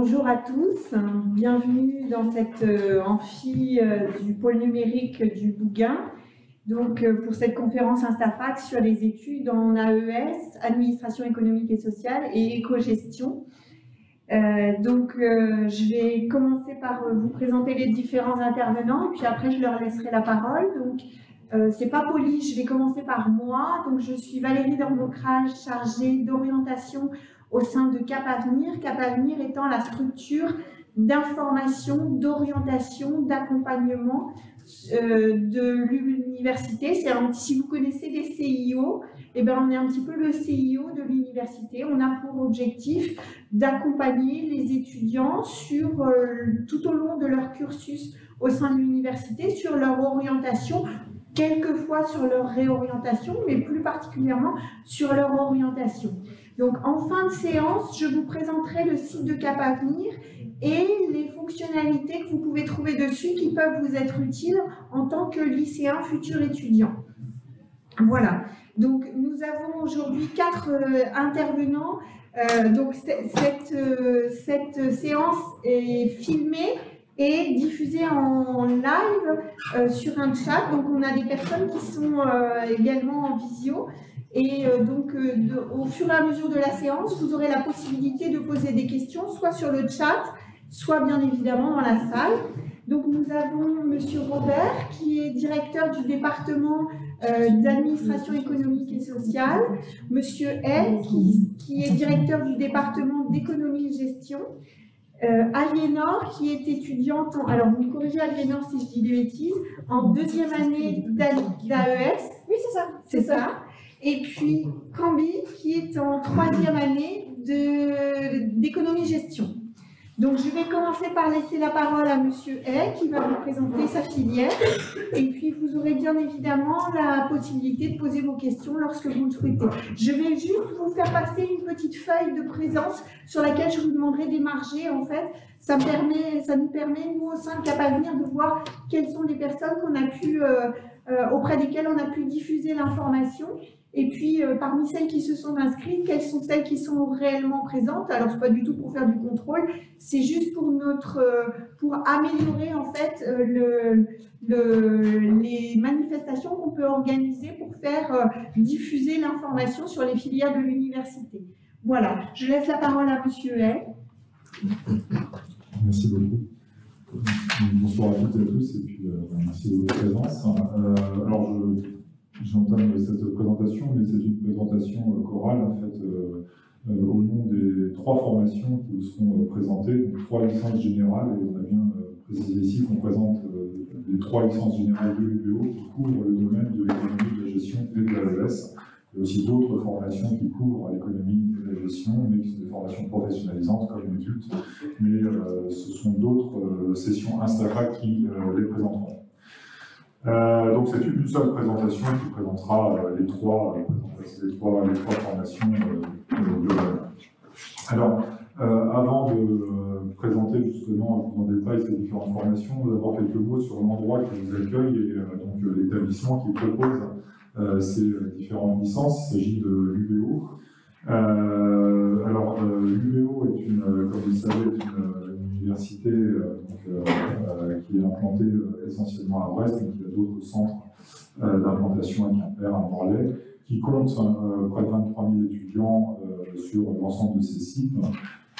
Bonjour à tous, bienvenue dans cette amphi du pôle numérique du Bougain. Donc, pour cette conférence Instafac sur les études en AES, Administration économique et sociale et éco-gestion. Je vais commencer par vous présenter les différents intervenants et puis après je leur laisserai la parole. Donc, c'est pas poli, je vais commencer par moi. Donc, je suis Valérie Dormocrage, chargée d'orientation au sein de Cap Avenir. Cap Avenir étant la structure d'information, d'orientation, d'accompagnement de l'université. Si vous connaissez les CIO, on est un petit peu le CIO de l'université. On a pour objectif d'accompagner les étudiants tout au long de leur cursus au sein de l'université, sur leur orientation, quelquefois sur leur réorientation, mais plus particulièrement sur leur orientation. Donc, en fin de séance, je vous présenterai le site de Cap Avenir et les fonctionnalités que vous pouvez trouver dessus qui peuvent vous être utiles en tant que lycéen, futur étudiant. Voilà. Donc, nous avons aujourd'hui 4 intervenants. Cette séance est filmée et diffusée en live sur un chat. Donc, on a des personnes qui sont également en visio. Et au fur et à mesure de la séance, vous aurez la possibilité de poser des questions, soit sur le chat, soit bien évidemment dans la salle. Donc, nous avons M. Robert, qui est directeur du département d'administration économique et sociale, M. L, qui est directeur du département d'économie et gestion, Aliénor, qui est étudiante, alors vous me corrigez Aliénor si je dis des bêtises, en 2e année d'AES. Oui, c'est ça. C'est ça. Et puis Cambi, qui est en 3e année d'économie-gestion. Donc, je vais commencer par laisser la parole à M. Hay, qui va vous présenter sa filière. Et puis, vous aurez bien évidemment la possibilité de poser vos questions lorsque vous le souhaitez. Je vais juste vous faire passer une petite feuille de présence sur laquelle je vous demanderai d'émarger. En fait, ça nous permet, nous, au sein de Cap Avenir, de voir quelles sont les personnes auprès desquelles on a pu diffuser l'information. Et puis, parmi celles qui se sont inscrites, quelles sont celles qui sont réellement présentes? Alors, ce n'est pas du tout pour faire du contrôle, c'est juste pour améliorer en fait les manifestations qu'on peut organiser pour faire diffuser l'information sur les filières de l'université. Voilà, je laisse la parole à M. Hay. Merci beaucoup. Bonsoir à toutes et à tous, et puis merci de votre présence. Alors, j'entame cette présentation, mais c'est une présentation chorale, en fait, au nom des 3 formations qui vous seront présentées, donc 3 licences générales, et on a bien précisé ici qu'on présente les 3 licences générales de l'UBO qui couvrent le domaine de l'économie, de la gestion et de l'AES. Il y a aussi d'autres formations qui couvrent l'économie et la gestion, mais qui sont des formations professionnalisantes comme l'adulte, mais ce sont d'autres sessions Instafac qui les présenteront. Donc c'est une seule présentation qui présentera les trois formations globalement. Alors, avant de présenter justement plus en détail ces différentes formations, d'abord quelques mots sur l'endroit qui vous accueille et donc l'établissement qui propose ces différentes licences. Il s'agit de l'UBO. L'UBO est comme vous le savez, une université qui est implantée essentiellement à Brest, mais qui a d'autres centres d'implantation à Quimper, à Morlaix, qui compte près de 23 000 étudiants sur l'ensemble de ces sites,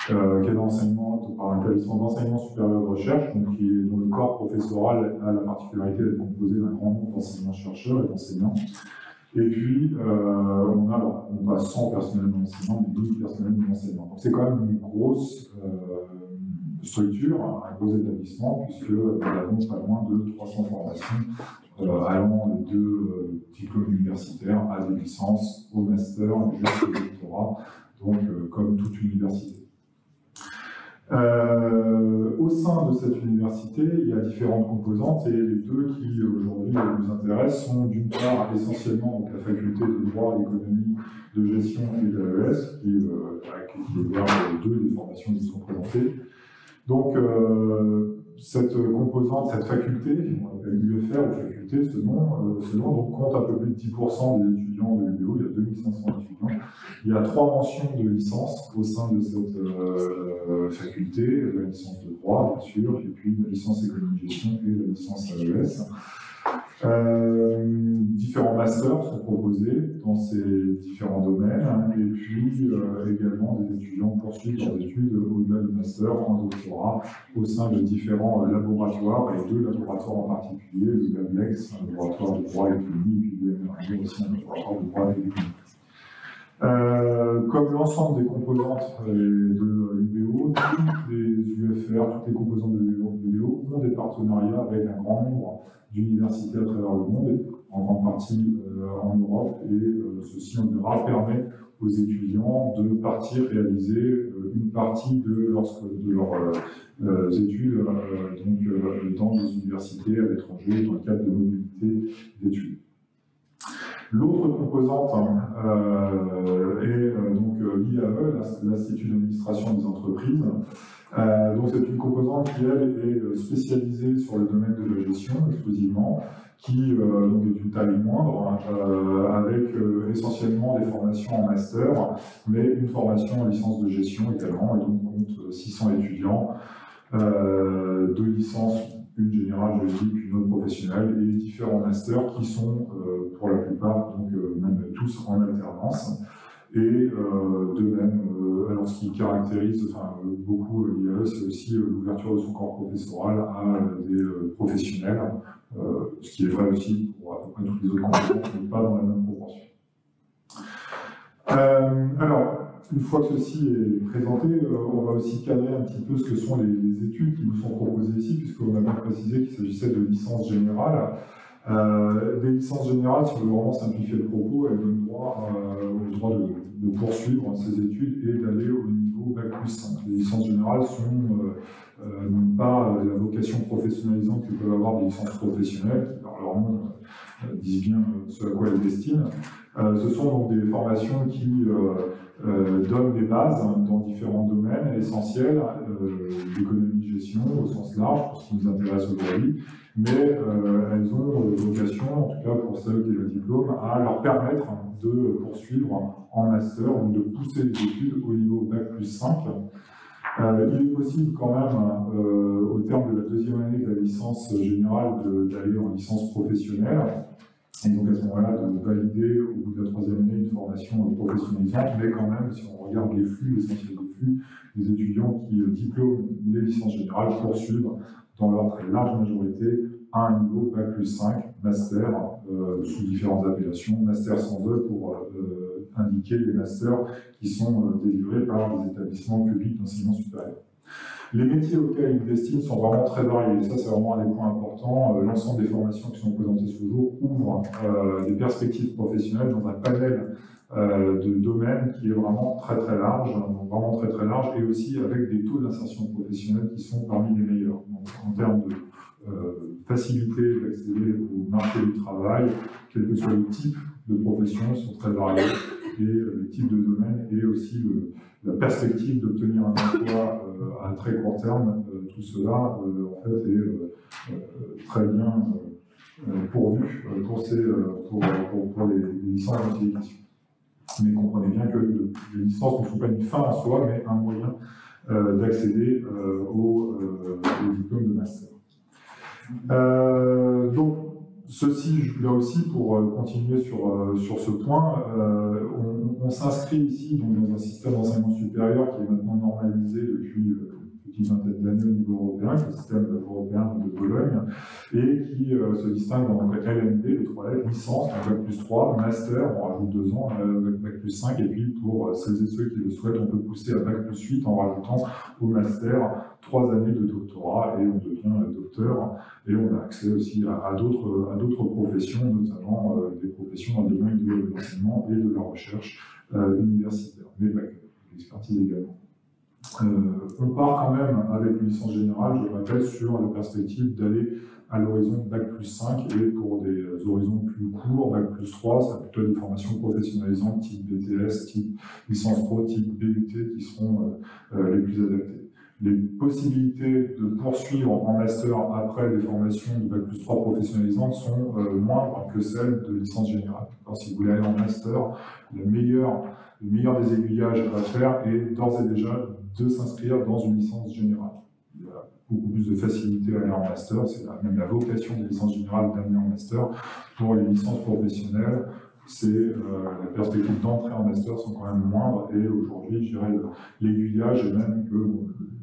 qui est par un établissement d'enseignement supérieur de recherche, donc dont le corps professoral a la particularité d'être composé d'un grand nombre d'enseignants-chercheurs et d'enseignants. Et puis, on a 100 personnels d'enseignants, mais 12 personnels d'enseignants. Donc c'est quand même une grosse structure, un gros établissement, puisque nous avons pas loin de 300 formations allant de diplômes universitaires à des licences, au master, jusqu'au doctorat, donc comme toute université. Au sein de cette université, il y a différentes composantes et les 2 qui aujourd'hui nous intéressent sont d'une part essentiellement donc, la faculté de droit, d'économie, de gestion et d'AES, qui héberge 2 des formations qui sont présentées. Donc cette composante, cette faculté, qu'on appelle l'UFR, ou faculté faculté, ce nom donc, compte un peu plus de 10% des étudiants de l'UBO, il y a 2500 étudiants. Il y a 3 mentions de licence au sein de cette faculté, la licence de droit, bien sûr, et puis la licence économie-gestion et la licence AES. Différents masters sont proposés dans ces différents domaines, et puis également des étudiants poursuivent leurs études au-delà du master en doctorat au sein de différents laboratoires, et 2 laboratoires en particulier, le LABLEX, un laboratoire de droit et d'économie, et puis le MRG aussi un laboratoire de droit et d'économie. Comme l'ensemble des composantes de l'UBO, toutes les UFR, toutes les composantes de l'UBO ont des partenariats avec un grand nombre d'universités à travers le monde, en grande partie en Europe, et ceci en général permet aux étudiants de partir réaliser une partie de leurs études dans des universités à l'étranger, dans le cadre de mobilité d'études. L'autre composante est donc l'IAE, l'Institut d'administration des entreprises. Donc c'est une composante qui, elle, est spécialisée sur le domaine de la gestion exclusivement, qui donc est d'une taille moindre, avec essentiellement des formations en master, mais une formation en licence de gestion également, et donc compte 600 étudiants, 2 licences, une générale juridique, une autre professionnelle, et différents masters qui sont pour la plupart, donc même tous en alternance. Et de même, alors ce qui caractérise beaucoup l'IAE, c'est aussi l'ouverture de son corps professoral à des professionnels, ce qui est vrai aussi pour à peu près toutes les autres composantes, mais pas dans la même proportion. Alors, une fois que ceci est présenté, on va aussi cadrer un petit peu ce que sont les études qui nous sont proposées ici, puisqu'on a bien précisé qu'il s'agissait de licences générales. Des licences générales, si on veut vraiment simplifier le propos, elles donnent droit au droit de poursuivre ces études et d'aller au niveau Bac+5. Les licences générales n'ont pas la vocation professionnalisante que peuvent avoir des licences professionnelles, qui par leur nom disent bien ce à quoi elles destinent. Ce sont donc des formations qui donnent des bases dans différents domaines essentiels, d'économie-gestion au sens large, pour ce qui nous intéresse aujourd'hui, mais elles ont vocation, en tout cas pour celles qui ont le diplôme, à leur permettre de poursuivre en master, donc de pousser les études au niveau Bac+5. Il est possible quand même, au terme de la 2e année de la licence générale, d'aller en licence professionnelle, et donc à ce moment-là de valider au bout de la 3e année une formation professionnalisante, mais quand même, si on regarde les flux, l'essentiel des flux, les étudiants qui diplôment les licences générales poursuivent dans leur très large majorité à un niveau Bac+5, master, sous différentes appellations, master sans E pour indiquer les masters qui sont délivrés par des établissements publics d'enseignement supérieur. Les métiers auxquels ils destinent sont vraiment très variés, ça c'est vraiment un des points importants. L'ensemble des formations qui sont présentées ce jour ouvrent des perspectives professionnelles dans un panel de domaines qui est vraiment très large, et aussi avec des taux d'insertion professionnelle qui sont parmi les meilleurs. Donc, en termes de facilité d'accéder au marché du travail, quel que soit le type de profession, sont très variés, et le type de domaine et aussi la perspective d'obtenir un emploi à très court terme, tout cela en fait est très bien pourvu pour les licences d'utilisation. Mais comprenez bien que les licences ne sont pas une fin en soi, mais un moyen d'accéder au diplôme de master. Donc, ceci, là aussi, pour continuer sur ce point, on s'inscrit ici donc, dans un système d'enseignement supérieur qui est maintenant normalisé depuis une vingtaine d'années au niveau européen, qui est le système européen de Bologne, et qui se distingue dans LMD, les 3 lettres, licence, Bac+3, master, on rajoute 2 ans, Bac+5, et puis pour celles et ceux qui le souhaitent, on peut pousser à Bac+8 en rajoutant au master 3 années de doctorat, et on devient docteur, et on a accès aussi à d'autres professions, notamment des professions dans le domaine de l'enseignement et de la recherche universitaire, mais pas que, l'expertise également. On part quand même avec une licence générale, je le rappelle, sur la perspective d'aller à l'horizon Bac+5 et pour des horizons plus courts, Bac+3, c'est plutôt des formations professionnalisantes type BTS, type licence pro, type BUT qui seront les plus adaptées. Les possibilités de poursuivre en master après des formations de Bac+3 professionnalisantes sont moindres que celles de licence générale. Alors, si vous voulez aller en master, le meilleur des aiguillages à faire est d'ores et déjà de s'inscrire dans une licence générale. Il y a beaucoup plus de facilité à aller en master, c'est même la vocation des licences générales d'amener en master. Pour les licences professionnelles, la perspective d'entrée en master sont quand même moindres, et aujourd'hui, je dirais, l'aiguillage, et même que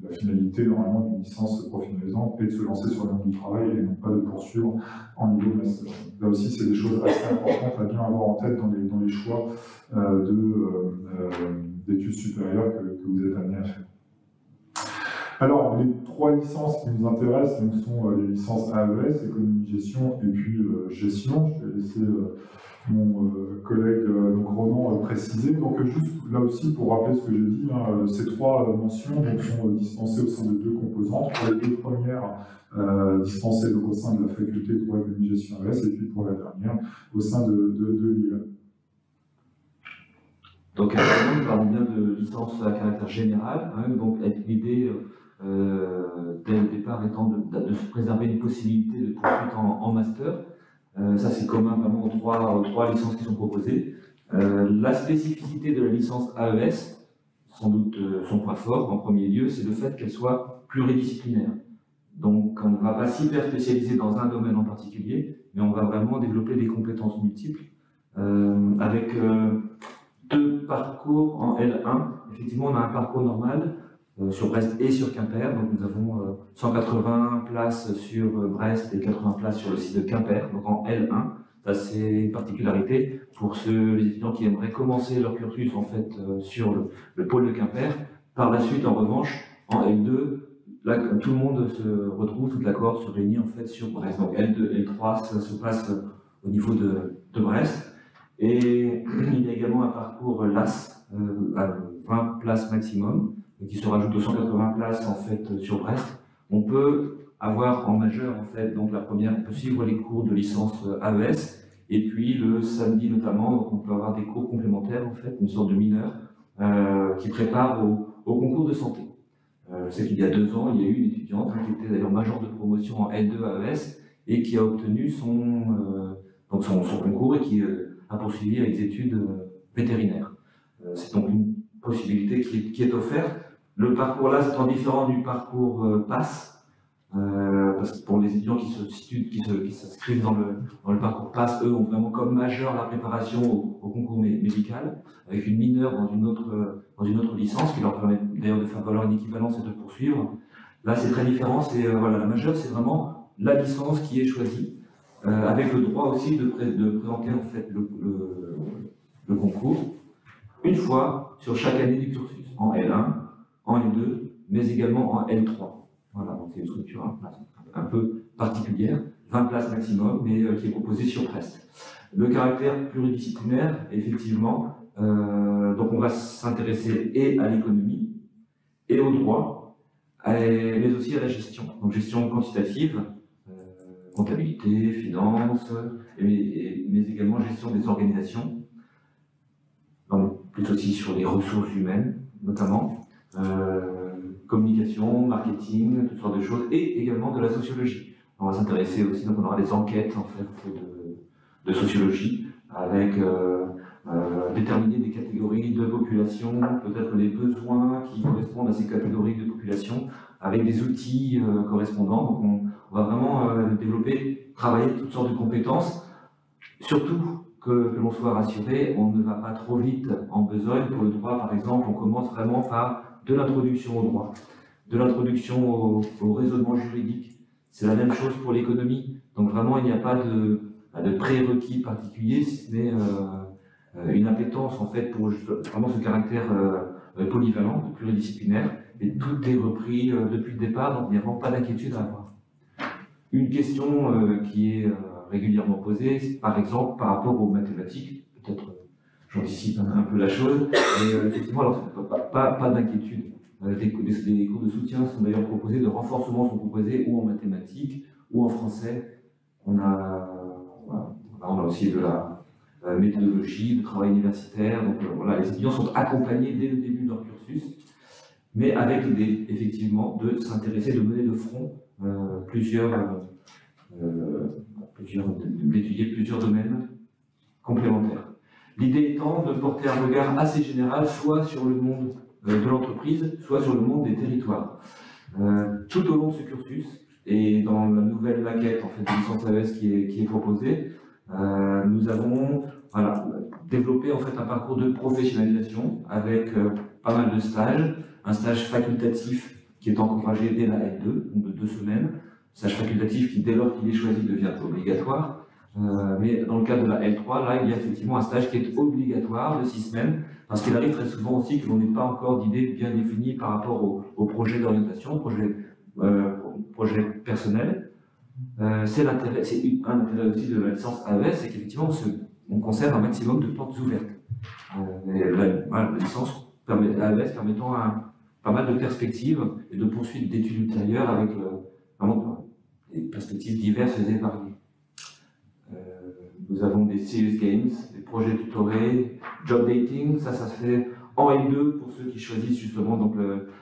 la finalité normalement d'une licence professionnalisante est de se lancer sur le monde du travail et non pas de poursuivre en niveau master. Là aussi, c'est des choses assez importantes à bien avoir en tête dans les choix d'études supérieures que vous êtes amené à faire. Alors, les 3 licences qui nous intéressent donc, sont les licences AES, économie-gestion, et puis gestion. Je vais laisser mon collègue Ronan préciser. Donc, juste là aussi, pour rappeler ce que j'ai dit, ces 3 mentions donc, sont dispensées au sein de 2 composantes. Pour les 2 premières, dispensées au sein de la faculté de droit économie-gestion AES, et puis pour la dernière, au sein de l'IA. Donc, nous parlons bien de licence à caractère général, donc l'idée dès le départ étant de se préserver une possibilité de poursuite en master. Ça, c'est commun vraiment aux trois licences qui sont proposées. La spécificité de la licence AES, sans doute son point fort en premier lieu, c'est le fait qu'elle soit pluridisciplinaire. Donc, on ne va pas s'hyper spécialiser dans un domaine en particulier, mais on va vraiment développer des compétences multiples avec 2 parcours en L1. Effectivement, on a un parcours normal sur Brest et sur Quimper. Donc, nous avons 180 places sur Brest et 80 places sur le site de Quimper, donc en L1. Ça, c'est une particularité pour les étudiants qui aimeraient commencer leur cursus en fait, sur le pôle de Quimper. Par la suite, en revanche, en L2, là, tout le monde se retrouve, toute la cohorte se réunit en fait sur Brest. Donc L2, L3, ça se passe au niveau de Brest. Et il y a également un parcours LAS à 20 places maximum, qui se rajoute aux 180 places en fait sur Brest. On peut avoir en majeur en fait, donc la première, on peut suivre les cours de licence AES, et puis le samedi notamment, donc on peut avoir des cours complémentaires en fait, une sorte de mineur qui prépare au concours de santé. Je sais qu'il y a 2 ans, il y a eu une étudiante qui était d'ailleurs major de promotion en L2 AES et qui a obtenu son concours et qui a poursuivi avec des études vétérinaires. C'est donc une possibilité qui est offerte. Le parcours là, c'est différent du parcours PASS, parce que pour les étudiants qui s'inscrivent dans le parcours PASS, eux ont vraiment comme majeur la préparation au concours médical, avec une mineure dans une autre licence, qui leur permet d'ailleurs de faire valoir une équivalence et de poursuivre. Là, c'est très différent. Voilà, la majeure, c'est vraiment la licence qui est choisie, avec le droit aussi de présenter en fait le concours une fois sur chaque année du cursus, en L1, en L2, mais également en L3. Voilà, donc c'est une structure un peu particulière, 20 places maximum, mais qui est proposée sur Brest. Le caractère pluridisciplinaire, effectivement, donc on va s'intéresser et à l'économie, et au droit, mais aussi à la gestion. Donc gestion quantitative, comptabilité, finance, mais également gestion des organisations, donc plus aussi sur les ressources humaines, notamment, communication, marketing, toutes sortes de choses, et également de la sociologie. On va s'intéresser aussi, donc on aura des enquêtes en fait de sociologie, avec déterminer des catégories de population, peut-être les besoins qui correspondent à ces catégories de population, avec des outils correspondants. Donc on va vraiment travailler toutes sortes de compétences, surtout que l'on soit rassuré, on ne va pas trop vite en besogne. Pour le droit, par exemple, on commence vraiment par de l'introduction au droit, de l'introduction au raisonnement juridique. C'est la même chose pour l'économie. Donc vraiment, il n'y a pas de prérequis particulier, si ce n'est une appétence en fait pour vraiment ce caractère polyvalent, pluridisciplinaire. Et tout est repris depuis le départ, donc il n'y a vraiment pas d'inquiétude à avoir. Une question qui est régulièrement posée, par exemple par rapport aux mathématiques, peut-être j'anticipe un peu la chose, mais effectivement, alors, pas d'inquiétude. Des cours de soutien sont d'ailleurs proposés, de renforcement sont proposés ou en mathématiques ou en français. On a aussi de la méthodologie, de travail universitaire. Donc voilà, les étudiants sont accompagnés dès le début de leur cursus. mais avec l'idée, effectivement, de s'intéresser, de mener de front d'étudier plusieurs domaines complémentaires. L'idée étant de porter un regard assez général, soit sur le monde de l'entreprise, soit sur le monde des territoires. Tout au long de ce cursus, et dans la nouvelle maquette en fait, de licence AES qui est proposée, nous avons développé en fait, un parcours de professionnalisation avec pas mal de stages, un stage facultatif qui est encouragé dès la L2, donc de 2 semaines, stage facultatif qui, dès lors qu'il est choisi, devient obligatoire. Mais dans le cadre de la L3, là, il y a effectivement un stage qui est obligatoire de 6 semaines, parce qu'il arrive très souvent aussi que l'on n'ait pas encore d'idée bien définie par rapport au projet d'orientation, projet personnel. C'est un intérêt aussi de la licence AES, c'est qu'effectivement, on conserve un maximum de portes ouvertes. La licence AES permettant pas mal de perspectives et de poursuites d'études ultérieures avec vraiment des perspectives diverses et variées. Nous avons des serious games, des projets tutorés, job dating, ça se fait en L2 pour ceux qui choisissent justement donc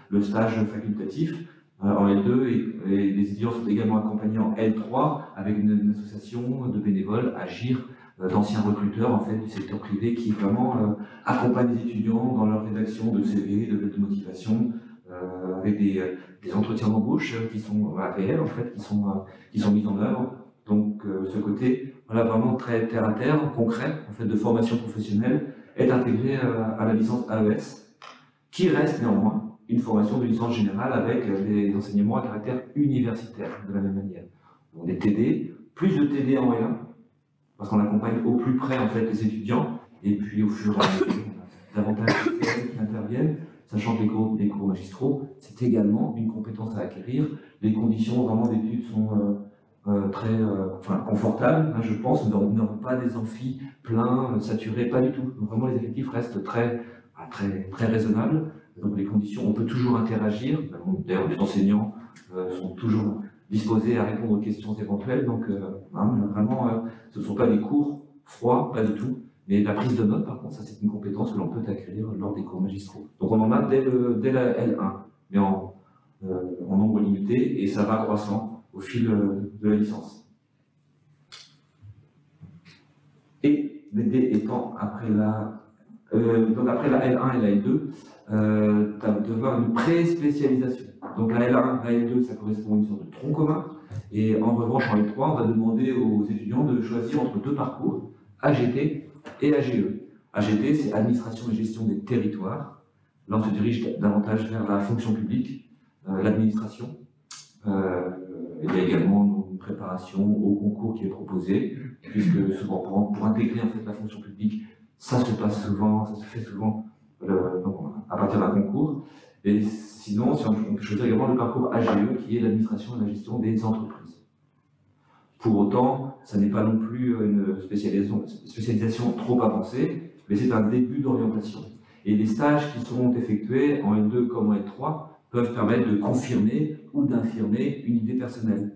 le stage facultatif en L2 et les étudiants sont également accompagnés en L3 avec une association de bénévoles, Agir, d'anciens recruteurs en fait, du secteur privé qui vraiment accompagnent les étudiants dans leur rédaction de CV, de lettres de motivation, avec des entretiens d'embauche qui sont réels en fait, qui sont mis en œuvre. Donc ce côté vraiment très terre à terre, concret, en fait, de formation professionnelle, est intégré à la licence AES, qui reste néanmoins une formation de licence générale avec des enseignements à caractère universitaire de la même manière. Donc des TD, plus de TD en L1, parce qu'on accompagne au plus près en fait les étudiants, et puis au fur et à mesure, on a davantage de qui interviennent, sachant que les cours magistraux, c'est également une compétence à acquérir. Les conditions vraiment d'études sont très confortables, hein, je pense. Nous n'avons pas des amphis pleins, saturés, pas du tout. Donc, vraiment, les effectifs restent très raisonnables. Donc les conditions, on peut toujours interagir. D'ailleurs, les enseignants sont toujours disposés à répondre aux questions éventuelles. Donc vraiment, ce ne sont pas des cours froids, pas du tout. Mais la prise de notes, par contre, ça c'est une compétence que l'on peut acquérir lors des cours magistraux. Donc on en a dès la L1, mais en nombre limité, et ça va croissant au fil de la licence. Et l'idée étant, après la L1 et la L2, tu vas devoir une pré-spécialisation. Donc la L1, la L2, ça correspond à une sorte de tronc commun. Et en revanche, en L3, on va demander aux étudiants de choisir entre 2 parcours, AGT et AGE. AGT, c'est Administration et Gestion des Territoires. Là, on se dirige davantage vers la fonction publique, l'administration. Il y a également une préparation au concours qui est proposée, puisque souvent pour intégrer en fait, la fonction publique, ça se fait souvent à partir d'un concours. Et sinon, on peut choisir également le parcours AGE, qui est l'administration et la gestion des entreprises. Pour autant, ça n'est pas non plus une spécialisation trop avancée, mais c'est un début d'orientation. Et les stages qui seront effectués en L2 comme en L3 peuvent permettre de confirmer ou d'infirmer une idée personnelle.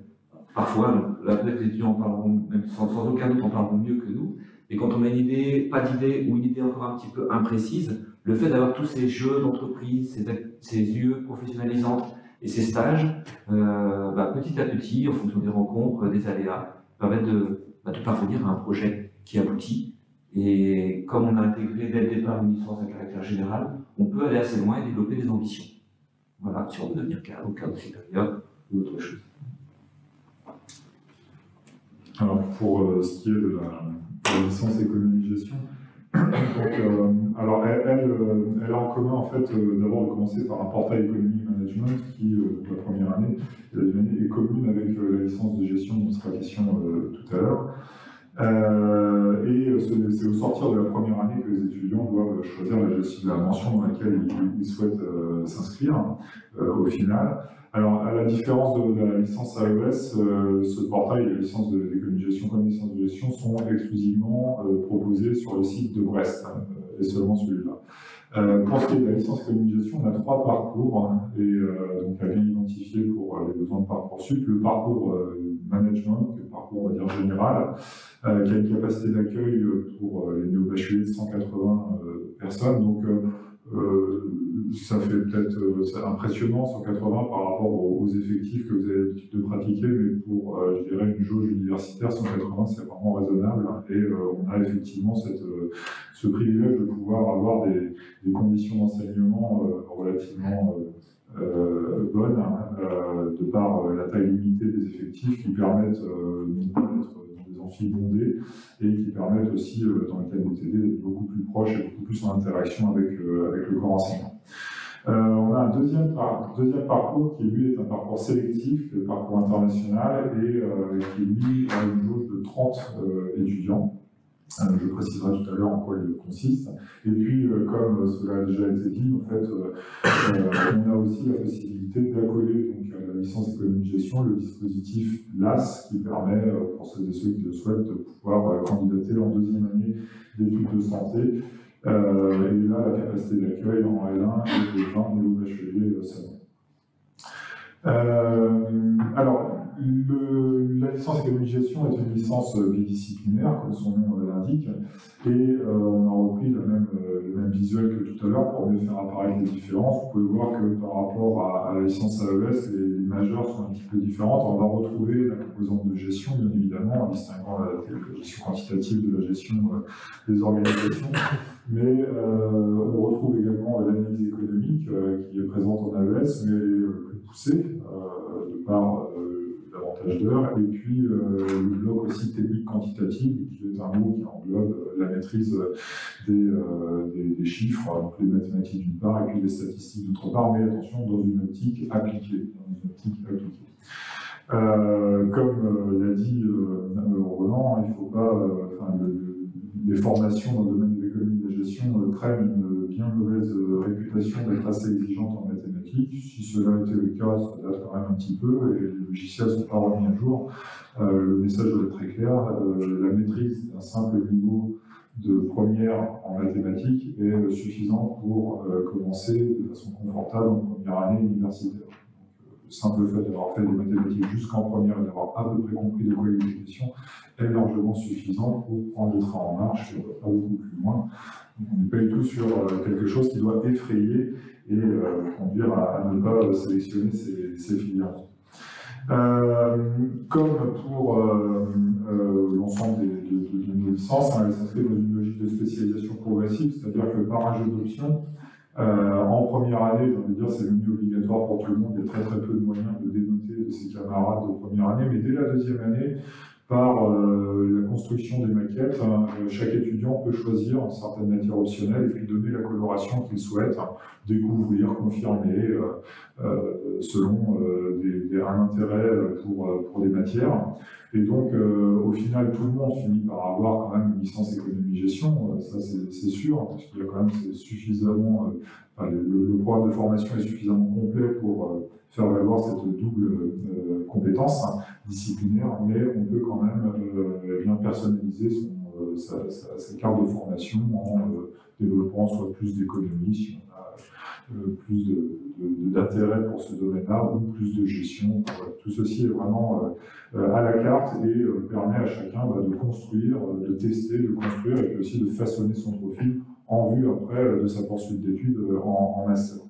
Parfois, peut-être les étudiants en parleront, même sans aucun doute, en parleront mieux que nous. Et quand on a une idée, pas d'idée, ou une idée encore un petit peu imprécise, le fait d'avoir tous ces jeux d'entreprise, ces yeux professionnalisantes et ces stages, petit à petit, en fonction des rencontres, des aléas, permettent de parvenir à un projet qui aboutit. Et comme on a intégré dès le départ une licence à caractère général, on peut aller assez loin et développer des ambitions. Voilà, si on veut devenir cadre supérieur ou autre chose. Alors, pour ce qui est de la licence économie-gestion, alors elle a en commun en fait d'abord de commencer par un portail économie management qui, la première année, est commune avec la licence de gestion dont sera question tout à l'heure. Et c'est au sortir de la première année que les étudiants doivent choisir la mention dans laquelle ils souhaitent s'inscrire au final. Alors, à la différence de la licence AES, ce portail et la licence d'économie de gestion comme licence de gestion sont exclusivement proposés sur le site de Brest, et seulement celui-là. Pour ce qui est de la licence économie de gestion, on a 3 parcours, et donc à bien identifier pour les besoins de Parcoursup. Le parcours management, le parcours, on va dire, général, qui a une capacité d'accueil pour les néo-bacheliers de 180 personnes. Donc, ça fait peut-être impressionnant, 180 par rapport aux effectifs que vous avez l'habitude de pratiquer, mais pour, je dirais, une jauge universitaire, 180, c'est vraiment raisonnable. Et on a effectivement ce privilège de pouvoir avoir des conditions d'enseignement relativement bonnes, de par la taille limitée des effectifs qui permettent non pas d'être dans des amphis bondés et qui permettent aussi, dans le cadre des TD, d'être beaucoup plus proche et beaucoup plus en interaction avec le corps enseignant. On a un deuxième parcours qui, lui, est un parcours sélectif, le parcours international, et qui, lui, a une jauge de 30 étudiants. Je préciserai tout à l'heure en quoi il consiste. Et puis, comme cela a déjà été dit, en fait, on a aussi la possibilité d'accoler donc, à la licence économie-gestion le dispositif LAS qui permet, pour celles et ceux qui le souhaitent, de pouvoir candidater en deuxième année d'études de santé. Et là, la capacité d'accueil en L1 est de 20 néo-bacheliers seulement. Alors, la licence économie-gestion est une licence bidisciplinaire, comme son nom l'indique, et on a repris le même visuel que tout à l'heure pour mieux faire apparaître les différences. Vous pouvez voir que par rapport à la licence AES, les majeures sont un petit peu différentes. On va retrouver la composante de gestion, bien évidemment, en distinguant la gestion quantitative de la gestion des organisations, mais on retrouve également l'analyse économique qui est présente en AES, mais plus poussée, de par l'avantage d'heure, et puis le bloc aussi technique quantitative, qui est un mot qui englobe la maîtrise des chiffres, donc les mathématiques d'une part, et puis les statistiques d'autre part, mais attention, dans une optique appliquée. Comme l'a dit Ronan, il ne faut pas, les formations dans le domaine de l'économie de la gestion prennent une bien mauvaise réputation d'être assez exigeantes en mathématiques. Si cela était le cas, ça date quand même un petit peu, et les logiciels ne sont pas remis à jour. Le message doit être très clair. La maîtrise d'un simple niveau de première en mathématiques est suffisante pour commencer de façon confortable en première année universitaire. Le simple fait d'avoir fait des mathématiques jusqu'en première et d'avoir à peu près compris de quoi il était question est largement suffisant pour prendre le train en marche et pas beaucoup plus loin. Donc on n'est pas du tout sur quelque chose qui doit effrayer et conduire à ne pas sélectionner ces filières. Comme pour l'ensemble de nos licences, elle s'inscrit dans une logique de spécialisation progressive, c'est-à-dire que par un jeu d'options, en première année, j'ai envie de dire, c'est devenu obligatoire pour tout le monde, il y a très très peu de moyens de dénoter de ses camarades de première année, mais dès la deuxième année, par la construction des maquettes, chaque étudiant peut choisir certaines matières optionnelles et puis donner la coloration qu'il souhaite, découvrir, confirmer, selon un intérêt pour des matières. Et donc, au final, tout le monde finit par avoir quand même une licence économie-gestion, ça c'est sûr, parce qu'il y a quand même suffisamment, le programme de formation est suffisamment complet pour faire valoir cette double compétence disciplinaire, mais on peut quand même bien personnaliser sa carte de formation en développant soit plus d'économie, si on a plus d'intérêt pour ce domaine-là, ou plus de gestion. Tout ceci est vraiment à la carte et permet à chacun de construire, de tester, de construire et puis aussi de façonner son profil en vue après de sa poursuite d'études en master.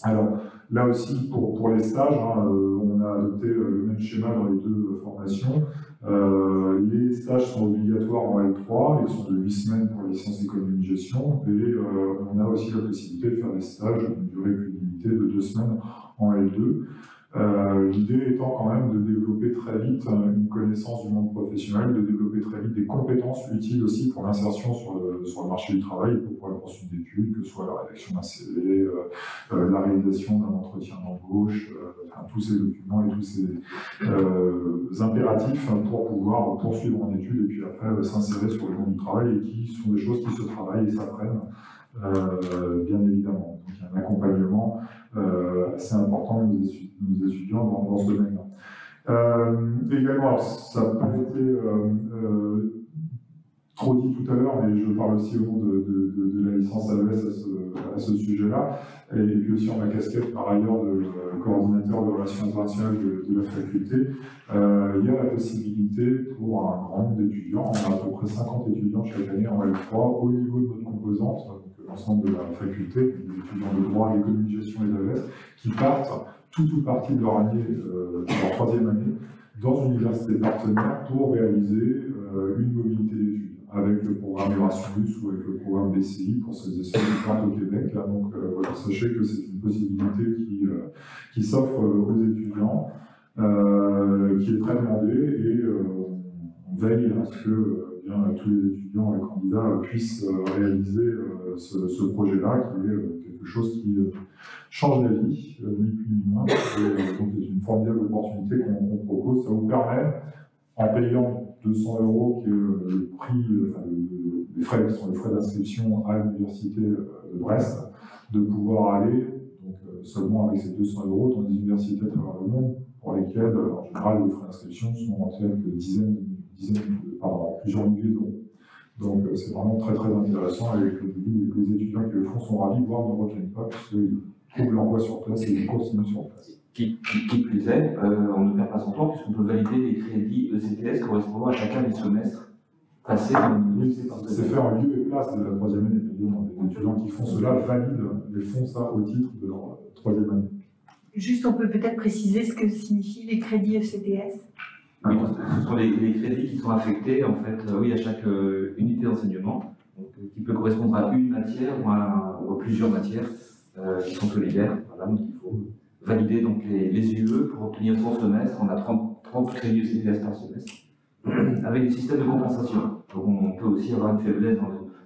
Alors là aussi, pour les stages, on a adopté le même schéma dans les deux formations. Les stages sont obligatoires en L3, ils sont de 8 semaines pour la licence économie-gestion, et on a aussi la possibilité de faire des stages d'une durée plus limitée de 2 semaines en L2. L'idée étant quand même de développer très vite une connaissance du monde professionnel, de développer très vite des compétences utiles aussi pour l'insertion sur le marché du travail, pour la poursuite d'études, que ce soit la rédaction d'un CV, la réalisation d'un entretien d'embauche, tous ces documents et tous ces impératifs pour pouvoir poursuivre en études et puis après s'insérer sur le monde du travail et qui sont des choses qui se travaillent et s'apprennent. Bien évidemment. Donc il y a un accompagnement assez important de nos étudiants dans ce domaine-là. Également, alors, ça n'a pas été trop dit tout à l'heure, mais je parle aussi au nom de la licence AES à ce sujet-là, et puis aussi en ma casquette par ailleurs de coordinateur de relations internationales de la faculté. Il y a la possibilité pour un grand nombre d'étudiants, on a à peu près 50 étudiants chaque année en L3, au niveau de notre composante, donc l'ensemble de la faculté, des étudiants de droit, d'économie, de gestion et d'AES, qui partent tout ou partie de leur année, de leur troisième année, dans une université partenaire pour réaliser une mobilité d'études avec le programme Erasmus ou avec le programme BCI pour celles et ceux qui partent au Québec. Donc voilà, sachez que c'est une possibilité qui s'offre aux étudiants, qui est très demandée, et on veille à ce que tous les étudiants et candidats puissent réaliser ce projet-là, qui est quelque chose qui change la vie, ni plus ni moins. Et donc c'est une formidable opportunité qu'on propose. Ça vous permet, en payant 200 €, qui est le prix, les frais qui sont les frais d'inscription à l'université de Brest, de pouvoir aller donc, seulement avec ces 200 € dans des universités à travers le monde, pour lesquelles, en général, les frais d'inscription sont en quelques plusieurs milliers d'euros. Donc c'est vraiment très très intéressant, et les étudiants qui le font sont ravis, voire ne reviennent pas, puisqu'ils trouvent leur voie sur place et ils continuent sur place. Qui plus est, on ne perd pas son temps puisqu'on peut valider les crédits ECTS correspondant à chacun des semestres passés dans l'université. C'est fait en lieu et place de la troisième année. Les étudiants qui font cela valident et font ça au titre de leur troisième année. Juste, on peut peut-être préciser ce que signifient les crédits ECTS. Oui, ce sont les crédits qui sont affectés en fait, à chaque unité d'enseignement, qui peut correspondre à une matière ou à plusieurs matières qui sont solidaires. Voilà, donc il faut valider donc les UE pour obtenir son semestre. On a 30 crédits ECTS par semestre, avec des systèmes de compensation. Donc on peut aussi avoir une faiblesse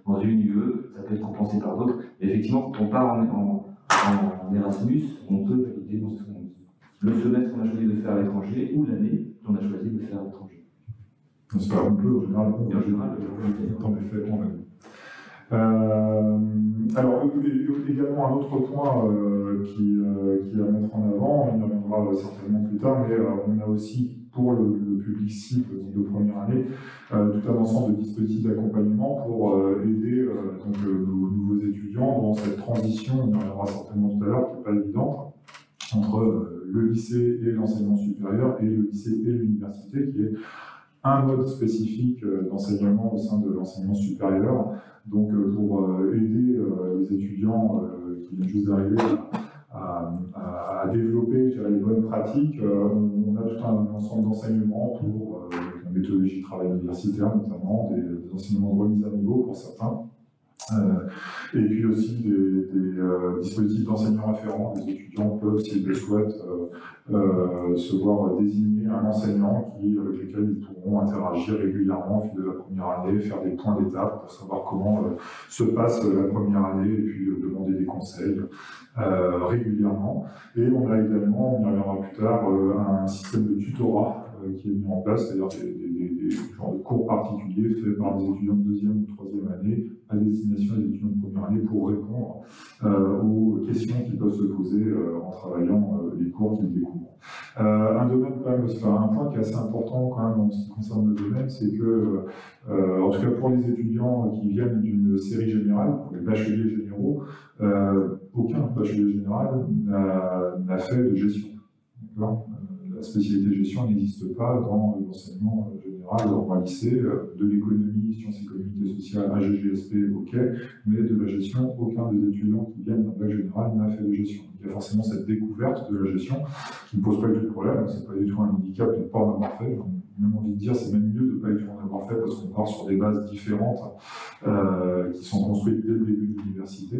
dans une UE, ça peut être compensé par d'autres. Mais effectivement, quand on part en Erasmus, on peut valider le semestre qu'on a choisi de faire à l'étranger ou l'année qu'on a choisi de faire à l'étranger. C'est pas un peu, en général, dans les faits, on alors, également un autre point qui est à mettre en avant, on y reviendra certainement plus tard, mais on a aussi pour le public cible de première année tout un ensemble de dispositifs d'accompagnement pour aider nos nouveaux étudiants dans cette transition, on y reviendra certainement tout à l'heure, qui n'est pas évidente, entre le lycée et l'enseignement supérieur, et le lycée et l'université, qui est un mode spécifique d'enseignement au sein de l'enseignement supérieur. Donc pour aider les étudiants qui viennent juste d'arriver à développer les bonnes pratiques, on a tout un ensemble d'enseignements pour la méthodologie de travail universitaire, notamment des enseignements de remise à niveau pour certains. Et puis aussi des dispositifs d'enseignants référents. Les étudiants peuvent, s'ils le souhaitent, se voir désigner un enseignant avec lequel ils pourront interagir régulièrement au fil de la première année, faire des points d'étape pour savoir comment se passe la première année, et puis demander des conseils régulièrement. Et on a également, on y reviendra plus tard, un système de tutorat qui est mis en place, c'est-à-dire des genres de cours particuliers faits par des étudiants de deuxième ou troisième année à destination des étudiants de première année pour répondre aux questions qui peuvent se poser en travaillant les cours qu'ils découvrent. Un domaine quand même, un point qui est assez important quand même en ce qui concerne le domaine, c'est que, en tout cas pour les étudiants qui viennent d'une série générale, pour les bacheliers généraux, aucun bachelier général n'a fait de gestion. La spécialité de gestion n'existe pas dans l'enseignement général en lycée, de l'économie, sciences économiques et sociales, AGGSP, ok, mais de la gestion, aucun des étudiants qui viennent d'un bac général n'a fait de gestion. Il y a forcément cette découverte de la gestion qui ne pose pas du tout de problème, c'est pas du tout un handicap de ne pas en avoir fait. J'ai même envie de dire, c'est même mieux de ne pas du tout en avoir fait parce qu'on part sur des bases différentes qui sont construites dès le début de l'université.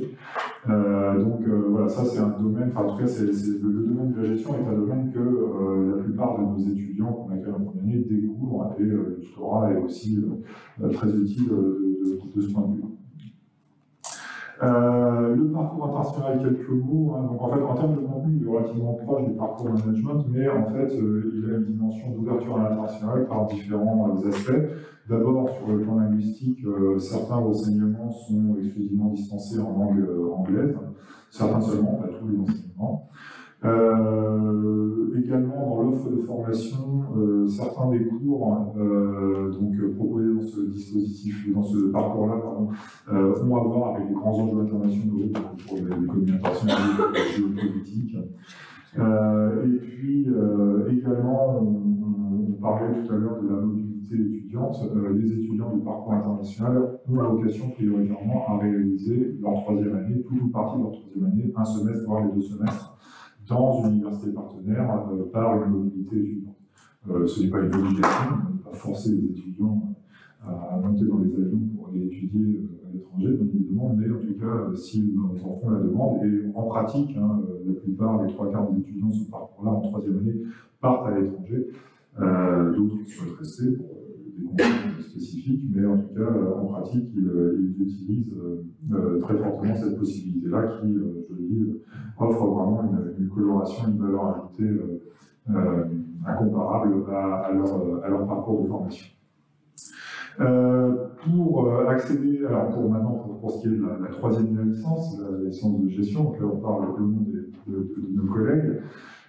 Donc voilà, ça c'est un domaine, en tout cas le domaine de la gestion est un domaine que la plupart de nos étudiants qu'on accueille en première année découvrent, et le tutorat est aussi très utile de ce point de vue. Le parcours international, quelques mots. Donc en fait, en termes de contenu, il est relativement proche du parcours management, mais en fait, il a une dimension d'ouverture à l'international par différents aspects. D'abord, sur le plan linguistique, certains enseignements sont exclusivement dispensés en langue anglaise, certains seulement, pas tous les enseignements. Également, dans l'offre de formation, certains des cours proposés dans ce dispositif, dans ce parcours-là, ont à voir avec les grands enjeux internationaux pour l'économie internationale, la géopolitique. Et puis, également, on parlait tout à l'heure de la mobilité étudiante. Les étudiants du parcours international ont vocation prioritairement à réaliser leur troisième année, toute ou partie de leur troisième année, un semestre, voire les 2 semestres, dans une université partenaire par une mobilité étudiante. Ce n'est pas une obligation, on ne peut pas forcer les étudiants à monter dans les avions pour aller étudier à l'étranger, bien évidemment, mais en tout cas, s'ils en font la demande, et en pratique, la plupart, les 3/4 des étudiants de ce parcours-là, en troisième année, partent à l'étranger. D'autres souhaitent rester pour des conditions spécifiques, mais en tout cas, en pratique, ils utilisent très fortement cette possibilité-là qui, je le dis, offre vraiment une coloration, une valeur ajoutée incomparable à leur parcours de formation. Pour accéder, alors pour ce qui est de la troisième licence, la licence de gestion, donc là on parle au nom de nos collègues,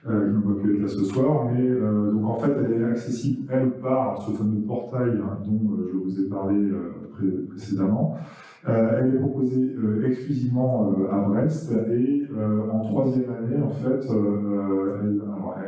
qui n'ont pas pu être là ce soir, mais donc en fait elle est accessible, elle, par ce fameux portail dont je vous ai parlé précédemment. Elle est proposée exclusivement à Brest et en troisième année, en fait,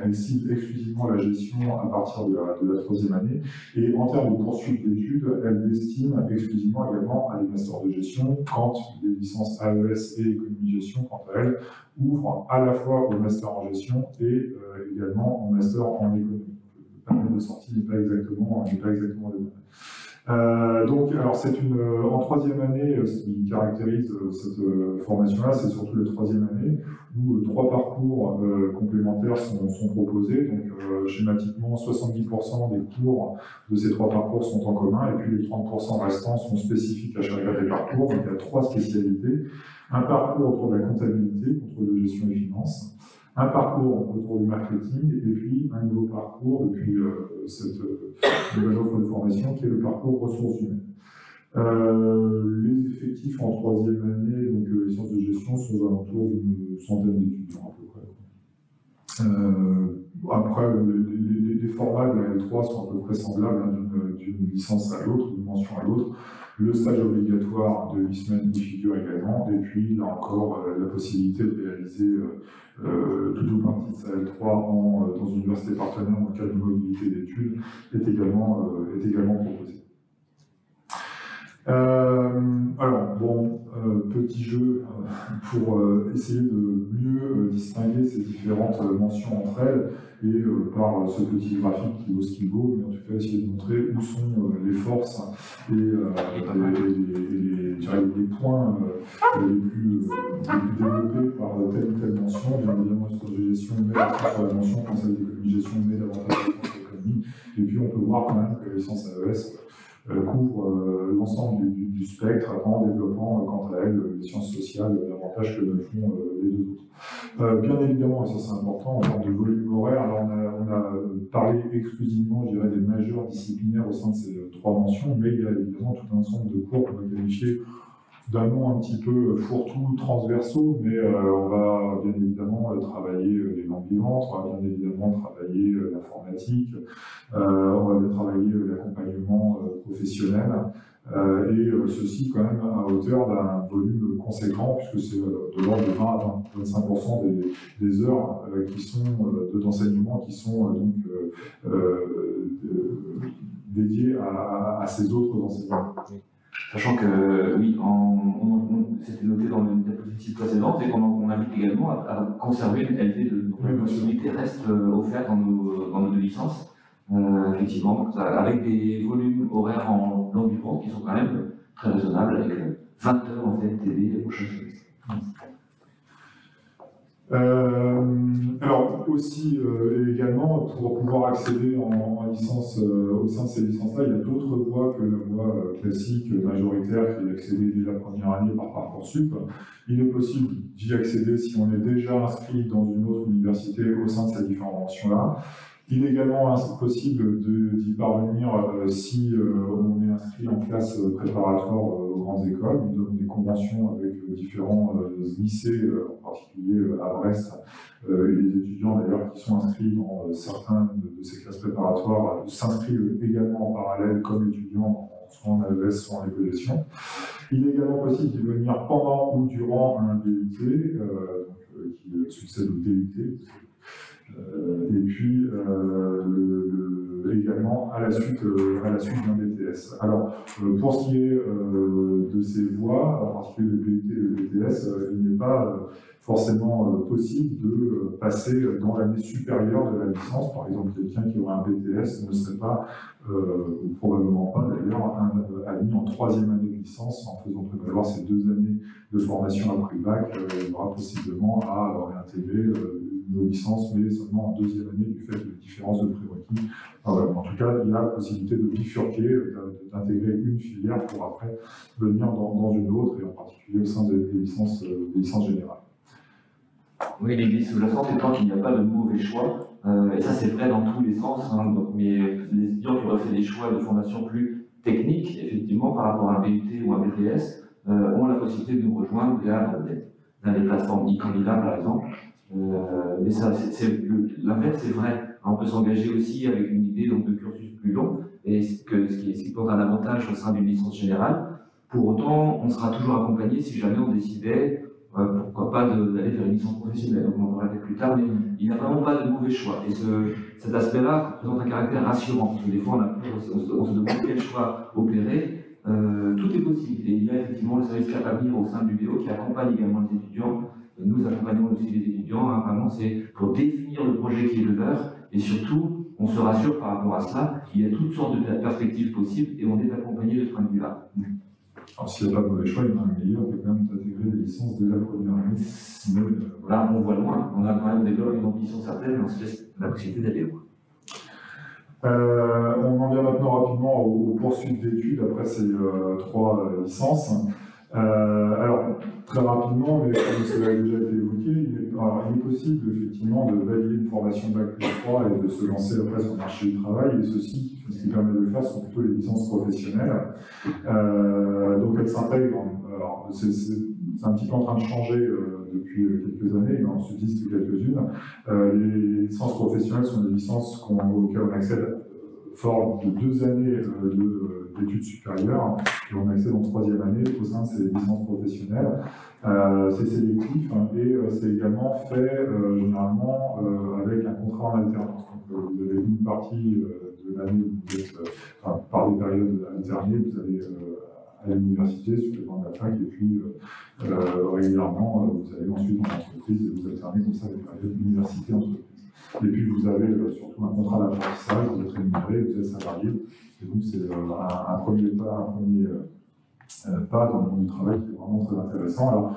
elle cible exclusivement la gestion à partir de la troisième année et en termes de poursuite d'études, elle destine exclusivement également à des masters de gestion quand les licences AES et économie-gestion, quant à elles, ouvrent à la fois au master en gestion et également au master en économie. Le panel de sortie n'est pas exactement le même. Donc, alors en troisième année, ce qui caractérise cette formation-là, c'est surtout la troisième année où 3 parcours complémentaires sont proposés. Donc, schématiquement, 70% des cours de ces 3 parcours sont en commun, et puis les 30% restants sont spécifiques à chacun des parcours. Donc, il y a 3 spécialités. Un parcours autour de la comptabilité, contrôle de gestion et finances. Un parcours autour du marketing, et puis un nouveau parcours depuis cette nouvelle offre de formation qui est le parcours ressources humaines. Les effectifs en troisième année, donc les sciences de gestion, sont aux alentours d'une centaine d'étudiants à peu près. Après, les formats de la L3 sont à peu près semblables d'une licence à l'autre, d'une mention à l'autre. Le stage obligatoire de 8 semaines y figure également, et puis là encore, la possibilité de réaliser toute ou partie de sa L3 dans une université partenaire dans le cadre de mobilité d'études est également proposée. Alors, bon, petit jeu pour essayer de mieux distinguer ces différentes mentions entre elles, et par ce petit graphique qui vaut ce qu'il vaut, mais en tout cas essayer de montrer où sont les forces et les points les plus développés par telle ou telle mention. Bien évidemment, l'histoire de gestion met l'accent sur la mention, quand celle d'économie de gestion met davantage l'accent sur l'économie, et puis on peut voir quand même que la licence AES couvre l'ensemble du spectre en développant, quant à elle, les sciences sociales davantage que ne le font les 2 autres. Bien évidemment, et ça c'est important, en termes de volume horaire, alors on a parlé exclusivement, je dirais, des majeurs disciplinaires au sein de ces 3 mentions, mais il y a évidemment tout un ensemble de cours qu'on va qualifier d'un nom un petit peu fourre-tout, transversaux, mais on va bien évidemment travailler les langues vivantes, on va bien évidemment travailler l'informatique, on va bien travailler l'accompagnement professionnel, et ceci quand même à hauteur d'un volume conséquent, puisque c'est de l'ordre de 20 à 25% des heures d'enseignement qui sont donc dédiées à ces autres enseignements. Sachant que, oui, c'était noté dans une diapositive précédente, et qu'on invite également à conserver une LV donc la possibilité reste offerte dans nos 2 licences, effectivement, avec des volumes horaires en langue vivante qui sont quand même très raisonnables, avec 20 heures en VLTB les prochains semestres. Alors aussi également, pour pouvoir accéder en licence au sein de ces licences-là, il y a d'autres voies que la voie classique, majoritaire, qui est accéder dès la première année par Parcoursup. Il est possible d'y accéder si on est déjà inscrit dans une autre université au sein de ces différentes mentions-là. Il est également possible d'y parvenir si on est inscrit en classe préparatoire aux grandes écoles. Nous avons des conventions avec différents lycées, en particulier à Brest, et les étudiants d'ailleurs qui sont inscrits dans certains de ces classes préparatoires s'inscrivent également en parallèle comme étudiants, soit en AES, soit en éco-gestion. Il est également possible d'y venir pendant ou durant un DUT, qui succède au DUT. Et puis également à la suite d'un BTS. Alors, pour ce qui est de ces voies, en particulier le BUT et le BTS, il n'est pas forcément possible de passer dans l'année supérieure de la licence. Par exemple, quelqu'un qui aurait un BTS ne serait pas, ou probablement pas d'ailleurs, admis en 3e année de licence en faisant prévaloir ces 2 années de formation après le bac. Il aura possiblement à réintégrer nos licences, mais seulement en 2e année du fait de différences de prérequis. En tout cas, il y a la possibilité de bifurquer, d'intégrer une filière pour après venir dans une autre, et en particulier au sein des licences générales. Oui, l'idée sous-jacente étant qu'il n'y a pas de mauvais choix, et ça c'est vrai dans tous les sens, hein, mais les étudiants qui auraient fait des choix de formation plus techniques, effectivement, par rapport à un BUT ou un BTS, ont la possibilité de nous rejoindre via les plateformes e-candidat par exemple. Mais ça, l'inverse c'est vrai. On peut s'engager aussi avec une idée donc, de cursus plus long, et ce qui porte un avantage au sein d'une licence générale. Pour autant, on sera toujours accompagné si jamais on décidait, pourquoi pas, d'aller vers une licence professionnelle. Donc on en parlera plus tard, mais il n'y a vraiment pas de mauvais choix. Et cet aspect-là présente un caractère rassurant, parce que des fois on se demande quel choix opérer. Tout est possible. Et il y a effectivement le service Cap Avenir au sein du BO qui accompagne également les étudiants. Nous accompagnons aussi les étudiants, hein, vraiment c'est pour définir le projet qui est le leur, et surtout, on se rassure par rapport à cela, il y a toutes sortes de perspectives possibles et on est accompagné de ce point de vue-là. Alors s'il n'y a pas de mauvais choix, il y en a un meilleur qui est quand même d'intégrer des licences dès la première année. Mais, voilà, on voit loin, on a quand même développé une ambition certaine, mais on se laisse la possibilité d'aller loin. On en vient maintenant rapidement aux poursuites d'études après ces 3 licences. Alors, très rapidement, mais comme cela a déjà été évoqué, il est possible effectivement de valider une formation Bac plus 3 et de se lancer après sur le marché du travail, et ceci, ce qui permet de le faire, sont plutôt les licences professionnelles. Donc elles s'intègrent, alors c'est un petit peu en train de changer depuis quelques années, il en subsiste quelques-unes. Les licences professionnelles sont des licences auxquelles on accède fort de 2 années d'études supérieures, et on accède en 3e année au sein de ces licences professionnelles. C'est sélectif, hein, et c'est également fait généralement avec un contrat en alternance. Donc, vous avez une partie de l'année où vous êtes, par des périodes alternées, vous allez à l'université sur les bancs de la fac, et puis régulièrement vous allez ensuite en entreprise et vous alternez comme ça les périodes d'université-entreprise. Et puis vous avez surtout un contrat d'apprentissage, vous êtes rémunéré, vous êtes salarié, et donc c'est un premier pas dans le monde du travail qui est vraiment très intéressant. Alors,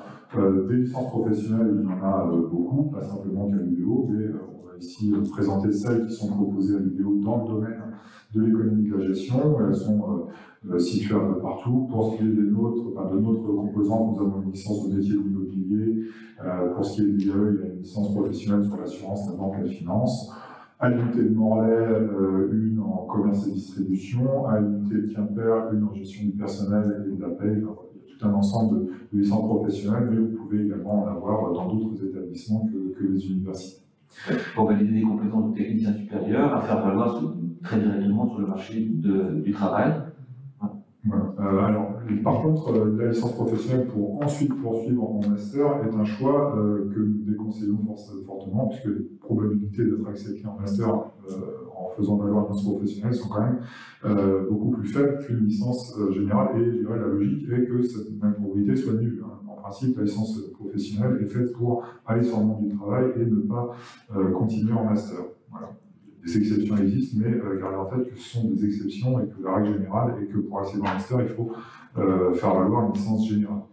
des licences professionnelles, il y en a beaucoup, pas simplement qu'à l'UBO, mais on va ici présenter celles qui sont proposées à l'UBO dans le domaine de l'économie de la gestion. Elles sont situées un peu partout. Pour ce qui est de notre composante, nous avons une licence au métier de l'immobilier. Pour ce qui est de l'IAE, il y a une licence professionnelle sur l'assurance, la banque et la finance. À l'unité de Morlaix, une en commerce et distribution. À l'unité de Quimper, une en gestion du personnel et de la paie. Il y a tout un ensemble de licences professionnelles, mais vous pouvez également en avoir dans d'autres établissements que les universités. Pour valider des compétences de technicien supérieur, à faire valoir très directement sur le marché du travail. Voilà. Alors, par contre, la licence professionnelle pour ensuite poursuivre en master est un choix que nous déconseillons fortement, puisque les probabilités d'être accepté en master en faisant valoir une licence professionnelle sont quand même beaucoup plus faibles qu'une licence générale, et je dirais la logique est que cette même probabilité soit nulle. En principe, la licence professionnelle est faite pour aller sur le monde du travail et ne pas continuer en master. Voilà. Des exceptions existent, mais gardez en tête que ce sont des exceptions et que la règle générale est que pour accéder au master, il faut faire valoir une licence générale.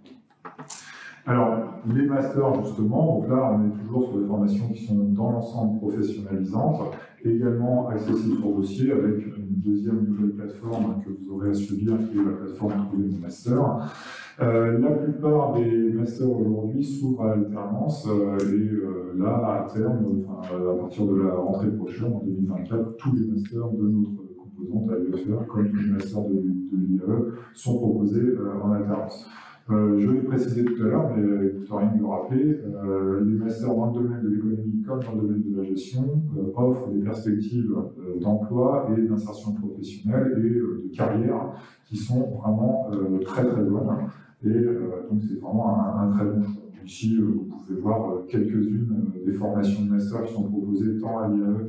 Alors, les masters, justement, donc là, on est toujours sur des formations qui sont dans l'ensemble professionnalisantes, également accessibles sur dossier, avec une deuxième nouvelle plateforme que vous aurez à subir, qui est la plateforme Trouver mon master. La plupart des masters aujourd'hui s'ouvrent à l'alternance, et là, à terme, à partir de la rentrée prochaine, en 2024, tous les masters de notre composante à l'UFR, comme tous les masters de l'IAE, sont proposés en alternance. Je l'ai précisé tout à l'heure, mais Victorine le rappelait, les masters dans le domaine de l'économie comme dans le domaine de la gestion offrent des perspectives d'emploi et d'insertion professionnelle et de carrière qui sont vraiment très très bonnes. Et donc c'est vraiment un très bon choix. Ici, vous pouvez voir quelques-unes des formations de master qui sont proposées tant à l'IAE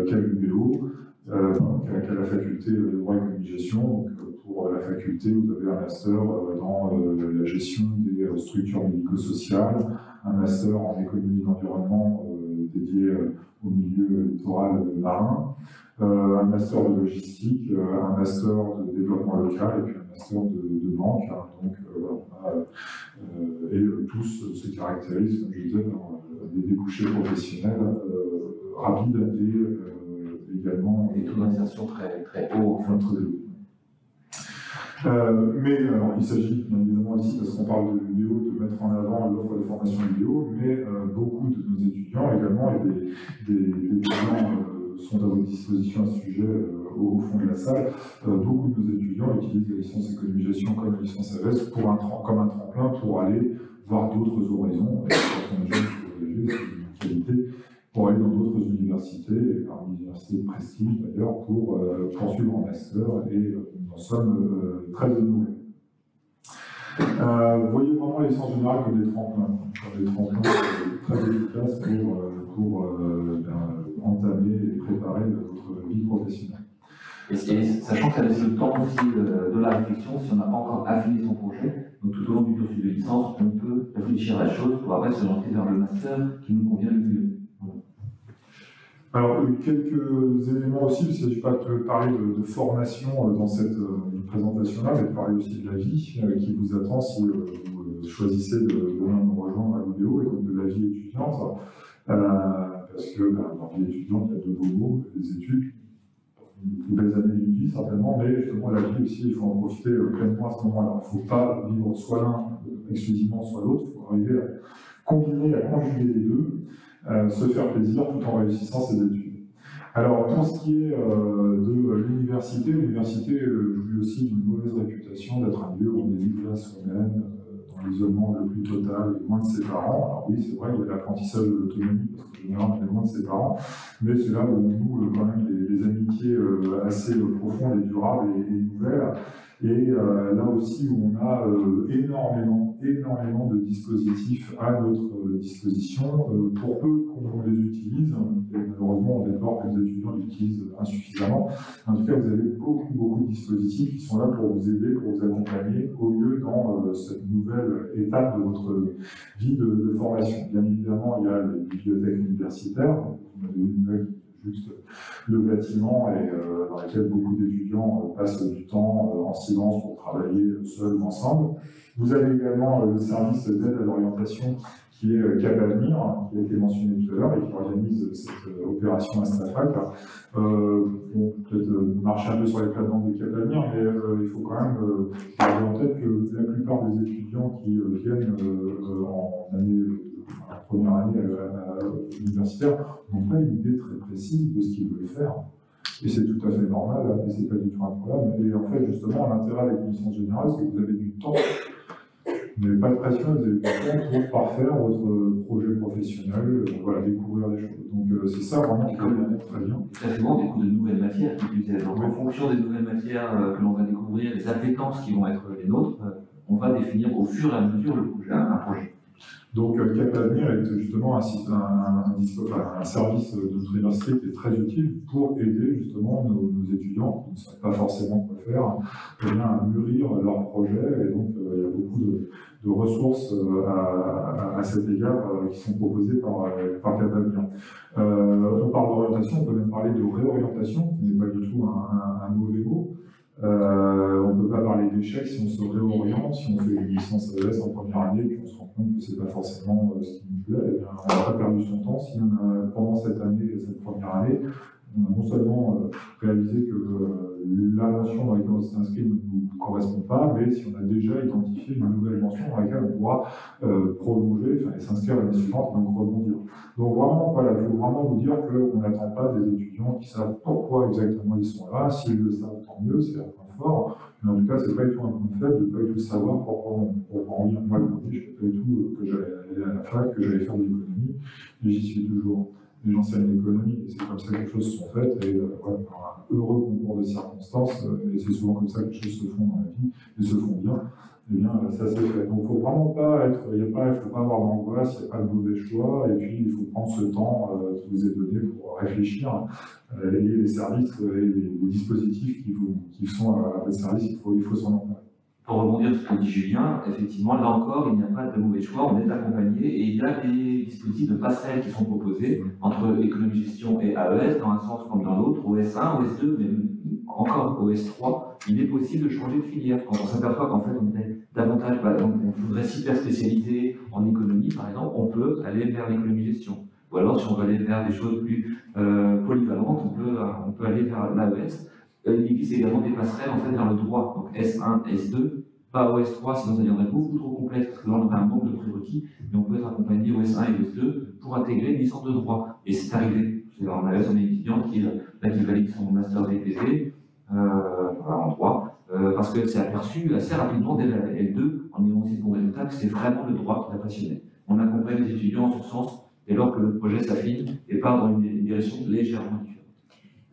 qu'à l'UBO, qu'à la faculté de droit et communication. Donc, pour la faculté, vous avez un master dans la gestion des structures médico-sociales, un master en économie de l'environnement dédié au milieu littoral marin, un master de logistique, un master de développement local et puis un master de banque. Donc, et tous se caractérisent, comme je disais, dans des débouchés professionnels rapides et également et taux d'insertion très, très haut. Entre les deux. Mais alors, il s'agit bien évidemment ici, parce qu'on parle de l'UBO, de mettre en avant l'offre de formation UBO, mais beaucoup de nos étudiants également, et des étudiants sont à votre disposition à ce sujet au fond de la salle, beaucoup de nos étudiants utilisent la licence économie gestion comme la licence AVS comme un tremplin pour aller voir d'autres horizons, et quand on est jeune, c'est une qualité, pour aller dans d'autres universités, et parmi les universités de prestige d'ailleurs, pour poursuivre en master, et nous en sommes très honorés. Vous voyez vraiment les licence générale comme des tremplins très efficaces pour entamer et préparer votre vie professionnelle. Et sachant que ça laisse le temps aussi de la réflexion, si on n'a pas encore affiné son projet, donc tout au long du cursus de licence, on peut réfléchir à la chose pour après se lancer vers le master qui nous convient le mieux. Alors, quelques éléments aussi, il ne s'agit pas de parler de formation dans cette présentation-là, mais de parler aussi de la vie qui vous attend si vous choisissez de nous rejoindre à l'UBO, et donc de la vie étudiante, parce que dans la vie étudiante, il y a deux beaux mots, les études, les belles années d'une vie certainement, mais justement la vie aussi, il faut en profiter pleinement à ce moment-là. Il ne faut pas vivre soit l'un exclusivement, soit l'autre, il faut arriver à combiner, à conjuguer les deux, se faire plaisir tout en réussissant ses études. Alors, pour ce qui est de l'université jouit aussi d'une mauvaise réputation d'être un lieu où on est livré à soi-même, dans l'isolement le plus total, loin de ses parents. Alors oui, c'est vrai, il y a l'apprentissage de l'autonomie, parce qu'en général, on est loin de ses parents, mais c'est là où on noue quand même des amitiés assez profondes et durables et nouvelles. Et là aussi où on a énormément de dispositifs à notre disposition, pour peu qu'on les utilise, et malheureusement on déplore que les étudiants l'utilisent insuffisamment. En tout cas, vous avez beaucoup de dispositifs qui sont là pour vous aider, pour vous accompagner au mieux dans cette nouvelle étape de votre vie de formation. Bien évidemment, il y a les bibliothèques universitaires, vous avez une juste le bâtiment et dans lequel beaucoup d'étudiants passent du temps en silence pour travailler seuls ou ensemble. Vous avez également le service d'aide à l'orientation qui est Cap Avenir, qui a été mentionné tout à l'heure et qui organise cette opération Astrafac. Peut-être marcher un peu sur les plates-bandes de Cap Avenir, mais il faut quand même garder en tête que la plupart des étudiants qui viennent en première année universitaire n'ont pas une idée très précise de ce qu'ils veulent faire. Et c'est tout à fait normal, et c'est pas du tout un problème. Et en fait, justement, l'intérêt avec une licence générale, c'est que vous avez du temps. Vous n'avez pas de pression, vous avez du temps pour parfaire votre projet professionnel, voilà, découvrir les choses. Donc c'est ça vraiment qui est très bien. Très souvent, on découvre de nouvelles matières qui utilisent. Donc, en fonction des nouvelles matières que l'on va découvrir, les appétences qui vont être les nôtres, on va définir au fur et à mesure le projet, un projet. Donc Cap Avenir est justement un service de notre université qui est très utile pour aider justement nos étudiants qui ne savent pas forcément quoi faire, à mûrir leur projet. Et donc il y a beaucoup de ressources à cet égard qui sont proposées par Cap Avenir. On parle d'orientation, on peut même parler de réorientation, qui n'est pas du tout un mauvais mot. On ne peut pas parler d'échec si on se réoriente, si on fait une licence AES en première année, puis on se rend compte que ce n'est pas forcément ce qui nous plaît. On n'a pas perdu son temps si on a, pendant cette année, cette première année, on a non seulement réalisé que la mention dans laquelle on s'est inscrit ne nous correspond pas, mais si on a déjà identifié une nouvelle mention dans laquelle on pourra prolonger, enfin, s'inscrire l'année suivante et donc rebondir. Donc vraiment, voilà, il faut vraiment vous dire qu'on n'attend pas des étudiants qui savent pourquoi exactement ils sont là. S'ils le savent, tant mieux, c'est un point fort. Mais en tout cas, c'est pas du tout un point faible de ne pas du tout savoir pourquoi on vient. Moi, le premier, je ne savais pas du tout que j'allais aller à la fac, que j'allais faire de l'économie, et j'y suis toujours. Et j'enseigne l'économie, et c'est comme ça que les choses se sont faites, et voilà, par un heureux concours de circonstances, et c'est souvent comme ça que les choses se font dans la vie, et se font bien, et bien ça s'est fait. Donc il ne faut vraiment pas être, il ne faut pas avoir d'angoisse, il n'y a pas de mauvais choix, et puis il faut prendre ce temps qui vous est donné pour réfléchir, et les services et les dispositifs qui sont à votre service, il faut s'en emparer. Pour rebondir sur ce que dit Julien, effectivement, là encore, il n'y a pas de mauvais choix, on est accompagné et il y a des dispositifs de passerelle qui sont proposés entre économie-gestion et AES, dans un sens comme dans l'autre, OS1, OS2, mais encore OS3, il est possible de changer de filière. Quand on s'aperçoit qu'en fait, on est davantage, par exemple, on voudrait s'hyper spécialiser en économie, par exemple, on peut aller vers l'économie-gestion. Ou alors, si on veut aller vers des choses plus polyvalentes, on peut aller vers l'AES. Il existe également des passerelles en fait vers le droit, donc S1, S2, pas OS3, sinon ça deviendrait beaucoup trop complexe, parce que là on aurait un manque de prérequis, mais on peut être accompagné OS1 et OS2 pour intégrer une licence de droit. Et c'est arrivé. En AES, on a une étudiante qui valide son master DPT en droit, parce qu'elle s'est aperçue assez rapidement dès la L2, en ayant aussi de bons résultats, que c'est vraiment le droit qui la passionnait. On accompagne les étudiants en ce sens, dès lors que le projet s'affine et part dans une direction légèrement différente.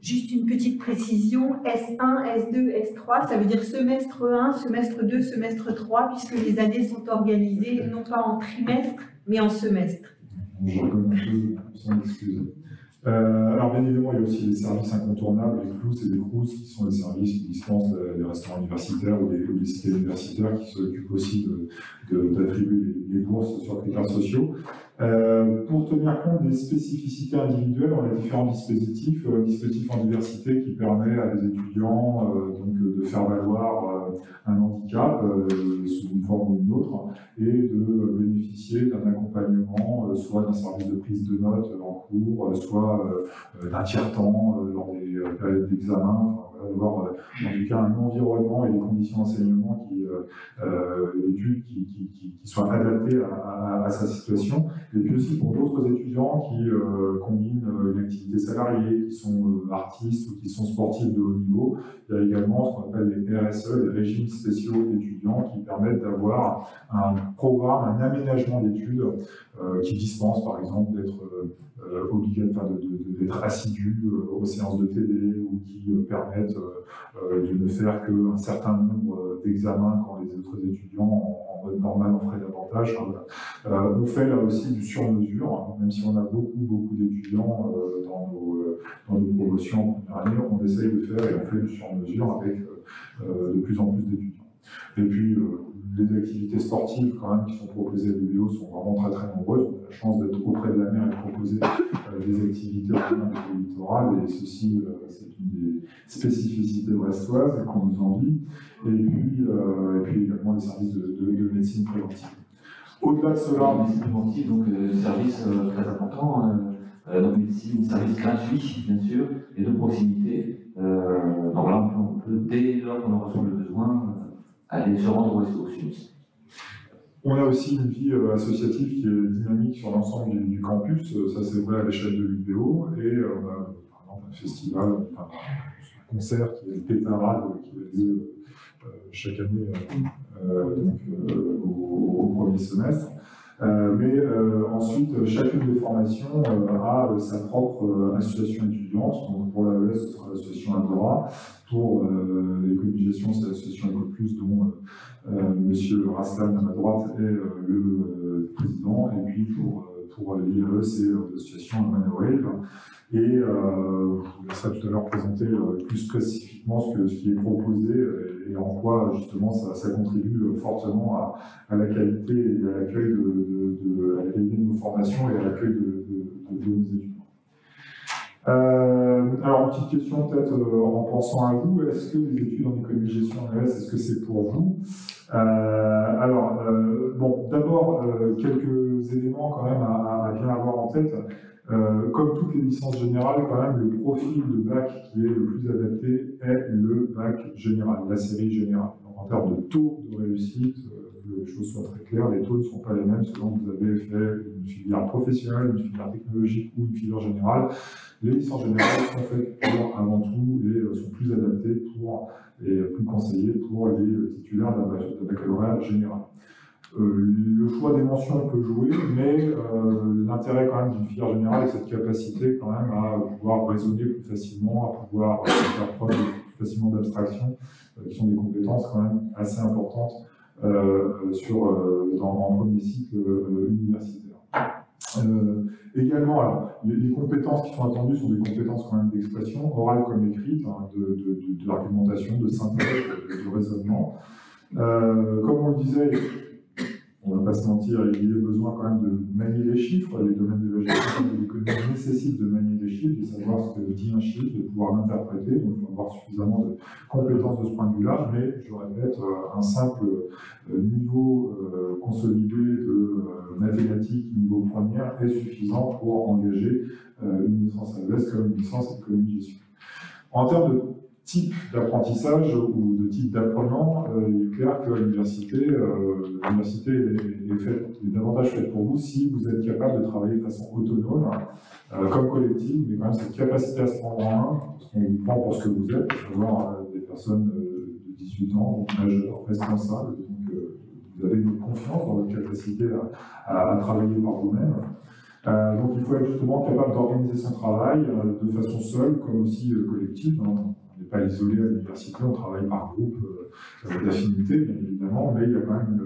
Juste une petite précision, S1, S2, S3, ça veut dire semestre 1, semestre 2, semestre 3, puisque les années sont organisées non pas en trimestre, mais en semestre. Je reconnais un peu sans excuse. Alors bien évidemment, il y a aussi les services incontournables, les CLOUS et les CROUS, qui sont les services qui dispensent des restaurants universitaires ou des cités universitaires, qui s'occupent aussi d'attribuer les bourses sur critères sociaux. Pour tenir compte des spécificités individuelles, on a différents dispositifs. Un dispositif en diversité qui permet à des étudiants donc, de faire valoir un handicap sous une forme ou une autre et de bénéficier d'un accompagnement, soit d'un service de prise de notes en cours, soit d'un tiers-temps lors des périodes d'examen. D'avoir en tout cas un environnement et des conditions d'enseignement qui soient adaptées à sa situation. Et puis aussi pour d'autres étudiants qui combinent une activité salariée, qui sont artistes ou qui sont sportifs de haut niveau, il y a également ce qu'on appelle les RSE, les régimes spéciaux d'étudiants, qui permettent d'avoir un programme, un aménagement d'études qui dispense par exemple d'être d'être assidu aux séances de TD ou qui permettent de ne faire qu'un certain nombre d'examens quand les autres étudiants en mode normal en feraient davantage. On fait là aussi du sur-mesure, même si on a beaucoup d'étudiants dans nos promotions en première année, on essaye de faire et on fait du sur-mesure avec de plus en plus d'étudiants. Et puis, les activités sportives quand même qui sont proposées à l'UBO sont vraiment très nombreuses. On a la chance d'être auprès de la mer et de proposer des activités au littoral, et ceci, c'est une des spécificités brestoises qu'on nous envie. Et puis également les services de médecine préventive. Au-delà de cela, médecine préventive, donc service très important, donc médecine, service gratuit bien sûr, et de proximité. Donc là, on peut dès lors qu'on en ressent le besoin, aller se rendre au SUMS. On a aussi une vie associative qui est dynamique sur l'ensemble du campus, ça c'est vrai à l'échelle de l'UBO, et on a par exemple un festival, un concert qui est le Pétarade, qui a lieu chaque année au premier semestre. Mais ensuite, chacune des formations a sa propre association étudiante. Donc pour l'AES, ce sera l'association Agora. Pour l'économie-gestion, c'est l'association EcoPlus, dont Monsieur Rastan à ma droite est le président. Et puis pour l'IAE, c'est l'association Manowave. Et je vous laisserai tout à l'heure présenter plus spécifiquement ce qui est proposé et en quoi justement ça contribue fortement à la qualité et à l'accueil de nos formations et à l'accueil de nos étudiants. Alors, une petite question peut-être en pensant à vous, est-ce que les études en économie-gestion en ES, est-ce que c'est pour vous? Bon, d'abord, quelques éléments quand même à bien avoir en tête. Comme toutes les licences générales, quand même, le profil de bac qui est le plus adapté est le bac général, la série générale. Donc, en termes de taux de réussite, que les choses soient très claires, les taux ne sont pas les mêmes selon que vous avez fait une filière professionnelle, une filière technologique ou une filière générale. Les licences générales sont faites pour, avant tout, et sont plus adaptées pour, et plus conseillées pour les titulaires d'un baccalauréat général. Le choix des mentions peut jouer, mais l'intérêt quand même d'une filière générale est cette capacité quand même à pouvoir raisonner plus facilement, à pouvoir faire preuve plus facilement d'abstraction, qui sont des compétences quand même assez importantes en premier cycle universitaire. Également, alors, les compétences qui sont attendues sont des compétences quand même d'expression, orale comme écrite, hein, de l'argumentation, de synthèse, de raisonnement. Comme on le disait, on ne va pas se mentir, il y a besoin quand même de manier les chiffres. Les domaines de la gestion de l'économie nécessitent de manier les chiffres, de savoir ce que dit un chiffre, de pouvoir l'interpréter. Donc il faut avoir suffisamment de compétences de ce point de vue-là, mais je répète, un simple niveau consolidé de mathématiques, niveau première, est suffisant pour engager une licence AES comme une licence économie-gestion. En termes de type d'apprentissage ou de type d'apprenant, il est clair que l'université est davantage faite pour vous si vous êtes capable de travailler de façon autonome, comme collectif, mais quand même cette capacité à se prendre en main, parce qu'on vous prend pour ce que vous êtes, à savoir des personnes de 18 ans, majeurs, responsables, donc vous avez une confiance dans votre capacité à travailler par vous-même. Donc il faut être justement capable d'organiser son travail de façon seule, comme aussi collective. Hein. On n'est pas isolé à l'université, on travaille par groupe d'affinité, bien évidemment, mais il y a quand même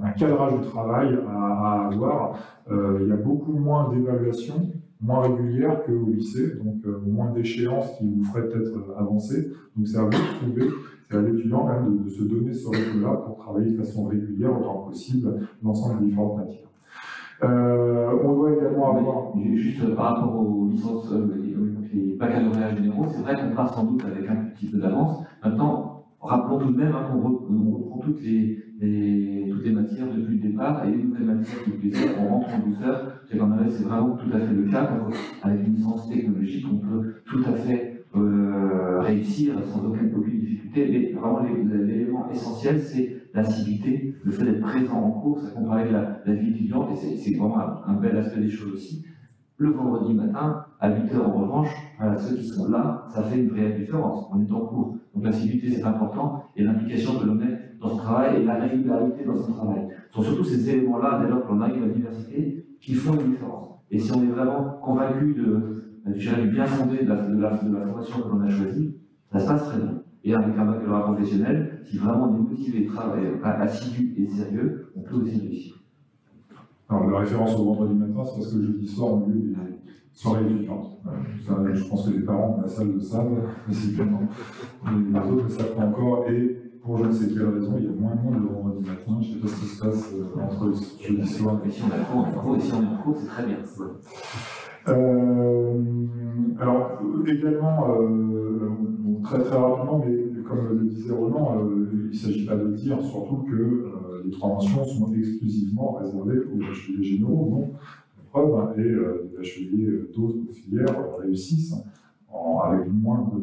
un cadrage du travail à avoir. Il y a beaucoup moins d'évaluations, moins régulières qu'au lycée, donc moins d'échéances qui vous feraient peut-être avancer. Donc c'est à vous de trouver, c'est à l'étudiant quand même de se donner ce rythme-là pour travailler de façon régulière autant que possible l'ensemble des différentes matières. On doit également avoir... Juste par rapport aux licences, les baccalauréats généraux, c'est vrai qu'on part sans doute avec un petit peu d'avance. Maintenant, rappelons tout de même qu'on reprend toutes les matières depuis le départ et les nouvelles matières qui plaisent, on rentre en douceur. C'est vraiment tout à fait le cas. Avec une licence technologique, on peut tout à fait réussir sans aucune difficulté. Mais vraiment, l'élément essentiel, c'est l'assiduité, le fait d'être présent en cours, ça compare avec la vie étudiante, et c'est vraiment un bel aspect des choses aussi. Le vendredi matin, à 8h en revanche, ceux qui sont là, ça fait une réelle différence, on est en cours. Donc l'assiduité c'est important, et l'implication que l'on met dans son travail et la régularité dans son travail. Ce sont surtout ces éléments-là, dès lors qu'on arrive à l'université, qui font une différence. Et si on est vraiment convaincu du bien fondé de la formation que l'on a choisie, ça se passe très bien. Et avec un baccalauréat professionnel, si vraiment on est motivé, assidu et sérieux, on peut aussi réussir. Alors, la référence au vendredi matin, c'est parce que le jeudi soir, on a eu des soirées étudiantes. Ça, je pense que les parents dans la salle le savent, possiblement. Les autres ne savent pas encore, et pour je ne sais quelle raison, il y a moins de monde le vendredi matin. Je ne sais pas ce qui se passe entre le jeudi soir. Mais si on est en cours, c'est très bien. Alors, également, très très rapidement, mais comme le disait Roland, il ne s'agit pas de dire surtout que les 3 mentions sont exclusivement réservées aux bacheliers généraux, non. La preuve, et les bacheliers d'autres filières réussissent avec moins de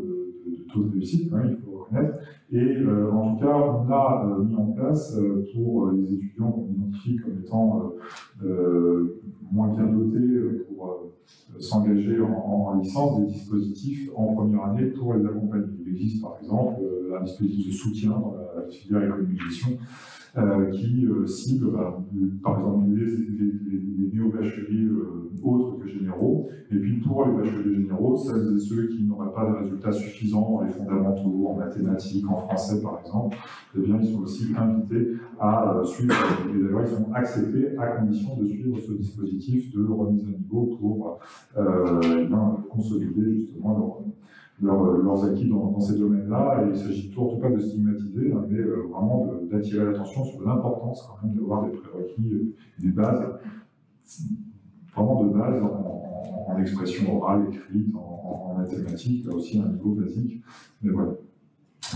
taux de réussite, quand même, il faut le reconnaître. Et en tout cas, on a mis en place pour les étudiants qu'on identifie comme étant moins bien dotés pour s'engager en licence, des dispositifs en première année pour les accompagner. Il existe par exemple un dispositif de soutien dans la filière économie-gestion qui cible par exemple les néo-bacheliers autres que généraux, et puis pour les bacheliers généraux, celles et ceux qui n'auraient pas de résultats suffisants dans les fondamentaux, en mathématiques, en français par exemple, eh bien ils sont aussi invités à suivre, et d'ailleurs ils sont acceptés à condition de suivre ce dispositif de remise à niveau pour consolider justement leurs acquis dans ces domaines-là. Et il ne s'agit surtout pas de stigmatiser, mais vraiment d'attirer l'attention sur l'importance quand même d'avoir des prérequis, des bases, vraiment de base en en expression orale, écrite, en mathématiques, là aussi un niveau basique. Mais voilà,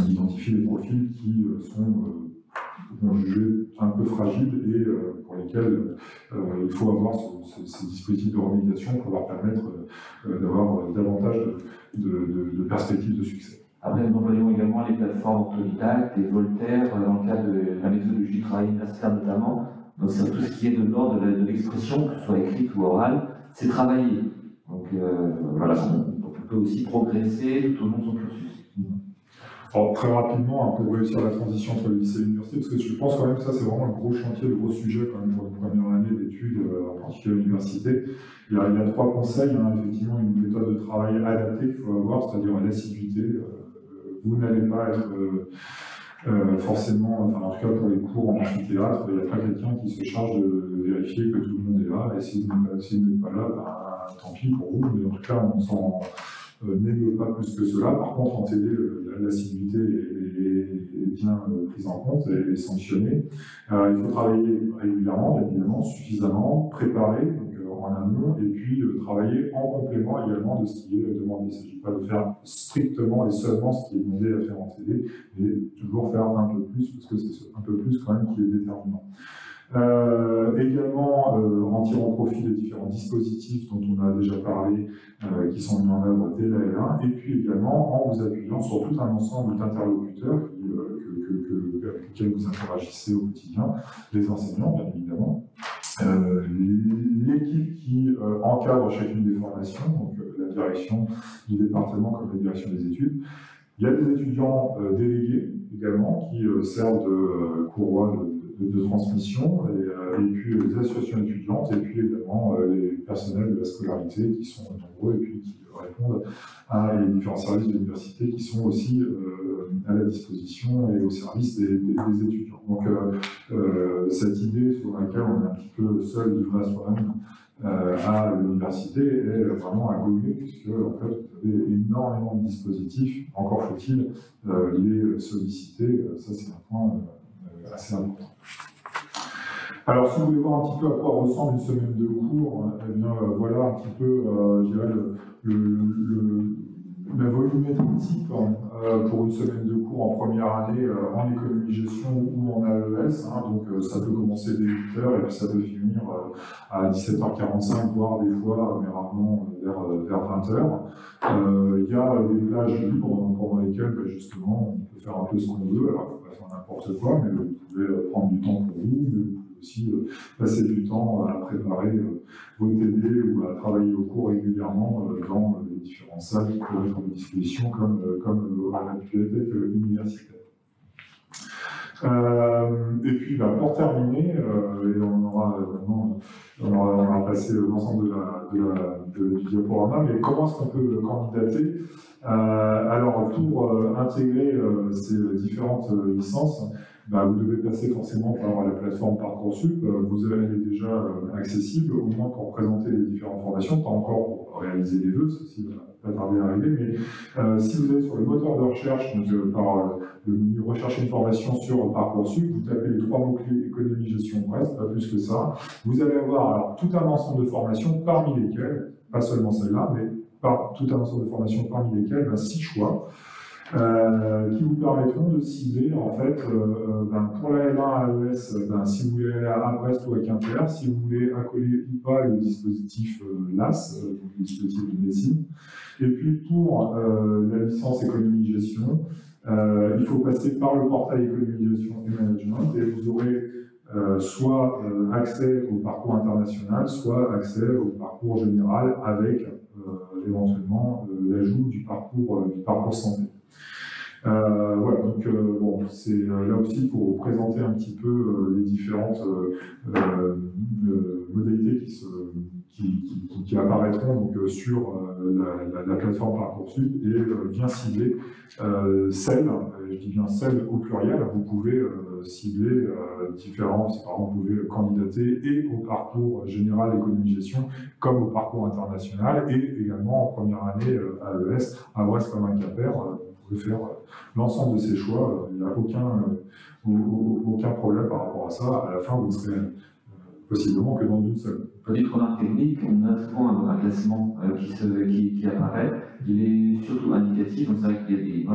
on identifie les profils qui sont jugés un peu fragiles et pour lesquels il faut avoir ces dispositifs de remédiation pour leur permettre d'avoir davantage de perspectives de succès. Après, nous voyons également les plateformes autodidactes et Voltaire, dans le cadre de la méthodologie du travail universitaire notamment. Donc, c'est tout ce qui est de l'ordre de l'expression, que ce soit écrite ou orale, c'est travaillé. Donc, voilà, donc on peut aussi progresser tout au long de son cursus. Alors, très rapidement, pour réussir la transition entre le lycée et l'université, parce que je pense quand même que ça, c'est vraiment le gros chantier, le gros sujet quand même pour une première année d'études, en particulier à l'université. Il y a 3 conseils, effectivement, une méthode de travail adaptée qu'il faut avoir, c'est-à-dire l'assiduité. Vous n'allez pas être forcément, enfin en tout cas pour les cours en amphithéâtre, il n'y a pas quelqu'un qui se charge de vérifier que tout le monde est là, et si vous n'êtes pas là, ben, tant pis pour vous, mais en tout cas on s'en n'aime pas plus que cela. Par contre, en TD, l'assiduité est bien prise en compte et sanctionnée. Il faut travailler régulièrement, évidemment, suffisamment, préparer donc, en amont, et puis travailler en complément également de ce qui est demandé. Il ne s'agit pas de faire strictement et seulement ce qui est demandé à faire en TD, mais toujours faire un peu plus, parce que c'est un peu plus quand même qui est déterminant. Également en tirant profit des différents dispositifs dont on a déjà parlé, qui sont mis en œuvre dès la L1, et puis également en vous appuyant sur tout un ensemble d'interlocuteurs avec lesquels vous interagissez au quotidien, les enseignants bien évidemment, l'équipe qui encadre chacune des formations, donc la direction du département comme la direction des études. Il y a des étudiants délégués également qui servent de courroie de transmission, et puis les associations étudiantes, et puis également les personnels de la scolarité qui sont nombreux et puis qui répondent à les différents services de l'université qui sont aussi à la disposition et au service des étudiants. Donc cette idée sur laquelle on est un petit peu seul livré à soi-même à l'université est vraiment à gommer, puisque en fait vous avez énormément de dispositifs, encore faut-il les solliciter, ça c'est un point assez important. Alors, si vous voulez voir un petit peu à quoi ressemble une semaine de cours, eh bien, voilà un petit peu, je dirais, la volumétrie type pour une semaine de cours en première année en économie-gestion ou en AES. Donc, ça peut commencer dès 8h et puis ça peut finir à 17h45, voire des fois, mais rarement vers 20h. Il y a des plages libres pendant lesquelles, justement, on peut faire un peu ce qu'on veut. Alors, on peut pas faire n'importe quoi, mais vous pouvez prendre du temps pour vous, mais vous pouvez aussi passer du temps à préparer vos TD ou à travailler au cours régulièrement dans les différentes salles qui peuvent être à votre disposition, comme à la bibliothèque universitaire. Et puis, pour terminer, et on aura passé l'ensemble du diaporama, mais comment est-ce qu'on peut candidater? Alors, pour intégrer ces différentes licences, vous devez passer forcément par la plateforme Parcoursup. Elle est déjà accessible, au moins pour présenter les différentes formations, pas encore pour réaliser des vœux, ceci va pas tarder à arriver, mais si vous allez sur le moteur de recherche, donc par le menu rechercher une formation sur Parcoursup, vous tapez les 3 mots-clés économie, gestion, presse, pas plus que ça. Vous allez avoir alors tout un ensemble de formations, parmi lesquelles, pas seulement celle-là, mais tout un ensemble de formations parmi lesquelles, 6 choix. Qui vous permettront de cibler en fait pour la L1 AES, si vous voulez aller à Brest ou à Quimper, si vous voulez accoler ou pas le dispositif LAS, donc le dispositif de médecine. Et puis pour la licence économie-gestion, il faut passer par le portail économie-gestion et management, et vous aurez soit accès au parcours international, soit accès au parcours général avec éventuellement l'ajout du parcours santé. Voilà, donc c'est là aussi pour vous présenter un petit peu les différentes modalités qui apparaîtront donc, sur la plateforme Parcoursup et bien cibler celles, je dis bien celles au pluriel, vous pouvez cibler différents, par exemple vous pouvez candidater et au parcours général économie-gestion comme au parcours international et également en première année AES, à Brest comme à Quimper. Vous pouvez faire l'ensemble de ces choix, il n'y a aucun problème par rapport à ça. À la fin, vous serez possiblement que dans une seule. Petite remarque technique, on a souvent un classement qui apparaît. Il est surtout indicatif, donc c'est vrai qu'il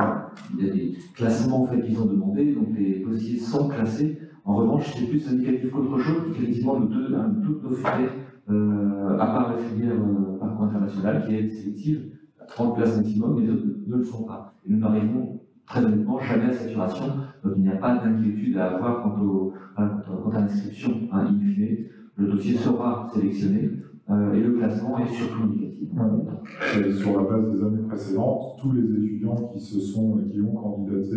y a des classements en fait, qui sont demandés, donc les dossiers sont classés. En revanche, c'est plus indicatif qu'autre chose, effectivement, toutes nos filières, à part la filière parcours international, qui est sélective, à 30 places maximum, les autres ne le sont pas. Et nous n'arrivons très honnêtement jamais à saturation, donc il n'y a pas d'inquiétude à avoir quant à l'inscription, in fine. Le dossier sera sélectionné et le classement est surtout indicatif. Et sur la base des années précédentes, tous les étudiants qui ont candidaté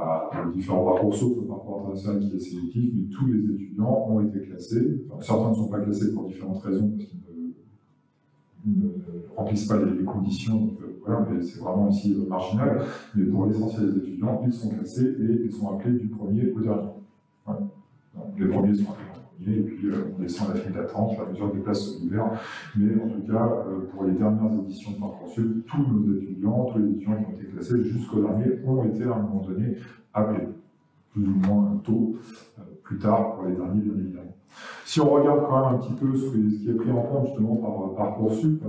à différents parcours, sauf le parcours international qui est sélectif, mais tous les étudiants ont été classés. Enfin, certains ne sont pas classés pour différentes raisons, parce qu'ils ne remplissent pas les conditions, donc, voilà, mais c'est vraiment ici marginal. Mais pour l'essentiel des étudiants, ils sont classés et ils sont appelés du premier au dernier. Voilà. Donc, les premiers sont appelés en premier, et puis on descend à la file d'attente à mesure des places sont ouvertes. Mais en tout cas, pour les dernières éditions de Parcoursup, tous les étudiants qui ont été classés jusqu'au dernier ont été à un moment donné appelés, plus ou moins tôt, plus tard pour les derniers, bien évidemment. Si on regarde quand même un petit peu ce qui est pris en compte justement par Parcoursup,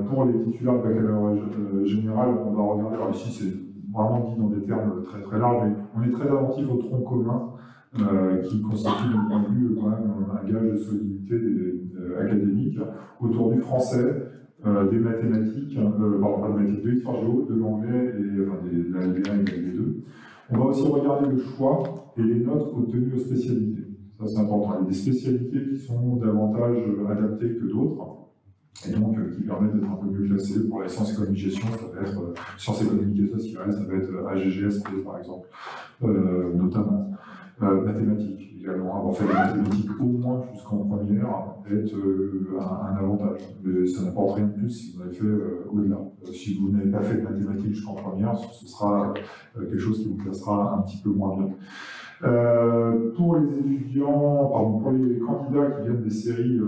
pour les titulaires de baccalauréat général, on va regarder, alors ici c'est vraiment dit dans des termes très très larges, mais on est très attentif au tronc commun qui constitue d'un point de vue quand même un gage de solidité académique autour du français, des mathématiques, pardon pas de mathématiques, de l'histoire géo, de l'anglais et enfin, de la LV1 et de la LV2. On va aussi regarder le choix et les notes obtenues aux spécialités. Ça c'est important. Il y a des spécialités qui sont davantage adaptées que d'autres, et donc qui permettent d'être un peu mieux classées. Pour la sciences économiques gestion, ça va être sciences économiques et sociales, ça va être AGGSP par exemple, notamment. Mathématiques également, avoir fait des mathématiques au moins jusqu'en première est un avantage. Mais ça n'apporte rien de plus si vous avez fait au-delà. Si vous n'avez pas fait de mathématiques jusqu'en première, ce sera quelque chose qui vous classera un petit peu moins bien. Pour les étudiants, pour les candidats qui viennent des séries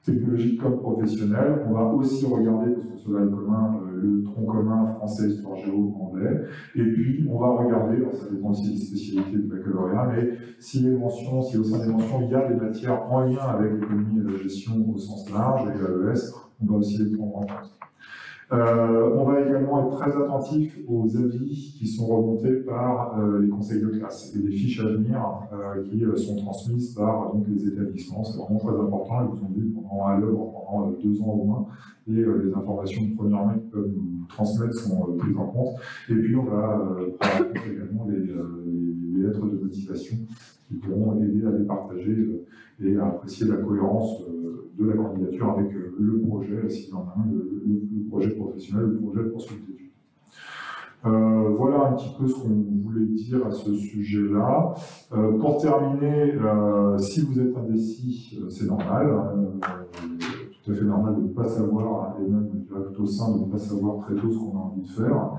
technologiques comme professionnelles, on va aussi regarder, parce que cela est commun, le tronc commun français, histoire géo, anglais, et puis on va regarder, alors ça dépend aussi des spécialités du baccalauréat, mais si au sein des mentions il y a des matières en lien avec l'économie et la gestion au sens large, et l'AES, on va aussi les prendre en compte. On va également être très attentif aux avis qui sont remontés par les conseils de classe et les fiches à venir qui sont transmises par donc, les établissements. C'est vraiment très important. Ils vous ont vu à l'œuvre pendant 2 ans au moins et les informations de première main qu'ils peuvent nous transmettre sont prises en compte. Et puis on va prendre en compte également les lettres de motivation qui pourront aider à les partager et à apprécier la cohérence de la candidature avec le projet, s'il y en a un, le projet professionnel, le projet de poursuite d'études. Voilà un petit peu ce qu'on voulait dire à ce sujet-là. Pour terminer, si vous êtes indécis, c'est normal. Tout à fait normal de ne pas savoir, et même je dirais plutôt sain de ne pas savoir très tôt ce qu'on a envie de faire.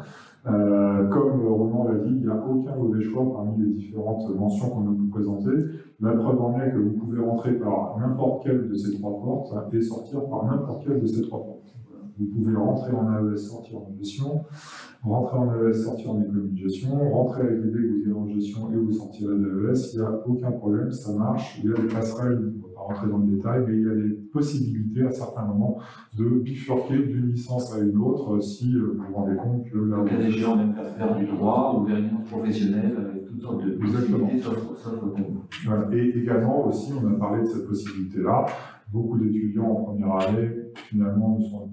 Comme Ronan l'a dit, il n'y a aucun mauvais choix parmi les différentes mentions qu'on a vous présenter. La preuve en est que vous pouvez rentrer par n'importe quelle de ces 3 portes et sortir par n'importe quelle de ces 3 portes. Vous pouvez rentrer en AES, sortir en gestion, rentrer en AES, sortir en économie de gestion, rentrer avec l'idée que vous irez en gestion et vous sortirez de l'AES, il n'y a aucun problème, ça marche. Il y a des passerelles, on ne va pas rentrer dans le détail, mais il y a des possibilités à certains moments de bifurquer d'une licence à une autre si vous vous rendez compte que la cas échéant, même faire du droit ou vers une professionnelle avec toutes sortes de possibilités sauf voilà. Et également aussi, on a parlé de cette possibilité-là. Beaucoup d'étudiants en première année, finalement, ne se rendent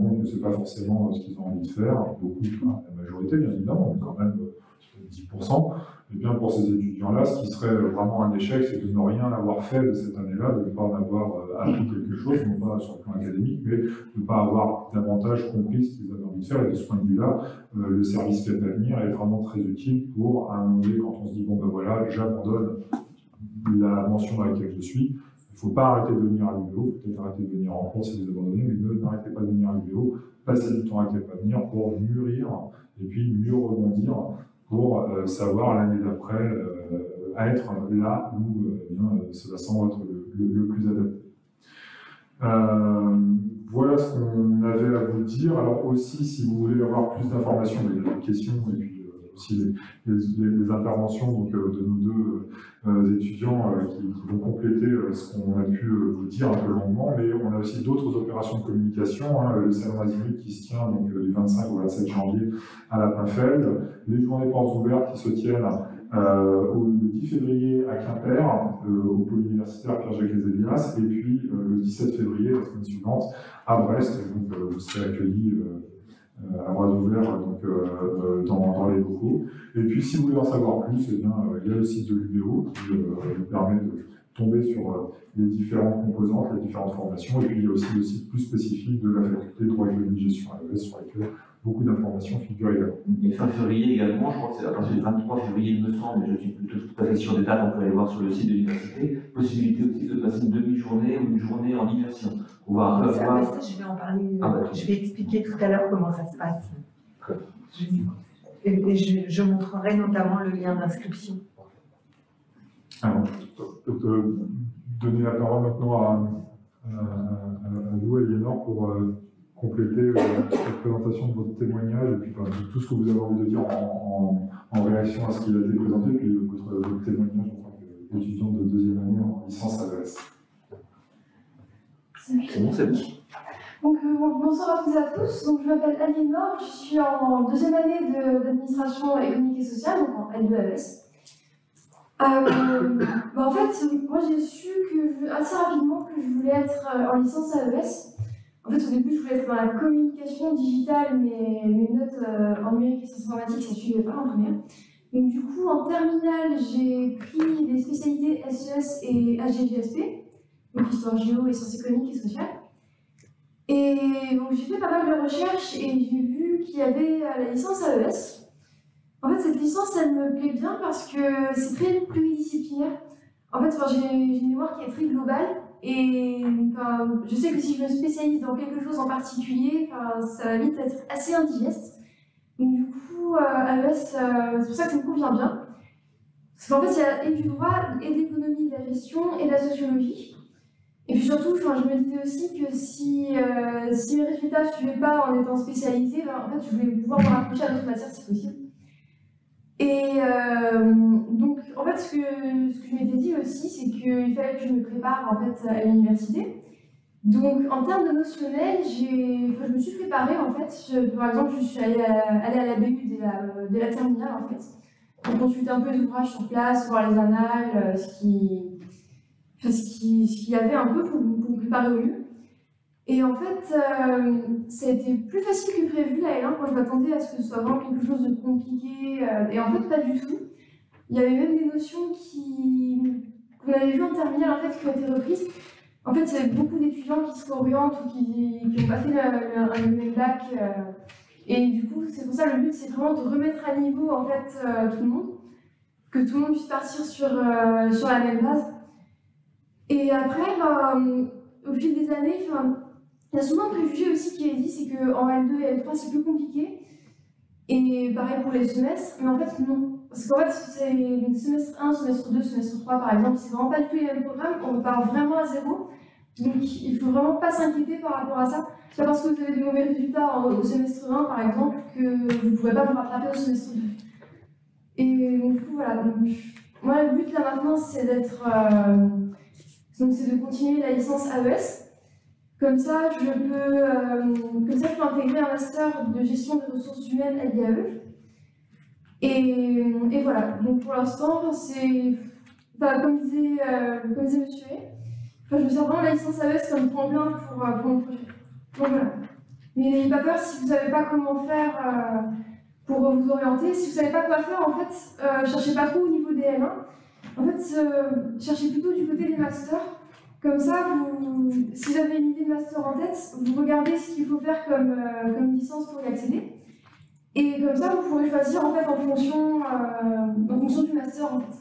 compte que ce n'est pas forcément ce qu'ils ont envie de faire. Beaucoup, la majorité, bien évidemment, mais quand même 10%. Et bien pour ces étudiants-là, ce qui serait vraiment un échec, c'est de ne rien avoir fait de cette année-là, de ne pas en avoir appris quelque chose, non pas sur le plan académique, mais de ne pas avoir davantage compris ce qu'ils avaient envie de faire. Et de ce point de vue-là, le service fait à venir est vraiment très utile pour, à un moment donné, quand on se dit, bon ben voilà, j'abandonne la mention dans laquelle je suis. Il ne faut pas arrêter de venir à l'UBO, peut-être arrêter de venir en cours si vous abandonnez, mais n'arrêtez pas de venir à l'UBO, passez du temps à venir pour mûrir et puis mieux rebondir pour savoir l'année d'après être là où cela semble être le plus adapté. Voilà ce qu'on avait à vous dire. Alors aussi, si vous voulez avoir plus d'informations, il y a des questions et puis aussi les interventions donc, de nos deux étudiants qui vont compléter ce qu'on a pu vous dire un peu longuement, mais on a aussi d'autres opérations de communication, hein, le salon Azimut qui se tient donc, du 25 au 27 janvier à la Pinfeld, les journées portes ouvertes qui se tiennent le 10 février à Quimper, au pôle universitaire Pierre-Jacques Lézélias, et puis le 17 février, la semaine suivante, à Brest. Donc, vous serez accueillis à bras ouverts donc, dans les locaux. Et puis, si vous voulez en savoir plus, eh bien, il y a le site de l'UBO qui nous permet de tomber sur les différentes composantes, les différentes formations. Et puis, il y a aussi le site plus spécifique de la faculté de droit économique et gestion AES sur lequel beaucoup d'informations figurent également. Et fin février également, je crois que c'est à partir du 23 février, il me semble, mais je suis plutôt tout à fait sur des dates, on peut aller voir sur le site de l'université. Possibilité aussi de passer une demi-journée ou une journée en immersion. Ça, je vais en parler, je vais expliquer tout à l'heure comment ça se passe. Et je montrerai notamment le lien d'inscription. Alors, donner la parole maintenant à vous, Aliénor, pour compléter la présentation de votre témoignage et puis de tout ce que vous avez envie de dire en réaction à ce qui a été présenté, puis votre témoignage en tant qu'étudiant de deuxième année en licence AES. C'est bon, c'est bon. Donc, bonsoir à toutes et à tous. Donc, je m'appelle Aliénor, je suis en deuxième année d'administration économique et sociale, donc en L2AES. En fait, moi j'ai su assez rapidement que je voulais être en licence AES. En fait, au début, je voulais être dans la communication digitale, mais mes notes en numérique et sciences informatiques, ça ne suivait pas en première. Donc, du coup, en terminale, j'ai pris des spécialités SES et HGGSP, donc histoire géo et sciences économiques et sociales. Et donc, j'ai fait pas mal de recherches et j'ai vu qu'il y avait la licence AES. En fait, cette licence, elle me plaît bien parce que c'est très pluridisciplinaire. En fait, j'ai une mémoire qui est très globale. Et je sais que si je me spécialise dans quelque chose en particulier, ça va vite être assez indigeste. Donc du coup, AES, c'est pour ça que ça me convient bien. Parce qu'en fait, il y a et du droit, et de l'économie, de la gestion, et de la sociologie. Et puis surtout, je me disais aussi que si mes résultats ne suivaient pas en étant spécialisée, en fait, je voulais pouvoir me rapprocher à d'autres matières si possible. Et donc, en fait, ce que je m'étais dit aussi, c'est qu'il fallait que je me prépare en fait, à l'université. Donc, en termes de notionnel, je me suis préparée en fait. Par exemple, je suis allée à la BU dès la terminale en fait, pour consulter un peu les ouvrages sur place, voir les annales, ce qu'il y avait un peu pour me préparer au mieux. Et en fait, ça a été plus facile que prévu la L1 quand je m'attendais à ce que ce soit vraiment quelque chose de compliqué. Et en fait, pas du tout. Il y avait même des notions qu'on avait vues en terminale en fait, qui ont été reprises. En fait, il y avait beaucoup d'étudiants qui se réorientent ou qui n'ont pas fait le même bac. Et du coup, c'est pour ça le but, c'est vraiment de remettre à niveau en fait, tout le monde, que tout le monde puisse partir sur la même base. Et après, au fil des années, il y a souvent un préjugé aussi qui est dit, c'est qu'en L2 et L3, c'est plus compliqué. Et pareil pour les semestres, mais en fait, non. Parce qu'en fait, c'est semestre 1, semestre 2, semestre 3, par exemple, c'est vraiment pas du tout les mêmes programmes, on part vraiment à zéro. Donc, il faut vraiment pas s'inquiéter par rapport à ça. C'est pas parce que vous avez de mauvais résultats au semestre 1, par exemple, que vous ne pourrez pas vous rattraper au semestre 2. Et donc, du coup, voilà. Donc, moi, le but là maintenant, c'est c'est de continuer la licence AES. Comme ça, je peux intégrer un master de gestion des ressources humaines à l'IAE. Et voilà. Donc pour l'instant, c'est comme disait Monsieur je me sers vraiment de la licence AES comme tremplin pour mon projet. Donc voilà. Mais n'ayez pas peur si vous ne savez pas comment faire pour vous orienter. Si vous ne savez pas quoi faire, en fait, cherchez pas trop au niveau des L1. En fait, cherchez plutôt du côté des masters. Comme ça, si vous avez une idée de master en tête, vous regardez ce qu'il faut faire comme licence pour y accéder. Et comme ça, vous pourrez choisir en fait en fonction du master en fait.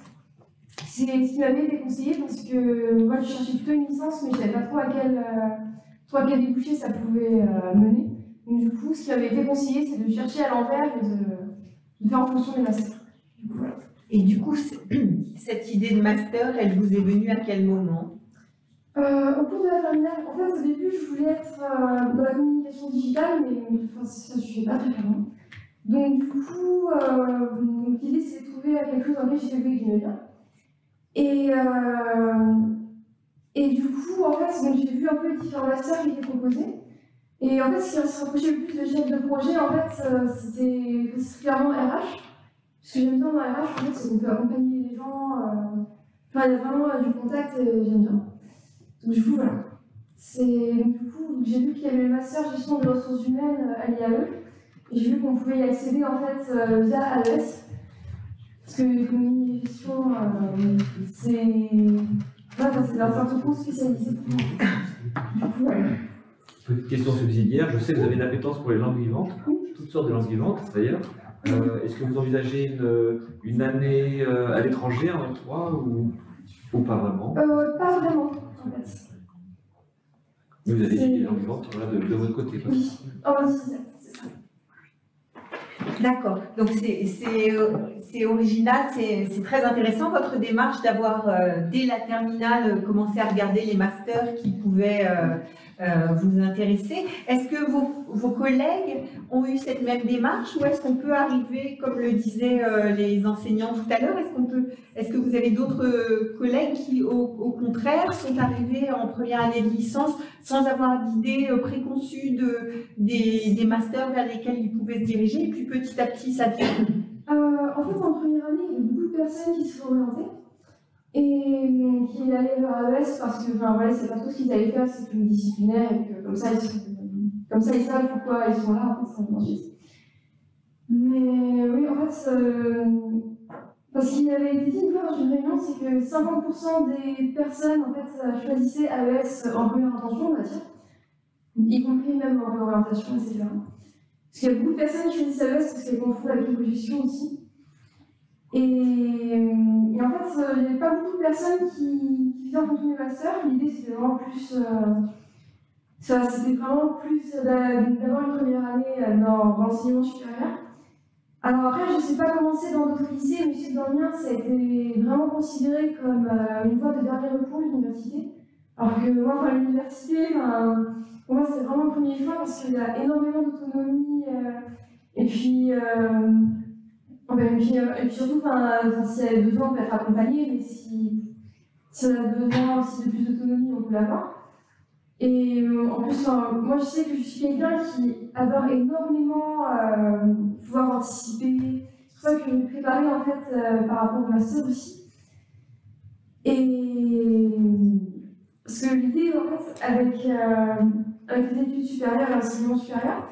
C'est ce qui m'avait été conseillé parce que moi je cherchais plutôt une licence, mais je ne savais pas trop à quel débouché ça pouvait mener. Donc du coup, ce qui m'avait été conseillé, c'est de chercher à l'envers et de faire en fonction des masters. Voilà. Et du coup, cette idée de master, elle vous est venue à quel moment ? Au cours de la terminale, en fait, au début, je voulais être dans la communication digitale, mais ça ne suffisait pas très clairement. Donc du coup, l'idée c'est de trouver quelque chose dans lequel j'ai trouvé que j'aimais bien. Et du coup, en fait, donc, j'ai vu un peu les différents masters qui étaient proposés. Et en fait, ce qui se rapprochait le plus de chef de projet, en fait, c'était clairement RH. Ce que j'aime bien dans RH, en fait, c'est qu'on peut accompagner les gens. Enfin, il y a vraiment du contact et j'aime bien. Donc du coup, voilà. Donc, du coup, j'ai vu qu'il y avait le master gestion des ressources humaines à l'IAE. Et j'ai vu qu'on pouvait y accéder en fait via AES. Parce que l'économie et gestion, c'est un parcours spécialisé. Du coup, voilà. Petite question subsidiaire, je sais que vous avez une appétence pour les langues vivantes, toutes sortes de langues vivantes d'ailleurs. Est-ce que vous envisagez une année à l'étranger en M3 ou pas vraiment? Pas vraiment, en fait. Mais vous avez étudié les langues vivantes voilà, de votre côté. Oui, c'est ça. D'accord, donc c'est original, c'est très intéressant votre démarche d'avoir, dès la terminale, commencé à regarder les masters qui pouvaient vous intéresser. Est-ce que vos collègues ont eu cette même démarche ou est-ce qu'on peut arriver, comme le disaient les enseignants tout à l'heure, est-ce que vous avez d'autres collègues qui, au contraire, sont arrivés en première année de licence sans avoir d'idée préconçue des masters vers lesquels ils pouvaient se diriger, et puis petit à petit ça vient? En fait, en première année, il y a beaucoup de personnes qui se sont orientées et qui allaient vers AES parce que, voilà, c'est pas tout ce qu'ils allaient faire, c'est pluridisciplinaire et que comme ça, ils savent pourquoi ils sont là, en fait, ensuite. Mais oui, en fait, parce qu'il avait été dit une fois dans une réunion, c'est que 50% des personnes, en fait, choisissaient AES en première intention, on va dire, y compris même en réorientation, etc. Parce qu'il y a beaucoup de personnes qui choisissent AES parce qu'elles confondent avec l'éco-gestion aussi. Et en fait, il n'y avait pas beaucoup de personnes qui faisaient en fonction du master. L'idée, c'était vraiment plus d'avoir une première année dans l'enseignement supérieur. Alors après, je ne sais pas comment c'est dans d'autres lycées, mais je sais que dans le mien, ça a été vraiment considéré comme une voie de dernier recours, l'université. Alors que moi, l'université, pour moi, c'est vraiment le premier choix parce qu'il y a énormément d'autonomie. Et puis surtout, s'il y a besoin, on peut être accompagné, mais si on a besoin aussi de plus d'autonomie, on peut l'avoir. Et en plus, moi je sais que je suis quelqu'un qui adore énormément pouvoir anticiper. C'est pour ça que je me préparais en fait par rapport au master aussi. Et parce que l'idée en fait avec les études supérieures et l'enseignement supérieur,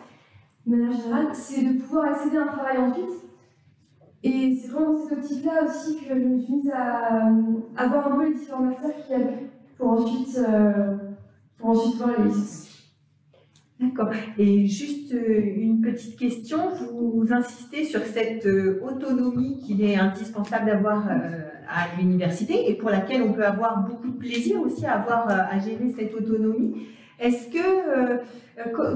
de manière générale, c'est de pouvoir accéder à un travail ensuite. Et c'est vraiment dans cette optique-là aussi que je me suis mise à voir un peu les différents masters qu'il y avait pour ensuite voir les licences. D'accord. Et juste une petite question, vous insistez sur cette autonomie qu'il est indispensable d'avoir à l'université et pour laquelle on peut avoir beaucoup de plaisir aussi à avoir à gérer cette autonomie. Est-ce que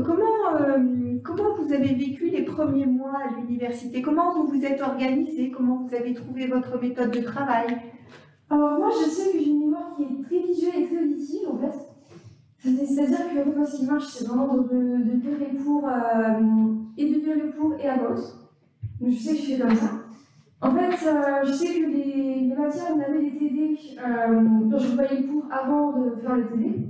comment vous avez vécu les premiers mois à l'université? Comment vous vous êtes organisé? Comment vous avez trouvé votre méthode de travail? Alors moi, je sais que j'ai une mémoire qui est très visuelle et très auditive en fait. C'est-à-dire que moi, ce qui marche, c'est vraiment de lire les cours et à voix. Donc je sais que je fais comme ça. En fait, je sais que les matières, on avait des TD, je voyais le cours avant de faire le TD.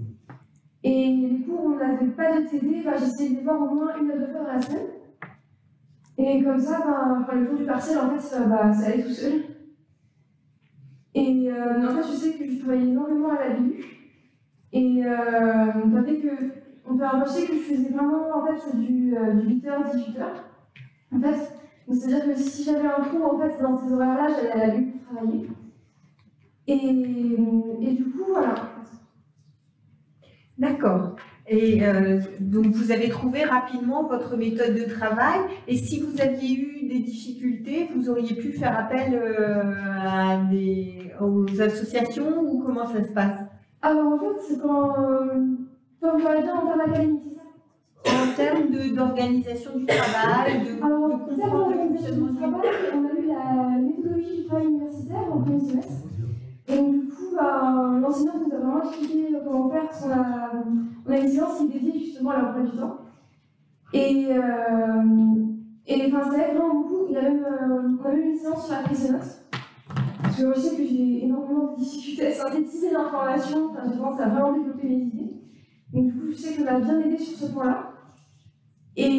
Et les cours où on n'avait pas de TD, j'essayais de les voir au moins 1 à 2 fois dans la semaine. Et comme ça, le jour du partiel, en fait, ça allait tout seul. Et en fait, je sais que je travaillais énormément à la BU. Et dès que on peut remarquer que je faisais vraiment en fait du 8h, 18h. En fait, c'est-à-dire que si j'avais un trou en fait dans ces horaires-là, j'allais à la BU pour travailler. Et du coup, voilà. D'accord. Et donc vous avez trouvé rapidement votre méthode de travail. Et si vous aviez eu des difficultés, vous auriez pu faire appel aux associations ou comment ça se passe? Alors en fait, c'est quand vous parlez bien en termes académiques, c'est ça? En termes d'organisation du travail, de comprendre le fonctionnement du travail, on a eu la méthodologie du travail universitaire en premier semestre. Et donc, du coup, l'enseignant nous a vraiment expliqué comment faire, parce qu'on a une séance qui est dédiée justement à l'emploi du temps. Et Et enfin, ça aide vraiment beaucoup. On a même une séance sur la prise de notes. Parce que je sais que j'ai énormément de difficultés à synthétiser l'information. Enfin, j'ai tendance à vraiment développer mes idées. Donc, du coup, je sais que ça m'a bien aidé sur ce point-là. Et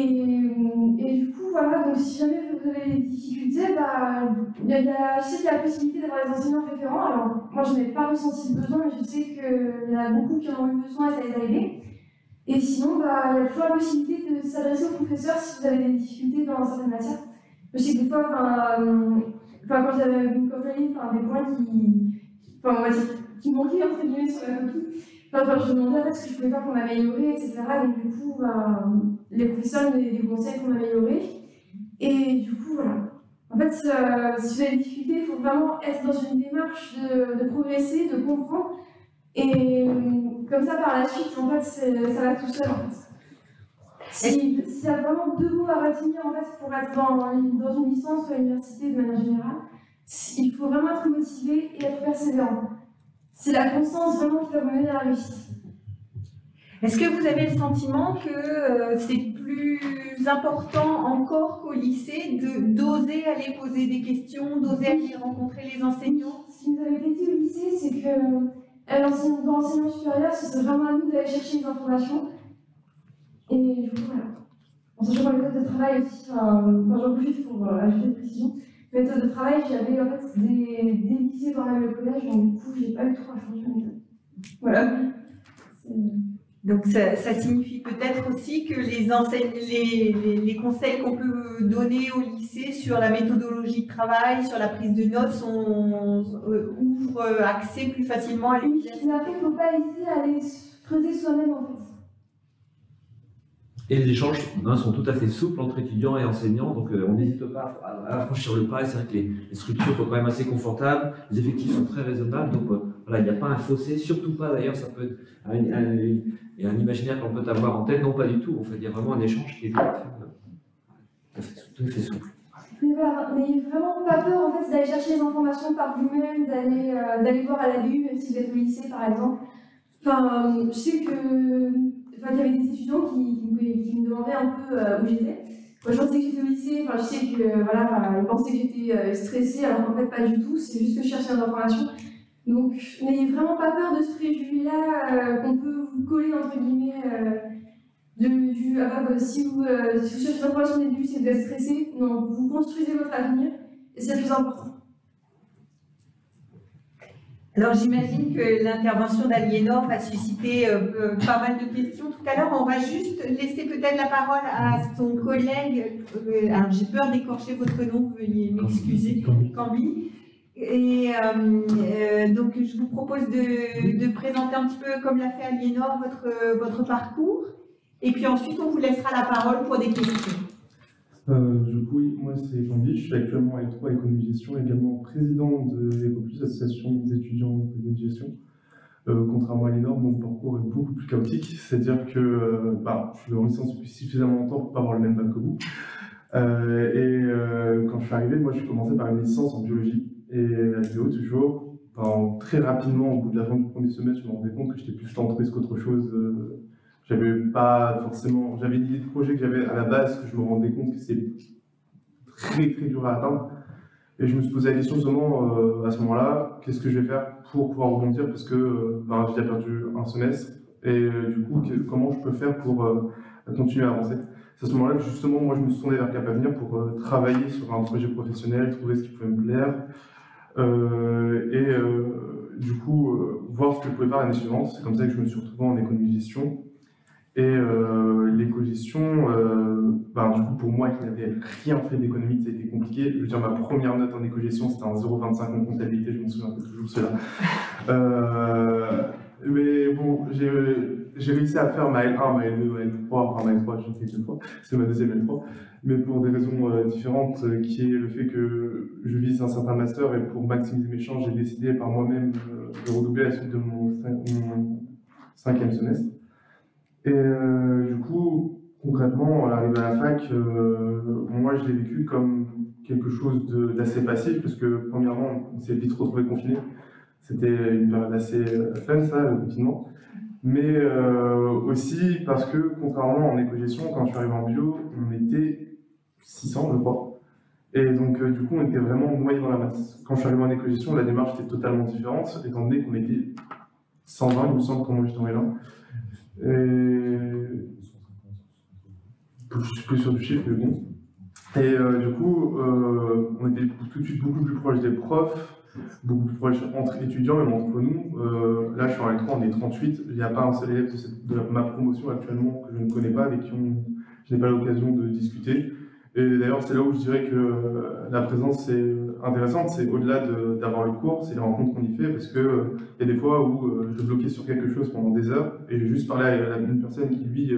du coup, voilà, donc si jamais vous avez des difficultés, bah, je sais qu'il y a la possibilité d'avoir des enseignants référents. Alors, moi, je n'ai pas ressenti le besoin, mais je sais qu'il y en a beaucoup qui en ont eu besoin et ça les a aidés. Et sinon, bah, il y a toujours la possibilité de s'adresser aux professeurs si vous avez des difficultés dans certaines matières. Je sais que des fois, quand j'avais des points qui manquaient entre guillemets sur la copie, je me demandais ce que je pouvais faire pour m'améliorer, etc. Donc du coup, les professeurs me donnaient des conseils pour m'améliorer. Et du coup, voilà. En fait, si vous avez des difficultés, il faut vraiment être dans une démarche de progresser, de comprendre. Et comme ça, par la suite, en fait, ça va tout seul. En fait. S'il y a vraiment 2 mots à retenir en fait, pour être dans une licence ou à l'université de manière générale, il faut vraiment être motivé et être persévérant. C'est la constance vraiment qui va vous mener à la réussite. Est-ce que vous avez le sentiment que c'est plus important encore qu'au lycée d'oser aller poser des questions, d'oser aller rencontrer les enseignants? Ce qui nous avait été dit au lycée, c'est que dans l'enseignement supérieur, ce serait vraiment à nous d'aller chercher les informations. Et du coup, voilà. En sachant que la méthode de travail aussi, j'en profite pour ajouter des précisions. La méthode de travail, j'avais en fait des lycées dans le collège, donc du coup, j'ai pas eu trop à changer la méthode. Voilà. Donc ça signifie peut-être aussi que les conseils qu'on peut donner au lycée sur la méthodologie de travail, sur la prise de notes, ouvrent accès plus facilement à l'université. Mais après, il ne faut pas hésiter à aller creuser soi-même en fait. Et les échanges sont tout à fait souples entre étudiants et enseignants, donc on n'hésite pas à franchir le pas. Et c'est vrai que les structures sont quand même assez confortables, les effectifs sont très raisonnables, donc voilà, il n'y a pas un fossé, surtout pas d'ailleurs, ça peut être un imaginaire qu'on peut avoir en tête, non pas du tout, en fait, il y a vraiment un échange qui est tout à fait souple. Mais voilà, n'ayez vraiment pas peur en fait, d'aller chercher les informations par vous-même, d'aller voir à la BU, même si vous êtes au lycée par exemple. Enfin, je sais que il y avait des étudiants qui me demandaient un peu où j'étais. Moi, je pensais que j'étais au lycée, je sais que ils pensaient que j'étais stressée, alors qu'en fait pas du tout, c'est juste que je cherchais des informations. Donc n'ayez vraiment pas peur de ce préjugé-là qu'on peut vous coller entre guillemets si vous cherchez des informations au début, c'est d'être stressé. Non, vous construisez votre avenir et c'est le plus important. Alors j'imagine que l'intervention d'Aliénor va susciter pas mal de questions tout à l'heure. On va juste laisser peut-être la parole à son collègue. Alors j'ai peur d'écorcher votre nom, veuillez m'excuser, Cambi. Et donc je vous propose de présenter un petit peu, comme l'a fait Aliénor, votre parcours. Et puis ensuite on vous laissera la parole pour des questions. Du coup, oui, moi c'est Jean-Bi, je suis actuellement à L3 Économie Gestion, également président de l'Ecoplus, association des étudiants en économie gestion. Contrairement à Lénore, mon parcours est beaucoup plus chaotique, c'est-à-dire que je suis en licence depuis suffisamment longtemps pour ne pas avoir le même bac que vous. Quand je suis arrivé, moi j'ai commencé par une licence en biologie et la bio toujours. Très rapidement, au bout de la fin du premier semestre, je me rendais compte que j'étais plus centriste qu'autre chose. J'avais une idée de projet que j'avais à la base, que je me rendais compte que c'était très très dur à atteindre. Et je me suis posé la question seulement à ce moment-là, qu'est-ce que je vais faire pour pouvoir rebondir, parce que j'ai déjà perdu un semestre, et du coup, comment je peux faire pour continuer à avancer. C'est à ce moment-là que justement, moi je me suis tourné vers Cap Avenir pour travailler sur un projet professionnel, trouver ce qui pouvait me plaire, du coup, voir ce que je pouvais faire l'année suivante. C'est comme ça que je me suis retrouvé en économie-gestion. Et l'éco-gestion, du coup, pour moi qui n'avais rien fait d'économie, ça a été compliqué. Je veux dire, ma première note en éco-gestion, c'était un 0,25 en comptabilité, je m'en souviens toujours cela. Mais bon, j'ai réussi à faire ma L1, ma L2, ma L3, enfin ma L3, j'ai fait 2 fois, c'est ma deuxième L3, mais pour des raisons différentes, qui est le fait que je vise un certain master, et pour maximiser mes chances, j'ai décidé par moi-même de redoubler à la suite de mon 5e semestre. Et du coup, concrètement, à l'arrivée à la fac, moi je l'ai vécu comme quelque chose d'assez passif, parce que premièrement, on s'est vite retrouvé confiné. C'était une période assez fun, ça, le confinement. Mais aussi parce que, contrairement en éco-gestion, quand je suis arrivé en bio, on était 600, je crois. Et donc, du coup, on était vraiment noyés dans la masse. Quand je suis arrivé en éco-gestion, la démarche était totalement différente, étant donné qu'on était 120, il me semble, quand moi j'étais en L1. Et je suis plus sûr du chiffre, mais bon. Et du coup, on était tout de suite beaucoup plus proche des profs, beaucoup plus proche entre étudiants, même entre nous. Là, je suis en L3, on est 38. Il n'y a pas un seul élève de ma promotion actuellement que je ne connais pas, avec qui je n'ai pas l'occasion de discuter. Et d'ailleurs, c'est là où je dirais que la présence est intéressante, c'est au-delà d'avoir le cours, c'est les rencontres qu'on y fait, parce qu'il y a des fois où je bloquais sur quelque chose pendant des heures, et j'ai juste parlé à une personne qui, lui,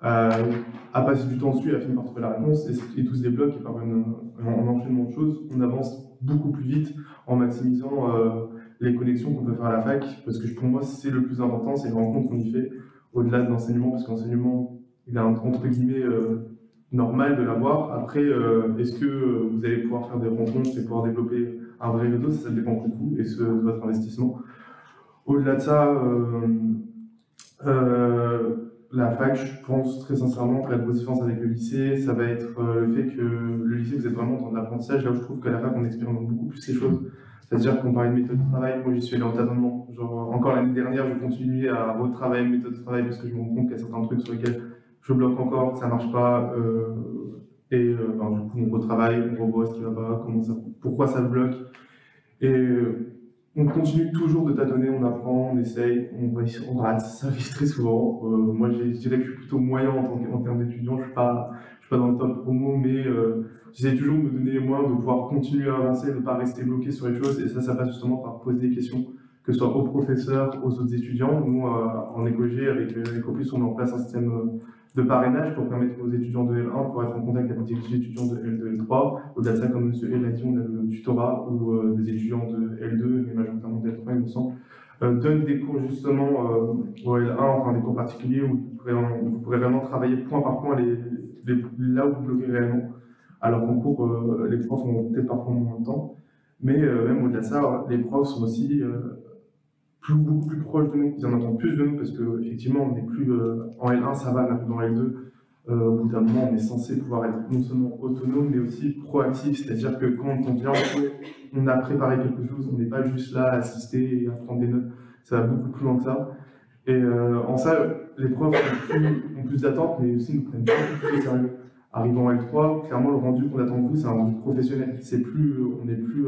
a passé du temps dessus et a fini par trouver la réponse, et tout se débloque, et par un enchaînement de choses, on avance beaucoup plus vite en maximisant les connexions qu'on peut faire à la fac, parce que pour moi, c'est le plus important, c'est les rencontres qu'on y fait, au-delà de l'enseignement, parce que l'enseignement, il est entre guillemets normal de l'avoir. Après, est-ce que vous allez pouvoir faire des rencontres et pouvoir développer un vrai réseau? Ça dépend de vous et de votre investissement. Au-delà de ça, la fac, je pense très sincèrement que la grosse différence avec le lycée, ça va être le fait que le lycée, vous êtes vraiment dans l'apprentissage, là où je trouve qu'à la fac, on expérimente beaucoup plus ces choses. C'est-à-dire qu'on parlait de méthode de travail, moi j'y suis allé en tâtonnement. Genre, encore l'année dernière, je continuais à retravailler une méthode de travail parce que je me rends compte qu'il y a certains trucs sur lesquels je bloque encore, ça marche pas, du coup on retravaille, on revoit ce qui va pas, pourquoi ça bloque. Et on continue toujours de tâtonner, on apprend, on essaye, on rate, ça arrive très souvent. Moi je dirais que je suis plutôt moyen en termes d'étudiant, je suis pas dans le top promo, mais j'essaie toujours de me donner les moyens de pouvoir continuer à avancer, de ne pas rester bloqué sur les choses, et ça passe justement par poser des questions, que ce soit aux professeurs, aux autres étudiants. Nous, en éco-G, avec Ecopus, on met en place un système de parrainage pour permettre aux étudiants de L1 pour être en contact avec des étudiants de L2 et L3. Au-delà de ça, comme M. L l'a dit, on a le tutorat où des étudiants de L2, mais majoritairement de L3, il me semble, donnent des cours justement au L1, enfin des cours particuliers où vous pourrez vraiment travailler point par point là où vous bloquez réellement. Alors qu'en cours, les profs ont peut-être parfois moins de temps. Mais même au-delà de ça, les profs sont aussi beaucoup plus proches de nous, ils en entendent plus de nous parce qu'effectivement, on n'est plus en L1, ça va, mais dans L2, au bout d'un moment, on est censé pouvoir être non seulement autonome, mais aussi proactif, c'est-à-dire que quand on vient en cours, on a préparé quelque chose, on n'est pas juste là à assister et à prendre des notes, ça va beaucoup plus loin que ça. Et en ça, les profs ont plus d'attentes, mais aussi nous prennent beaucoup plus au sérieux. Arrivant en L3, clairement, le rendu qu'on attend de vous, c'est un rendu professionnel. On n'est plus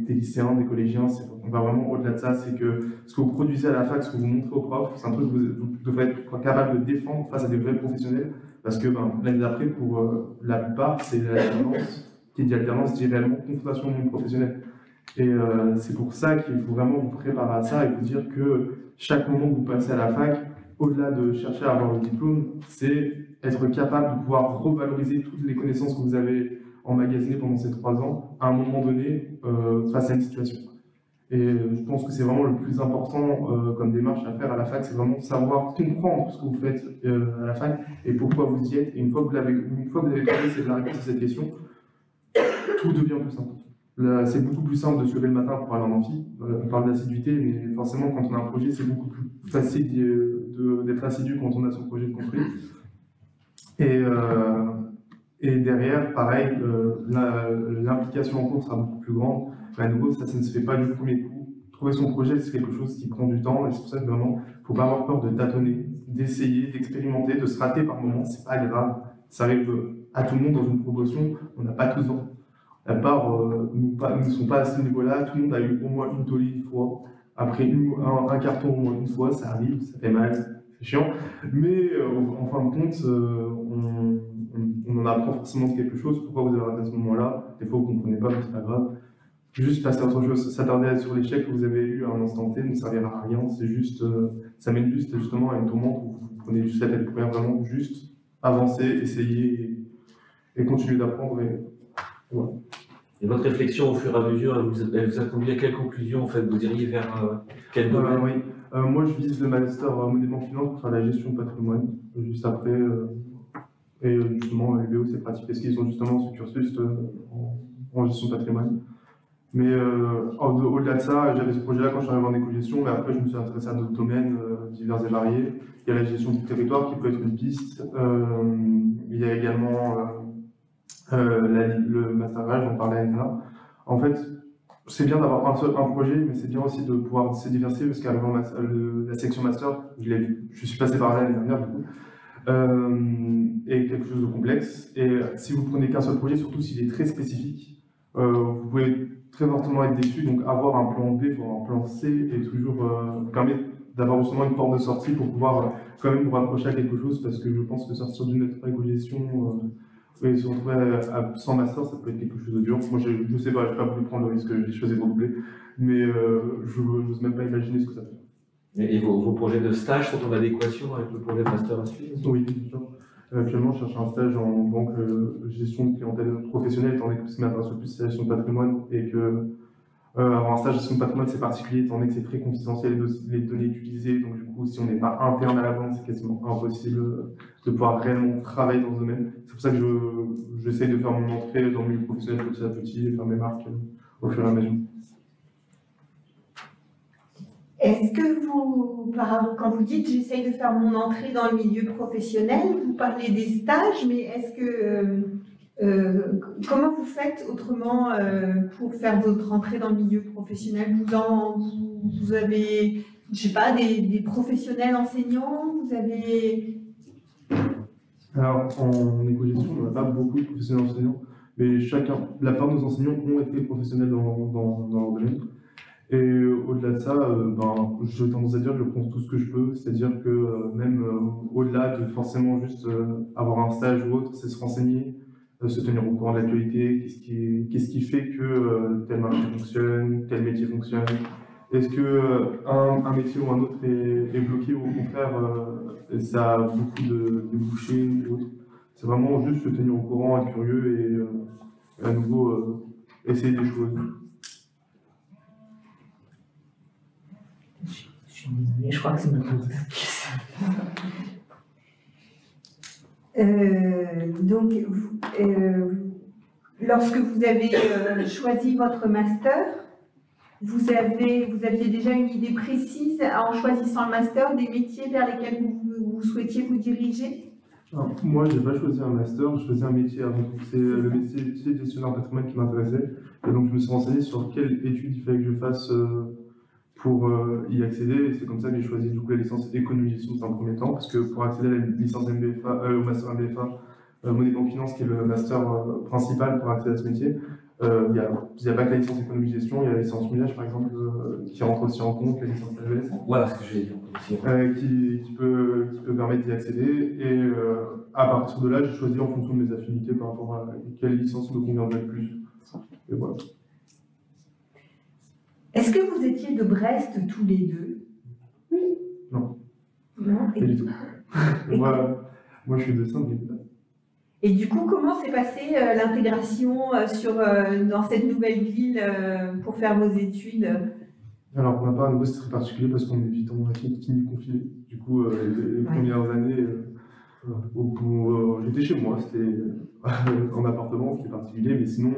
des lycéens, des collégiens, on va vraiment au-delà de ça, c'est que ce que vous produisez à la fac, ce que vous montrez aux profs, c'est un truc que vous devrez être capable de défendre face à des vrais professionnels, parce que l'année d'après, pour la plupart, c'est l'alternance, qui dit alternance, dit réellement confrontation au monde professionnel. Et c'est pour ça qu'il faut vraiment vous préparer à ça et vous dire que chaque moment que vous passez à la fac, au-delà de chercher à avoir le diplôme, c'est être capable de pouvoir revaloriser toutes les connaissances que vous avez emmagasinées pendant ces 3 ans, à un moment donné, face à une situation. Et je pense que c'est vraiment le plus important comme démarche à faire à la fac, c'est vraiment savoir comprendre ce que vous faites à la fac et pourquoi vous y êtes. Et une fois que vous avez trouvé la réponse à cette question, tout devient plus simple. C'est beaucoup plus simple de se lever le matin pour aller en amphi. On parle d'assiduité, mais forcément, quand on a un projet, c'est beaucoup plus facile d'être assidu quand on a son projet de construire. Et derrière, pareil, l'implication en cours sera beaucoup plus grande. Mais à nouveau, ça ne se fait pas du premier coup. Trouver son projet, c'est quelque chose qui prend du temps. Et c'est pour ça que vraiment, il ne faut pas avoir peur de tâtonner, d'essayer, d'expérimenter, de se rater par moments. C'est pas grave. Ça arrive à tout le monde dans une promotion. On n'a pas tous ans. La part, nous ne sommes pas à ce niveau-là. Tout le monde a eu au moins une tollée une fois. Après un carton au moins une fois, ça arrive, ça fait mal, c'est chiant. Mais en fin de compte, on en apprend forcément quelque chose. Pourquoi vous avez raté à ce moment-là? Des fois, vous ne comprenez pas, mais c'est pas grave. Juste passer à autre chose. S'attarder sur l'échec que vous avez eu à un instant T ne servira à rien. C'est juste, ça mène juste justement à une tourmente où vous prenez juste la tête première, vraiment juste avancer, essayer et continuer d'apprendre. Voilà. Et votre réflexion au fur et à mesure, elle vous a conduit à quelle conclusion en fait? Vous diriez vers quel domaine? Oui. Moi, je vise le master modèlement finance pour faire la gestion de patrimoine. Juste après, et justement, LBO, c'est pratique parce qu'ils ont justement ce cursus en gestion de patrimoine. Mais au-delà de ça, j'avais ce projet-là quand je suis arrivé en éco-gestion, mais après je me suis intéressé à d'autres domaines divers et variés. Il y a la gestion du territoire qui peut être une piste. Il y a également le masterage dont parlait Anna. En fait, c'est bien d'avoir un projet, mais c'est bien aussi de pouvoir se diversifier, parce qu'avant la section master, je suis passé par là l'année dernière, du coup, est quelque chose de complexe. Et si vous prenez qu'un seul projet, surtout s'il est très spécifique, vous pouvez très fortement être déçu. Donc avoir un plan B, voire un plan C, est toujours permet d'avoir justement une porte de sortie pour pouvoir quand même vous raccrocher à quelque chose, parce que je pense que sortir d'une éco-gestion et se retrouver sans master, ça peut être quelque chose de dur. Moi, je sais pas, j'ai pas voulu prendre le risque, j'ai choisi de redoubler, mais je n'ose même pas imaginer ce que ça fait. Et vos projets de stage sont en adéquation avec le projet de master à suivre? Oui, bien sûr. Actuellement, je cherche un stage en banque gestion de clientèle professionnelle, étant donné que ce qui m'intéresse le plus, c'est la gestion de patrimoine, et que avoir un stage de gestion de patrimoine, c'est particulier, étant donné que c'est très confidentiel les données utilisées. Donc, du coup, si on n'est pas interne à la banque, c'est quasiment impossible de pouvoir réellement travailler dans ce domaine. C'est pour ça que j'essaye de faire mon entrée dans le milieu professionnel petit à petit et faire mes marques au fur et à mesure. Est-ce que quand vous dites j'essaye de faire mon entrée dans le milieu professionnel, vous parlez des stages, mais est-ce que comment vous faites autrement pour faire votre entrée dans le milieu professionnel? Vous avez, je sais pas, des professionnels enseignants, vous avez... Alors, en éco-gestion, on n'a pas beaucoup de professionnels enseignants, mais la plupart de nos enseignants ont été professionnels dans leur domaine. Et au-delà de ça, j'ai tendance à dire que je prends tout ce que je peux, c'est-à-dire que même au-delà de forcément juste avoir un stage ou autre, c'est se renseigner, se tenir au courant de l'actualité, qu'est-ce qui fait que tel marché fonctionne, tel métier fonctionne. Est-ce que un métier ou un autre est bloqué, ou au contraire, ça a beaucoup de débouchés ou autre. C'est vraiment juste se tenir au courant, être curieux et à nouveau essayer des choses. Je suis désolée, je crois que c'est maintenant. Donc, lorsque vous avez choisi votre master, vous aviez déjà une idée précise en choisissant le master des métiers vers lesquels vous souhaitiez vous diriger? Alors, moi, je n'ai pas choisi un master, je faisais un métier avant tout. C'est le métier de gestionnaire patrimoine qui m'intéressait. Et donc, je me suis renseigné sur quelle étude il fallait que je fasse pour y accéder. Et c'est comme ça que j'ai choisi du coup la licence économie-gestion dans un premier temps, parce que pour accéder à la licence MBFA, au master MBFA, monnaie banque finance, qui est le master principal pour accéder à ce métier, il n'y a pas que la licence économie-gestion, il y a la licence millage par exemple, qui rentre aussi en compte, la licence AES. Voilà ce que je vais dire aussi. Qui peut permettre d'y accéder. Et à partir de là, j'ai choisi en fonction de mes affinités par rapport à quelle licence me conviendrait le plus. Et voilà. Est-ce que vous étiez de Brest tous les deux? Oui. Non. Non. Pas du tout. moi, je suis de Saint-Brieuc. Et du coup, comment s'est passée l'intégration dans cette nouvelle ville pour faire vos études? Alors, pour ma part, à nouveau, c'est très particulier parce qu'on est vite fini confiné. Du coup, les premières années, j'étais chez moi, c'était en appartement, c'était particulier, mais sinon,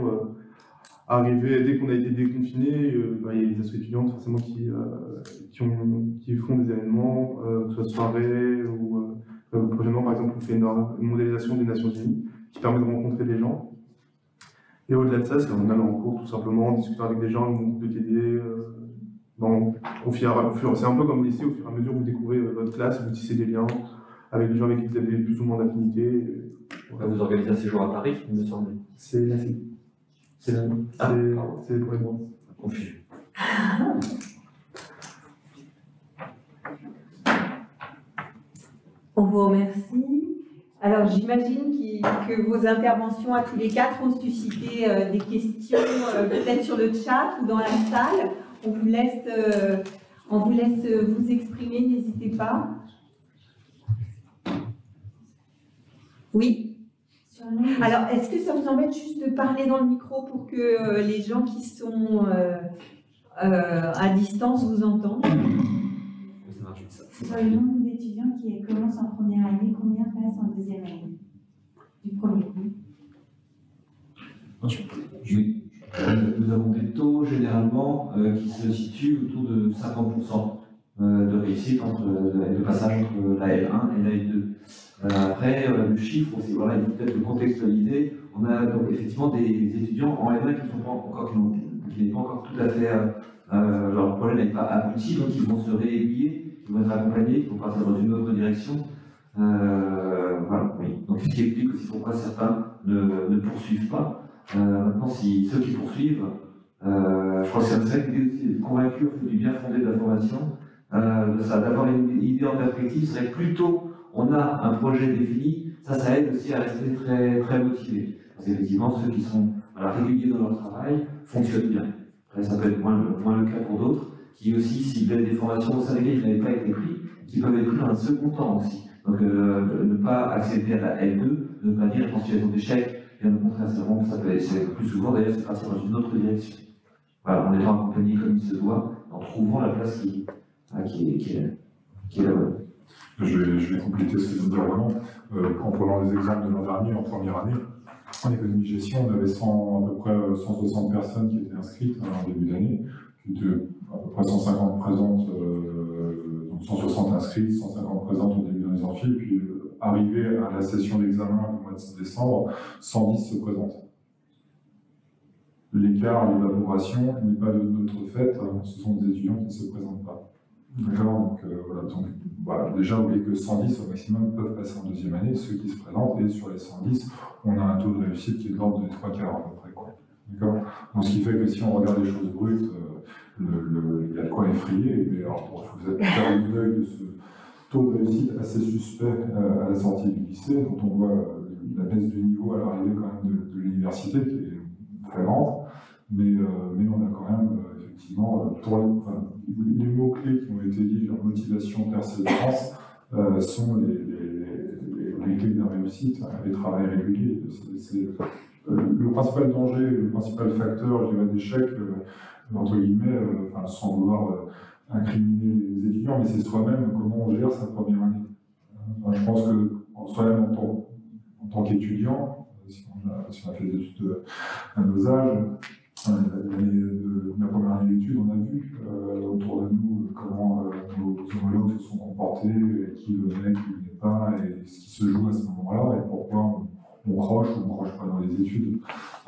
dès qu'on a été déconfiné, il y a les associations étudiantes forcément qui font des événements, que ce soit soirée ou prochainement, par exemple, on fait une modélisation des Nations Unies qui permet de rencontrer des gens. Et au-delà de ça, c'est en allant en cours, tout simplement, en discutant avec des gens, un groupe de TD. C'est un peu comme le lycée, au fur et à mesure, vous découvrez votre classe, vous tissez des liens avec les gens avec qui vous avez plus ou moins d'affinité. Voilà. Vous organisez un séjour à Paris, il me semble. C'est la C. C'est pour les droits. Confus. On vous remercie. Alors, j'imagine que vos interventions à tous les quatre ont suscité des questions, peut-être sur le chat ou dans la salle. On vous laisse vous exprimer, n'hésitez pas. Oui. Alors, est-ce que ça vous embête juste de parler dans le micro pour que les gens qui sont à distance vous entendent? Sur le nombre d'étudiants qui commencent en première année, combien passent en deuxième année du premier coup? Oui. Nous avons des taux généralement qui se situent autour de 50% de réussite de passage entre la L1 et la L2. Après, le chiffre aussi, voilà, il faut peut-être le contextualiser. On a donc effectivement des étudiants en L1 qui n'est pas encore tout à fait, leur projet n'est pas abouti, donc ils vont se réaiguiller, ils vont être accompagnés, ils vont partir dans une autre direction. Voilà, oui. Donc ce qui explique aussi pourquoi certains ne poursuivent pas. Maintenant, si ceux qui poursuivent, je crois que c'est ça l'idée aussi d'être convaincu du bien fondé de la formation, d'avoir une idée en perspective, serait plutôt on a un projet défini, ça aide aussi à rester très, très motivé. Parce qu'effectivement, ceux qui sont réguliers dans leur travail fonctionnent bien. Après, ça peut être moins le cas pour d'autres, qui aussi ciblaient des formations au sein desquelles ils n'avaient pas été pris, qui peuvent être pris dans un second temps aussi. Donc, ne pas accéder à la L2, ne pas dire en situation d'échec, bien au contraire, ça peut être plus souvent, d'ailleurs, c'est partir dans une autre direction. Voilà, en étant accompagné comme il se doit, en trouvant la place qui est la bonne. Je vais compléter ce que vient de dire Roland. En prenant les exemples de l'an dernier, en première année, en économie de gestion, on avait à peu près 160 personnes qui étaient inscrites en début d'année, à peu près 150 présentes, donc 160 inscrites, 150 présentes au début dans les amphis, puis arrivé à la session d'examen au mois de décembre, 110 se présentent. L'écart, l'élaboration n'est pas de notre fait, ce sont des étudiants qui ne se présentent pas. D'accord, donc voilà, déjà, vous voyez que 110 au maximum peuvent passer en deuxième année, ceux qui se présentent, et sur les 110, on a un taux de réussite qui est de l'ordre des 3 quarts à peu près. D'accord, donc ce qui fait que si on regarde les choses brutes, il y a de quoi effrayer, mais alors, vous êtes faire une œil de ce taux de réussite assez suspect à la sortie du lycée, quand on voit la baisse du niveau à l'arrivée quand même de l'université, qui est très grande, mais on a quand même effectivement, les mots-clés qui ont été dit, genre motivation, persévérance, sont les clés de la réussite, et travail régulier. Le principal danger, le principal facteur, je dirais, d'échec, entre guillemets, sans vouloir incriminer les étudiants, mais c'est soi-même comment on gère sa première année. Je pense que soi-même en tant qu'étudiant, si on a fait des études à nos âges, la première année d'études, on a vu autour de nous comment nos homologues se sont comportés, qui venait, qui ne venait pas, et ce qui se joue à ce moment-là, et pourquoi on croche ou on ne croche pas dans les études.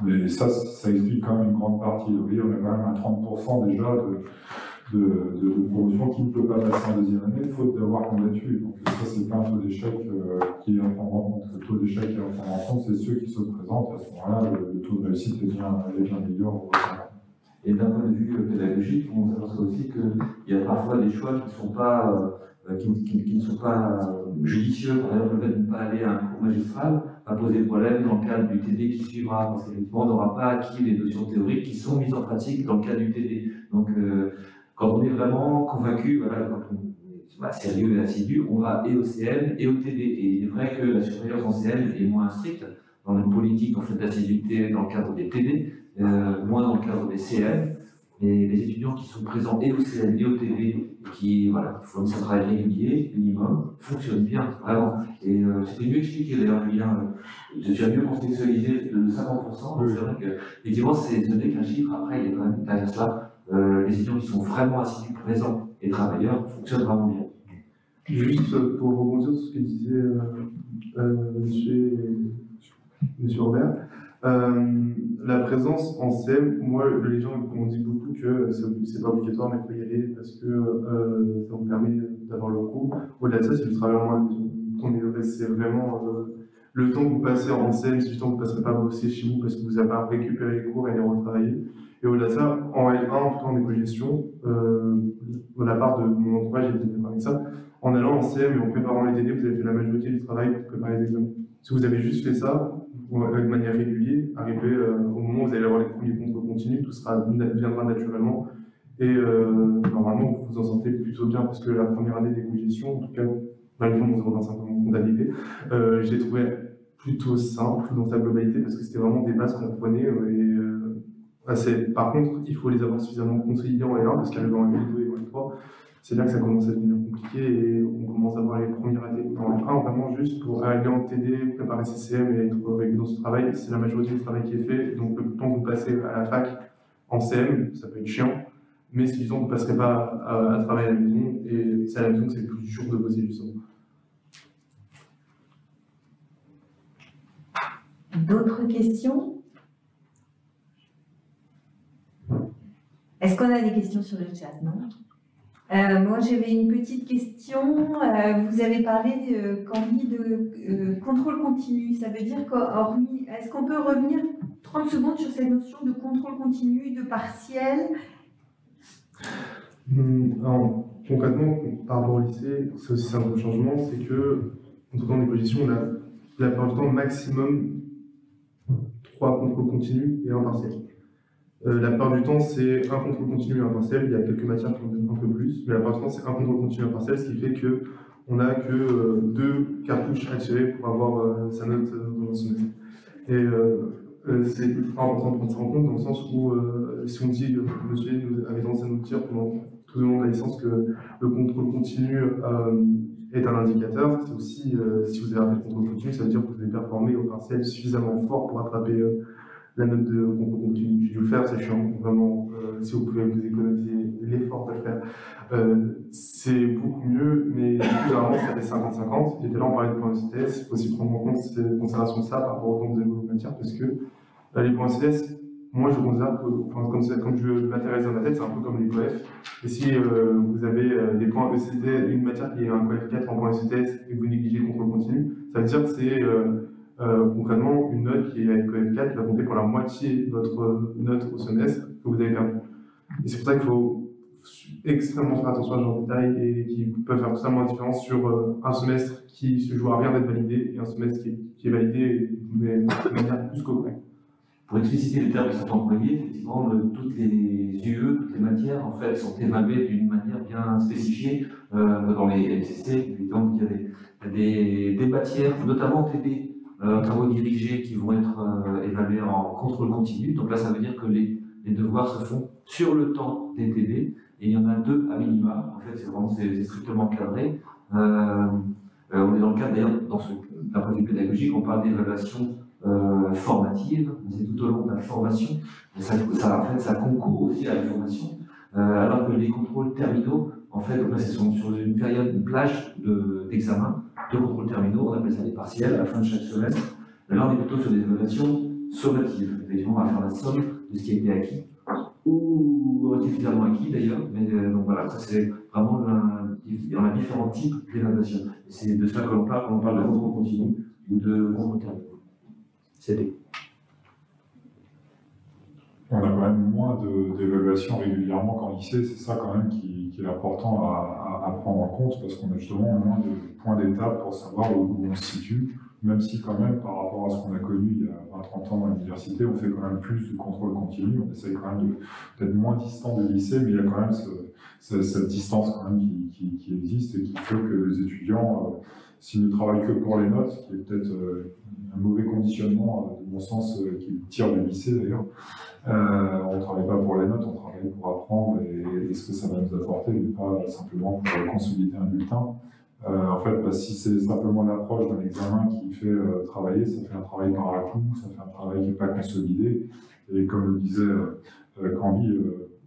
Mais ça explique quand même une grande partie. Vous voyez, on a quand même un 30% déjà de promotion qui ne peut pas passer en deuxième année, faute d'avoir combattu. Donc ça, c'est pas un taux d'échec qui est à prendre en compte. Le taux d'échec qui est à prendre en compte, c'est ceux qui se présentent. À ce moment-là, le taux de réussite est bien meilleur. Et d'un point de vue pédagogique, on s'aperçoit aussi qu'il y a parfois des choix qui ne sont pas, judicieux. Par exemple, le fait de ne pas aller à un cours magistral va poser problème dans le cadre du TD qui suivra, parce qu'effectivement, on n'aura pas acquis les notions théoriques qui sont mises en pratique dans le cadre du TD. Donc, quand on est vraiment convaincu, quand on est sérieux et assidu, on va et au CM et au TD. Et il est vrai que la surveillance en CM est moins stricte dans une politique en fait, d'assiduité dans le cadre des TD, moins dans le cadre des CM. Et les étudiants qui sont présents et au CM et au TD, qui fournissent un travail régulier, minimum, fonctionnent bien, vraiment. Et c'était mieux expliqué d'ailleurs, Julien. Tu as mieux contextualisé de 50%. Oui. C'est vrai qu'effectivement, ce n'est qu'un chiffre. Après, il y a quand même derrière cela. Les étudiants qui sont vraiment assidus, présents et travailleurs fonctionnent vraiment bien. Juste pour rebondir sur ce que disait monsieur Robert, la présence en CM, moi, les gens m'ont dit beaucoup que c'est pas obligatoire, mais il faut y aller parce que ça vous permet d'avoir le cours. Au-delà de ça, c'est le travail en moins. C'est vraiment le temps que vous passez en CM, c'est du temps que vous ne passerez pas à bosser chez vous parce que vous n'avez pas récupéré les cours et les retravailler. Et au-delà de ça, en L1, en tout cas en éco-gestion, de la part de mon entourage, j'ai été d'accord avec ça, en allant en CM et en préparant les TD, vous avez fait la majorité du travail pour préparer les examens. Si vous avez juste fait ça, de manière régulière, arriver au moment où vous allez avoir les premiers contrôles continus, tout viendra naturellement. Et normalement, vous vous en sortez plutôt bien parce que la première année d'éco-gestion, en tout cas, malgré mon 0,25 ans de comptabilité, j'ai trouvé plutôt simple dans sa globalité parce que c'était vraiment des bases qu'on prenait. Par contre, il faut les avoir suffisamment consolidées en L1 parce qu'arriver en L2 et en L3, c'est là que ça commence à devenir compliqué et on commence à avoir les premiers ratés. Dans le 1, vraiment juste pour aller en TD, préparer CCM et être régulier dans ce travail, c'est la majorité du travail qui est fait. Donc le temps que vous passez à la fac en CM, ça peut être chiant, mais c'est du temps que vous ne passerez pas à travailler à la maison, et c'est à la maison que c'est le plus dur de bosser justement. D'autres questions? Est-ce qu'on a des questions sur le chat? Non? Moi, j'avais une petite question. Vous avez parlé, Camille, de contrôle continu. Ça veut dire qu'hormis, est-ce qu'on peut revenir 30 secondes sur cette notion de contrôle continu, de partiel? Alors, concrètement, par rapport au lycée, c'est aussi un gros changement, c'est que, en tout cas en évolution, on a la plupart du temps maximum 3 contrôles continus et un partiel. La plupart du temps, c'est un contrôle continu et un partiel. Il y a quelques matières qui en donnent un peu plus, mais la plupart du temps, c'est un contrôle continu et un partiel, ce qui fait qu'on n'a que 2 cartouches à tirer pour avoir sa note dans un semestre. Et c'est ultra important de prendre ça en compte dans le sens où, si on dit, monsieur avait tendance à nous dire pendant tout le long de la licence que le contrôle continu est un indicateur, c'est aussi, si vous avez raté le contrôle continu, ça veut dire que vous avez performé au partiel suffisamment fort pour attraper la note de contrôle continu. J'ai dû le faire, c'est chiant, vraiment, si vous pouvez vous économiser l'effort de le faire, c'est beaucoup mieux, mais du coup, généralement, ça fait 50-50. Et là, on parlait de points ECTS, il faut aussi prendre en compte cette considération de ça par rapport au temps que vous avez vos matières, parce que les points ECTS, moi, je considère que, enfin, comme je le matérialise dans ma tête, c'est un peu comme les coefs. Et si vous avez des points ECTS, une matière qui est un coef 4 en points ECTS et que vous négligez le contrôle continu, ça veut dire que c'est concrètement une note qui est avec coef 4 qui va compter pour la moitié de votre note au semestre que vous avez perdu. Et c'est pour ça qu'il faut extrêmement faire attention à ce genre de détails et qui peuvent faire totalement la différence sur un semestre qui se joue à rien d'être validé et un semestre qui est validé mais de manière plus correcte. Pour expliciter les termes qui sont employés, effectivement, toutes les UE, toutes les matières, en fait, sont évaluées d'une manière bien spécifiée dans les MCC. Évidemment, il y a des matières, notamment TD, travaux dirigés, qui vont être évalués en contrôle continu. Donc là, ça veut dire que les devoirs se font sur le temps des TD, et il y en a 2 à minima. En fait, c'est strictement cadré. On est dans le cadre, d'ailleurs, d'un point de vue pédagogique, on parle d'évaluation formative, c'est tout au long de la formation, en fait, ça concourt aussi à la formation, alors que les contrôles terminaux, en fait, là, c'est sur une période, une plage d'examen, de contrôles terminaux, on appelle ça des partiels, à la fin de chaque semestre. Là, on est plutôt sur des évaluations sommatives, effectivement, on va faire la somme de ce qui a été acquis, ou suffisamment acquis d'ailleurs, mais donc voilà, ça c'est vraiment il y en a différents types d'évaluation. C'est de ça que l'on parle quand on parle de contrôle continu ou de contrôle terminaux. On a quand même moins d'évaluations régulièrement qu'en lycée, c'est ça quand même qui est important à prendre en compte, parce qu'on a justement moins de points d'étape pour savoir où on se situe, même si quand même par rapport à ce qu'on a connu il y a 20-30 ans à l'université, on fait quand même plus de contrôle continu, on essaye quand même d'être moins distant du lycée, mais il y a quand même cette distance quand même qui existe et qui fait que les étudiants, s'ils ne travaillent que pour les notes, qui est peut-être un mauvais conditionnement, de mon sens, qui tire du lycée d'ailleurs. On ne travaille pas pour les notes, on travaille pour apprendre et ce que ça va nous apporter, mais pas simplement pour consolider un bulletin. En fait, si c'est simplement l'approche d'un examen qui fait travailler, ça fait un travail par à-coup, ça fait un travail qui n'est pas consolidé. Et comme le disait Camille,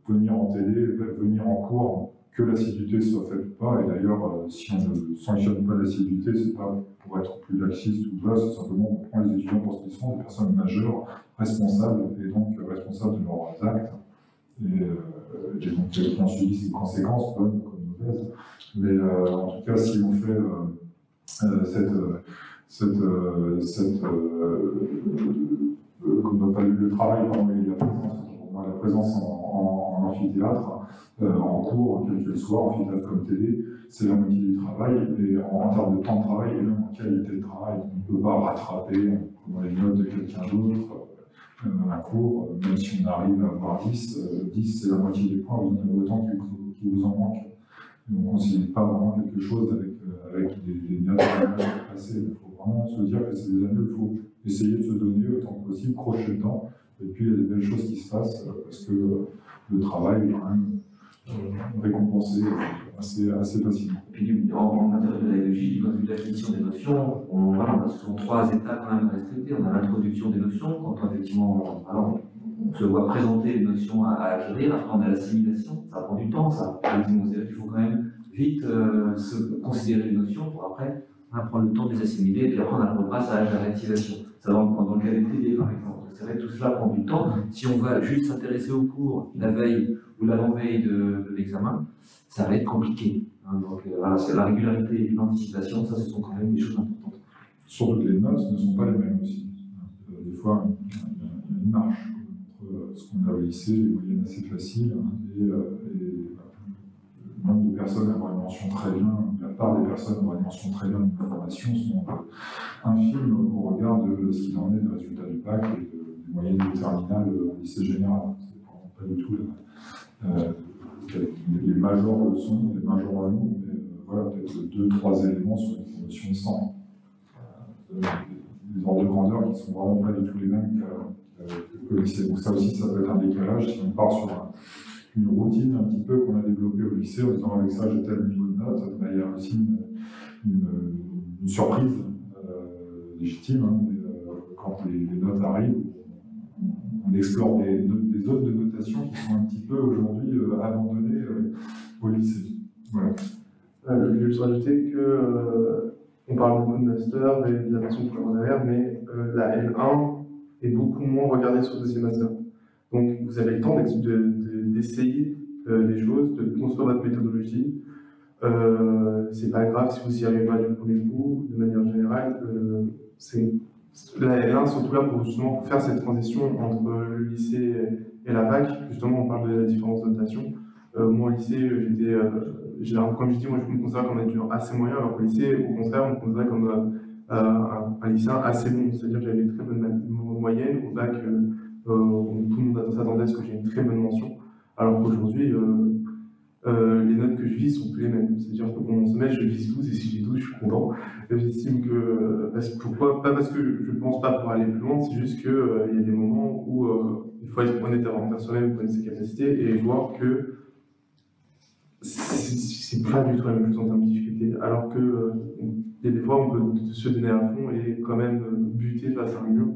venir en TD, venir en cours, que l'assiduité soit faite ou pas, et d'ailleurs, si on ne sanctionne pas l'assiduité, c'est pas pour être plus laxiste ou là, c'est simplement on prend les étudiants pour ce qu'ils sont, des personnes majeures, responsables, et donc responsables de leurs actes, et donc on subit ses conséquences, bonnes comme mauvaises. Mais en tout cas, si on fait le travail, la présence en amphithéâtre, en cours, quel que soit, amphithéâtre comme TD, c'est la moitié du travail, et en termes de temps de travail et même en qualité de travail, on ne peut pas rattraper dans les notes de quelqu'un d'autre un cours, même si on arrive à avoir 10, 10 c'est la moitié des points, vous en avez autant qu'il vous en manque. Donc on ne considère pas vraiment quelque chose avec des notes passées. Il faut vraiment se dire que c'est des années où il faut essayer de se donner autant que possible, crocher dedans, et puis il y a des belles choses qui se passent parce que le travail est quand même récompensé assez facilement. Et puis en matière de pédagogie, du point de vue de l'acquisition des notions, on a souvent 3 étapes quand même à respecter. On a l'introduction des notions, quand effectivement on se voit présenter les notions à acquérir, après on a l'assimilation, ça prend du temps, ça. C'est-à-dire qu'il faut quand même vite se considérer les notions pour après prendre le temps de les assimiler, et puis après on passe à la réactivation. Ça dans le cas des TD par exemple. C'est vrai que tout cela prend du temps. Si on va juste s'intéresser au cours la veille ou l'avant-veille de l'examen, ça va être compliqué. Donc voilà, c'est la régularité et l'anticipation, ça ce sont quand même des choses importantes. Surtout que les notes ne sont pas les mêmes aussi. Des fois, il y a une marche entre ce qu'on a au lycée, les moyennes assez faciles, et le nombre de personnes avoir une mention très bien, la part des personnes avoir une mention très bien d'une formation sont infimes au regard de ce qu'il en est des résultats du bac et des moyennes de terminale au lycée général. C'est pas du tout les majors le sont, les majors en ont, mais voilà, peut-être 2-3 éléments sur une promotion de 100. Des ordres de grandeur qui sont vraiment pas du tout les mêmes qu'au lycée. Donc ça aussi, ça peut être un décalage si on part sur une routine un petit peu qu'on a développée au lycée en disant avec ça j'ai tel niveau de note, il y a aussi une surprise légitime, mais quand les notes arrivent, on explore des zones de notation qui sont un petit peu aujourd'hui abandonnées au lycée. Voilà. Je vais juste rajouter que on parle beaucoup de master et de la façon de faire derrière, mais la L1 est beaucoup moins regardée sur le dossier master. Donc vous avez le temps d'essayer des choses, de construire votre méthodologie. C'est pas grave si vous y arrivez pas du premier coup, de manière générale. La L1 surtout là pour justement faire cette transition entre le lycée et la fac. Justement, on parle de la différence de notation. Moi au lycée, comme je dis, moi je me considère comme un étudiant assez moyen, alors qu'au lycée, au contraire, on me considérait comme un lycéen assez bon. C'est-à-dire que j'avais une très bonne moyenne. Au bac, tout le monde s'attendait à ce que j'ai une très bonne mention. Alors qu'aujourd'hui, les notes que je vise sont plus les mêmes. C'est-à-dire que pour mon semestre, je vise 12 et si j'ai 12, je suis content. J'estime que. Pourquoi? Pas parce que je ne pense pas pour aller plus loin, c'est juste qu'il y a des moments où il faut être honnête envers soi-même, connaître ses capacités et voir que c'est pas du tout la même chose en termes de difficulté. Alors que des fois, on peut se donner à fond et quand même buter face à un mur.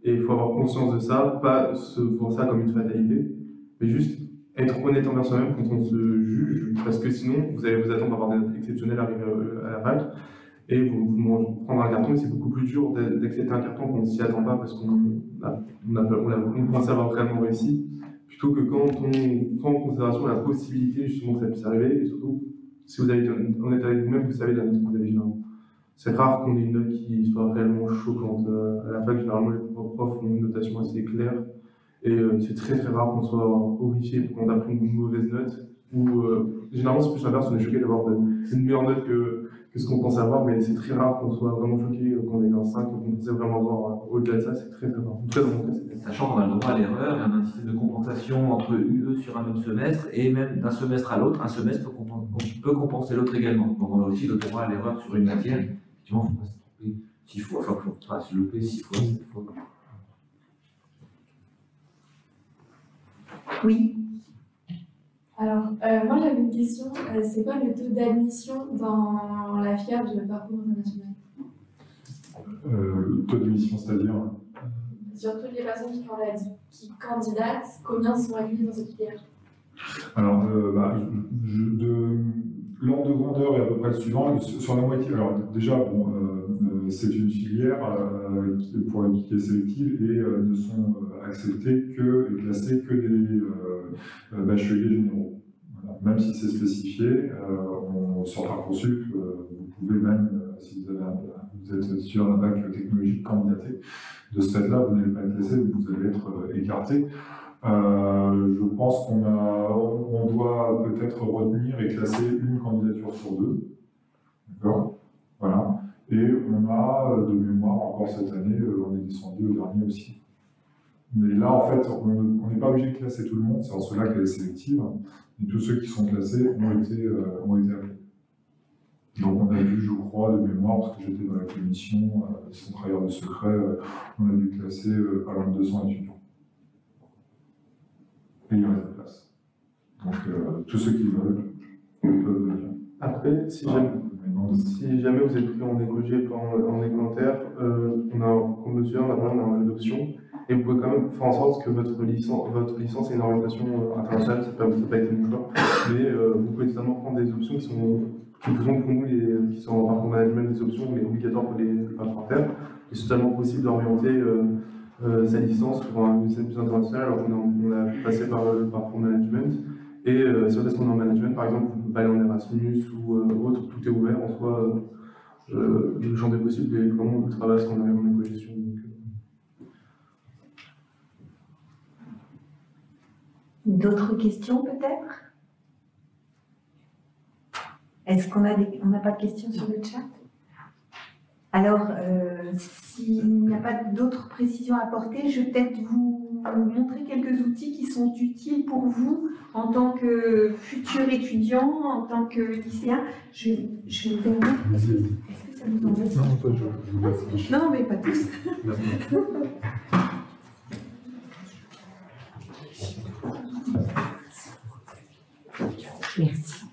Et il faut avoir conscience de ça, pas se voir ça comme une fatalité, mais juste être honnête envers soi-même quand on se juge, parce que sinon, vous allez vous attendre à avoir des notes exceptionnelles arriver à la fac, et vous prendre un carton, et c'est beaucoup plus dur d'accepter un carton quand on ne s'y attend pas, parce qu'on pense avoir vraiment réussi, plutôt que quand on prend en considération la possibilité justement que ça puisse arriver, et surtout, si vous avez été honnête avec vous-même, vous savez la note que vous avez généralement. C'est rare qu'on ait une note qui soit réellement choquante. À la fac, généralement, les profs ont une notation assez claire. Et c'est très très rare qu'on soit horrifié quand on a pris une mauvaise note. Généralement, c'est plus l'inverse, on est choqué d'avoir une meilleure note que ce qu'on pense avoir, mais c'est très rare qu'on soit vraiment choqué quand on est dans 5, qu'on pensait vraiment avoir au-delà de ça, c'est très très rare. Très Sachant qu'on a le droit à l'erreur, il y a un système de compensation entre UE sur un même semestre, et même d'un semestre à l'autre, un semestre peut compenser l'autre également. Donc on a aussi le droit à l'erreur sur une matière. Effectivement, il ne faut pas se tromper 6 fois, enfin, il ne faut pas se louper 6 fois, 7 fois. Oui. Alors, moi j'avais une question. C'est quoi le taux d'admission dans la filière de parcours international? Le taux d'admission, c'est-à-dire Sur toutes les personnes qui candidatent, combien sont admis dans cette filière? Alors, l'ordre de grandeur est à peu près le suivant. Sur la moitié, alors déjà, c'est une filière qui est sélective et ne sont acceptés et classés que des bacheliers généraux. Voilà. Même si c'est spécifié, sur Parcoursup, vous pouvez même, si vous êtes sur un bac technologique, candidater. De ce fait-là, vous n'allez pas être classé, vous allez être écarté. Je pense qu'on doit peut-être retenir et classer une candidature sur 2. D'accord? Voilà. Et on a, de mémoire, encore cette année, on est descendu au dernier aussi. Mais là, en fait, on n'est pas obligé de classer tout le monde, c'est en cela qu'elle est sélective. Et tous ceux qui sont classés ont été appelés. Donc on a dû, je crois, de mémoire, parce que j'étais dans la commission, sans trahir de secret, on a dû classer pas loin de 200 étudiants. Et il reste de place. Donc tous ceux qui veulent peuvent venir. Après, si jamais vous êtes pris en éco-GEP, en éco-inter, comme monsieur, on a un jeu d'options, et vous pouvez quand même faire en sorte que votre licence ait une orientation internationale, ça n'a pas été mon choix, mais vous pouvez totalement prendre des options qui sont pour nous, qui sont en parcours management des options, mais obligatoires pour les partenaires. C'est totalement possible d'orienter sa licence sur une scène plus internationale, alors qu'on a passé par le parcours management. Et si on est en management, par exemple, vous pouvez pas aller en Erasmus ou autre, tout est ouvert en soi. Le champ des possibles est vraiment ultra vaste quand on arrive en éco-gestion. D'autres questions peut-être? Est-ce qu'on n'a pas de questions sur le chat? Alors, s'il n'y a pas d'autres précisions à apporter, je vais peut-être vous montrer quelques outils qui sont utiles pour vous en tant que futur étudiant, en tant que lycéen. Je vais vous permettre. Est-ce que ça vous embête? Non, pas je. Non, mais pas tous. Merci.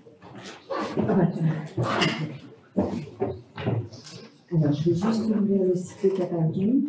Alors, je vais juste ouvrir le site de Capabim.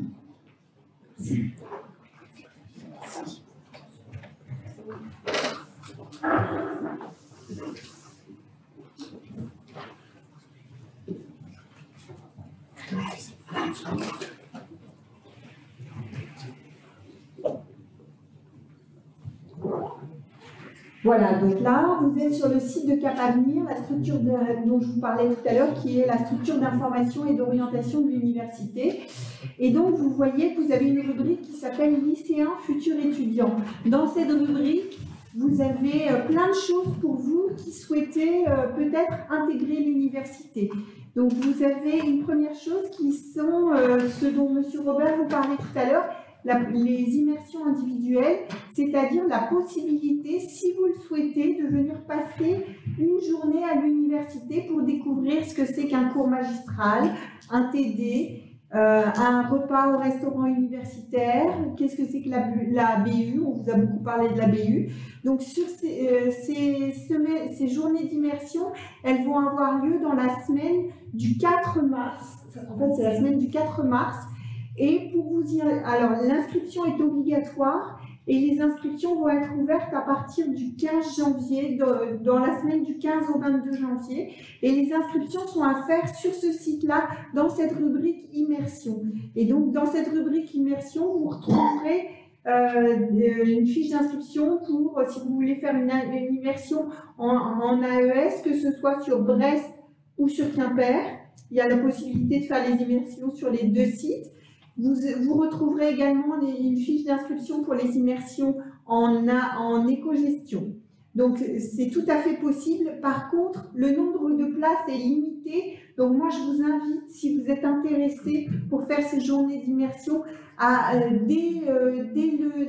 Voilà, donc là, vous êtes sur le site de Cap Avenir, la structure dont je vous parlais tout à l'heure, qui est la structure d'information et d'orientation de l'université. Et donc, vous voyez que vous avez une rubrique qui s'appelle « Lycéens futurs étudiants ». Dans cette rubrique, vous avez plein de choses pour vous qui souhaitez peut-être intégrer l'université. Donc, vous avez une première chose qui sont ce dont M. Robert vous parlait tout à l'heure, les immersions individuelles, c'est-à-dire la possibilité, si vous le souhaitez, de venir passer une journée à l'université pour découvrir ce que c'est qu'un cours magistral, un TD, un repas au restaurant universitaire, qu'est-ce que c'est que la BU, on vous a beaucoup parlé de la BU. Donc sur ces journées d'immersion, elles vont avoir lieu dans la semaine du 4 mars. En fait, c'est la semaine du 4 mars. Et pour vous y... Alors, l'inscription est obligatoire et les inscriptions vont être ouvertes à partir du 15 janvier, dans la semaine du 15 au 22 janvier. Et les inscriptions sont à faire sur ce site-là, dans cette rubrique immersion. Et donc, dans cette rubrique immersion, vous retrouverez une fiche d'inscription pour, si vous voulez faire une immersion en AES, que ce soit sur Brest ou sur Quimper. Il y a la possibilité de faire les immersions sur les deux sites. Vous retrouverez également une fiche d'inscription pour les immersions en éco-gestion. Donc, c'est tout à fait possible. Par contre, le nombre de places est limité. Donc, moi, je vous invite, si vous êtes intéressé pour faire ces journées d'immersion, dès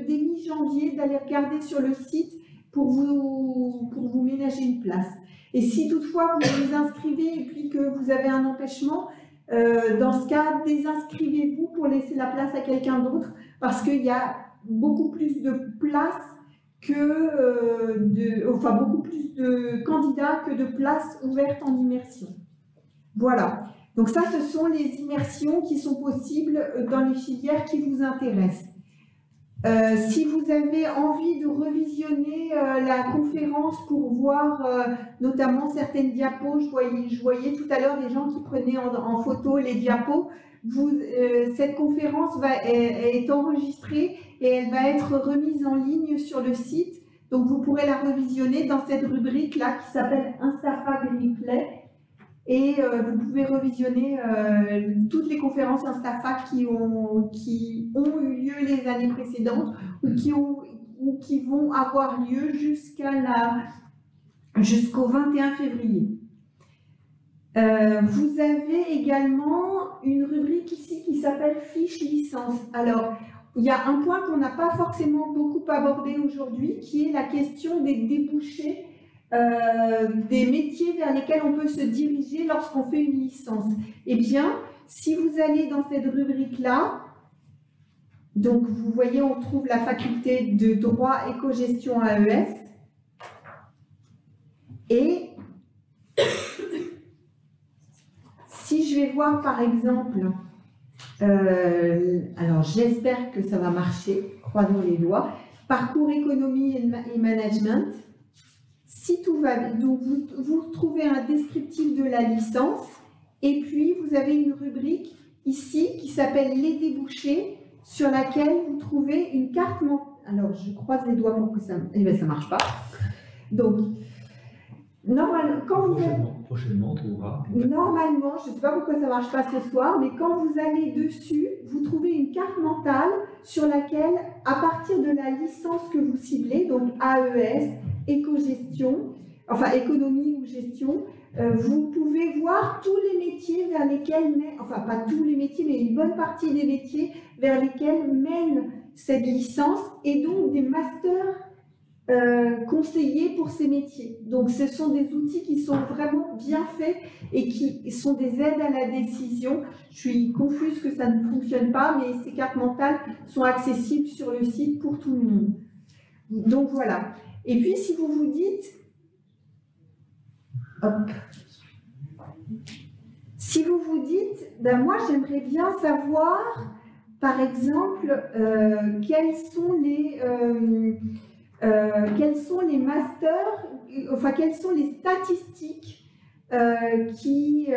mi-janvier, d'aller regarder sur le site pour vous ménager une place. Et si toutefois vous vous inscrivez et puis que vous avez un empêchement, dans ce cas, désinscrivez-vous pour laisser la place à quelqu'un d'autre parce qu'il y a beaucoup plus de places beaucoup plus de candidats que de places ouvertes en immersion. Voilà. Donc ça, ce sont les immersions qui sont possibles dans les filières qui vous intéressent. Si vous avez envie de revisionner la conférence pour voir notamment certaines diapos, je voyais tout à l'heure des gens qui prenaient en photo les diapos. Cette conférence est enregistrée et elle va être remise en ligne sur le site. Donc vous pourrez la revisionner dans cette rubrique-là qui s'appelle Instafag Replay. Et vous pouvez revisionner toutes les conférences Instafac qui ont eu lieu les années précédentes ou qui vont avoir lieu jusqu'au 21 février. Vous avez également une rubrique ici qui s'appelle Fiche licence. Alors, il y a un point qu'on n'a pas forcément beaucoup abordé aujourd'hui, qui est la question des débouchés des métiers vers lesquels on peut se diriger lorsqu'on fait une licence. Eh bien, si vous allez dans cette rubrique-là, donc vous voyez, on trouve la faculté de droit éco-gestion AES, et je vais voir par exemple, alors j'espère que ça va marcher, croisons les doigts, parcours économie et management. Si tout va bien, donc vous trouvez un descriptif de la licence et puis vous avez une rubrique ici qui s'appelle les débouchés sur laquelle vous trouvez une carte mentale. Alors je croise les doigts pour que ça... Eh bien ça marche pas. Donc, normalement, quand vous prochainement, on trouvera. Normalement, je ne sais pas pourquoi ça ne marche pas ce soir, mais quand vous allez dessus, vous trouvez une carte mentale sur laquelle, à partir de la licence que vous ciblez, donc AES, éco-gestion, enfin économie ou gestion, vous pouvez voir tous les métiers vers lesquels, enfin pas tous les métiers, mais une bonne partie des métiers vers lesquels mène cette licence et donc des masters conseillers pour ces métiers. Donc ce sont des outils qui sont vraiment bien faits et qui sont des aides à la décision. Je suis confuse que ça ne fonctionne pas, mais ces cartes mentales sont accessibles sur le site pour tout le monde. Donc voilà. Et puis si vous vous dites, hop, si vous vous dites, ben moi j'aimerais bien savoir, par exemple, quels sont les masters, enfin quelles sont les statistiques qui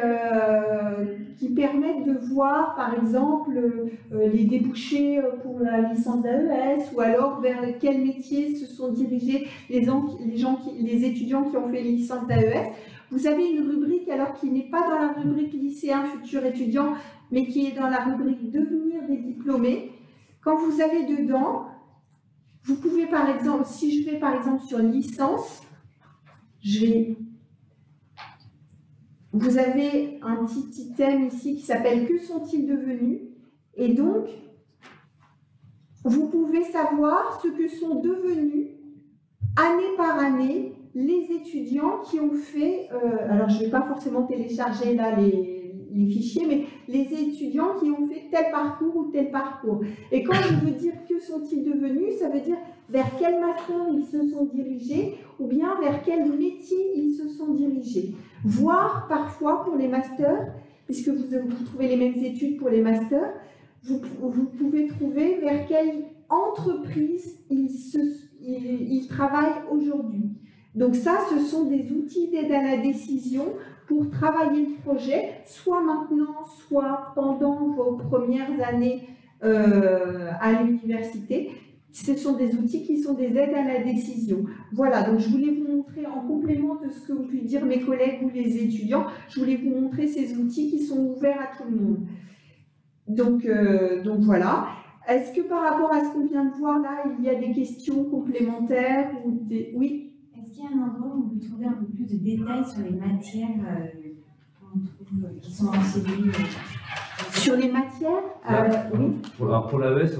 permettent de voir, par exemple, les débouchés pour la licence d'AES, ou alors vers quel métier se sont dirigés les étudiants qui ont fait les licences d'AES. Vous avez une rubrique alors qui n'est pas dans la rubrique lycéen futur étudiant, mais qui est dans la rubrique devenir des diplômés. Quand vous allez dedans, vous pouvez par exemple, si je vais par exemple sur licence, vous avez un petit item ici qui s'appelle « Que sont-ils devenus ?» Et donc, vous pouvez savoir ce que sont devenus, année par année, les étudiants qui ont fait, alors je ne vais pas forcément télécharger là les fichiers, mais les étudiants qui ont fait tel parcours ou tel parcours. Et quand je veux dire que sont-ils devenus, ça veut dire vers quel master ils se sont dirigés ou bien vers quel métier ils se sont dirigés. Voire parfois pour les masters, puisque vous trouvez les mêmes études pour les masters, vous pouvez trouver vers quelle entreprise ils travaillent aujourd'hui. Donc ça, ce sont des outils d'aide à la décision pour travailler le projet, soit maintenant, soit pendant vos premières années à l'université. Ce sont des outils qui sont des aides à la décision. Voilà, donc je voulais vous montrer, en complément de ce que ont pu dire mes collègues ou les étudiants, je voulais vous montrer ces outils qui sont ouverts à tout le monde. Donc voilà. Est-ce que par rapport à ce qu'on vient de voir là, il y a des questions complémentaires ou des... Oui. Est-ce qu'il y a un endroit où on peut trouver un peu plus de détails sur les matières qu'on trouve, qui sont enseignées Sur les matières oui. Alors pour l'AES,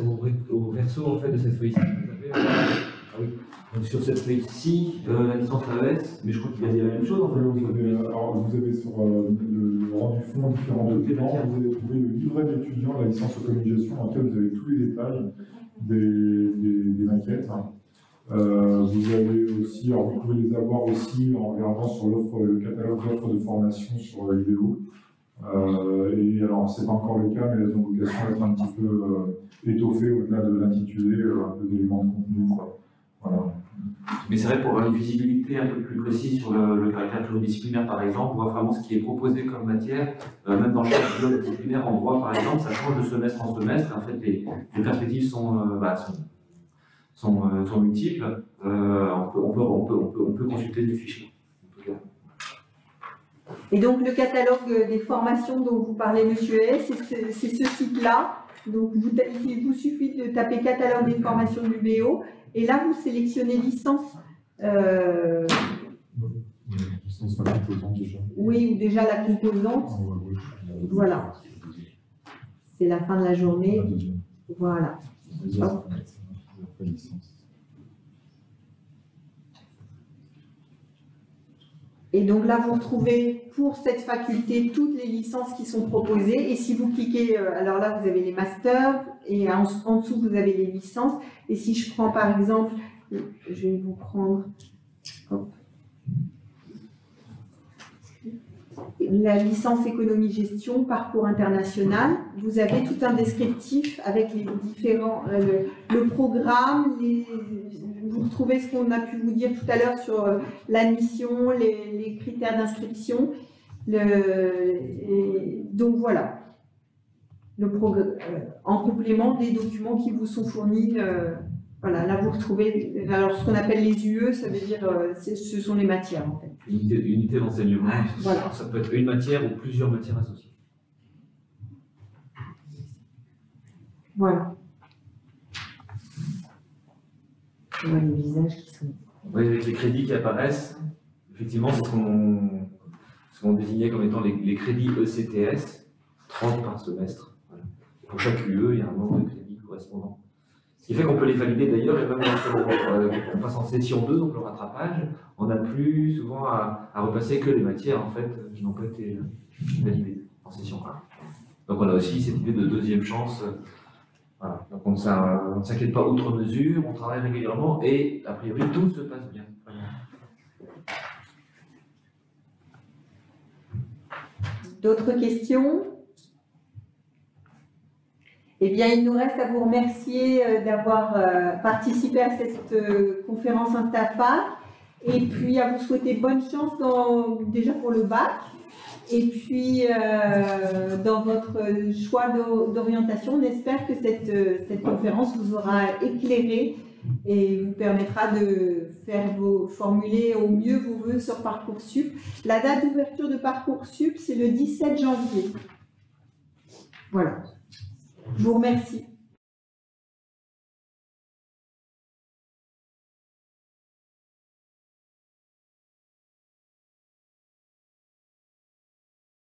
au verso en fait, de cette feuille-ci, vous avez... Donc sur cette feuille-ci, la licence AES, mais je crois qu'il y a la même chose en fait. Vous avez sur le rang du fond différents documents, vous allez trouver le livret d'étudiant, la licence communication, dans lequel vous avez tous les détails des maquettes. Vous avez aussi, alors vous pouvez les avoir aussi en regardant sur le catalogue d'offres de formation sur l'UDO. Et alors, c'est pas encore le cas, mais elles ont vocation à être un petit peu étoffées au-delà de l'intitulé d'éléments de contenu. Voilà. Mais c'est vrai, pour avoir une visibilité un peu plus précise sur le caractère pluridisciplinaire, par exemple, on voit vraiment ce qui est proposé comme matière, même dans chaque bloc disciplinaire en droit, par exemple, ça change de semestre en semestre. En fait, les perspectives sont multiples. On peut consulter du fichier. Et donc le catalogue des formations dont vous parlez, monsieur S, c'est ce site-là. Donc il vous suffit de taper catalogue des formations du BO et là vous sélectionnez licence. Licence la composante déjà. Oui, ou déjà la composante. Voilà. C'est la fin de la journée. Voilà. Hop. Et donc là, vous retrouvez pour cette faculté toutes les licences qui sont proposées. Et si vous cliquez, alors là, vous avez les masters et en dessous, vous avez les licences. Et si je prends par exemple, je vais vous prendre, hop. la licence économie-gestion, parcours international. Vous avez tout un descriptif avec les différents, le programme, vous retrouvez ce qu'on a pu vous dire tout à l'heure sur l'admission, les critères d'inscription. Donc voilà, en complément des documents qui vous sont fournis. Voilà, là vous retrouvez, alors ce qu'on appelle les UE, ça veut dire, ce sont les matières en fait. Unité d'enseignement, Voilà. Ça peut être une matière ou plusieurs matières associées. Voilà. On voit les visages qui sont... Oui, avec les crédits qui apparaissent, effectivement, c'est ce qu'on désignait comme étant les crédits ECTS, 30 par semestre. Voilà. Pour chaque UE, il y a un nombre de crédits correspondant. Ce qui fait qu'on peut les valider d'ailleurs, et même lorsqu'on passe en session 2, donc le rattrapage, on n'a plus souvent à repasser que les matières en fait qui n'ont pas été validées en session 1. Donc on a aussi cette idée de deuxième chance. Voilà. Donc on ne s'inquiète pas outre mesure, on travaille régulièrement et a priori tout se passe bien. D'autres questions? Eh bien, il nous reste à vous remercier d'avoir participé à cette conférence Instafa et puis à vous souhaiter bonne chance déjà pour le bac et puis dans votre choix d'orientation. On espère que cette conférence vous aura éclairé et vous permettra de formuler au mieux vos vœux sur Parcoursup. La date d'ouverture de Parcoursup, c'est le 17 janvier. Voilà. Je vous remercie.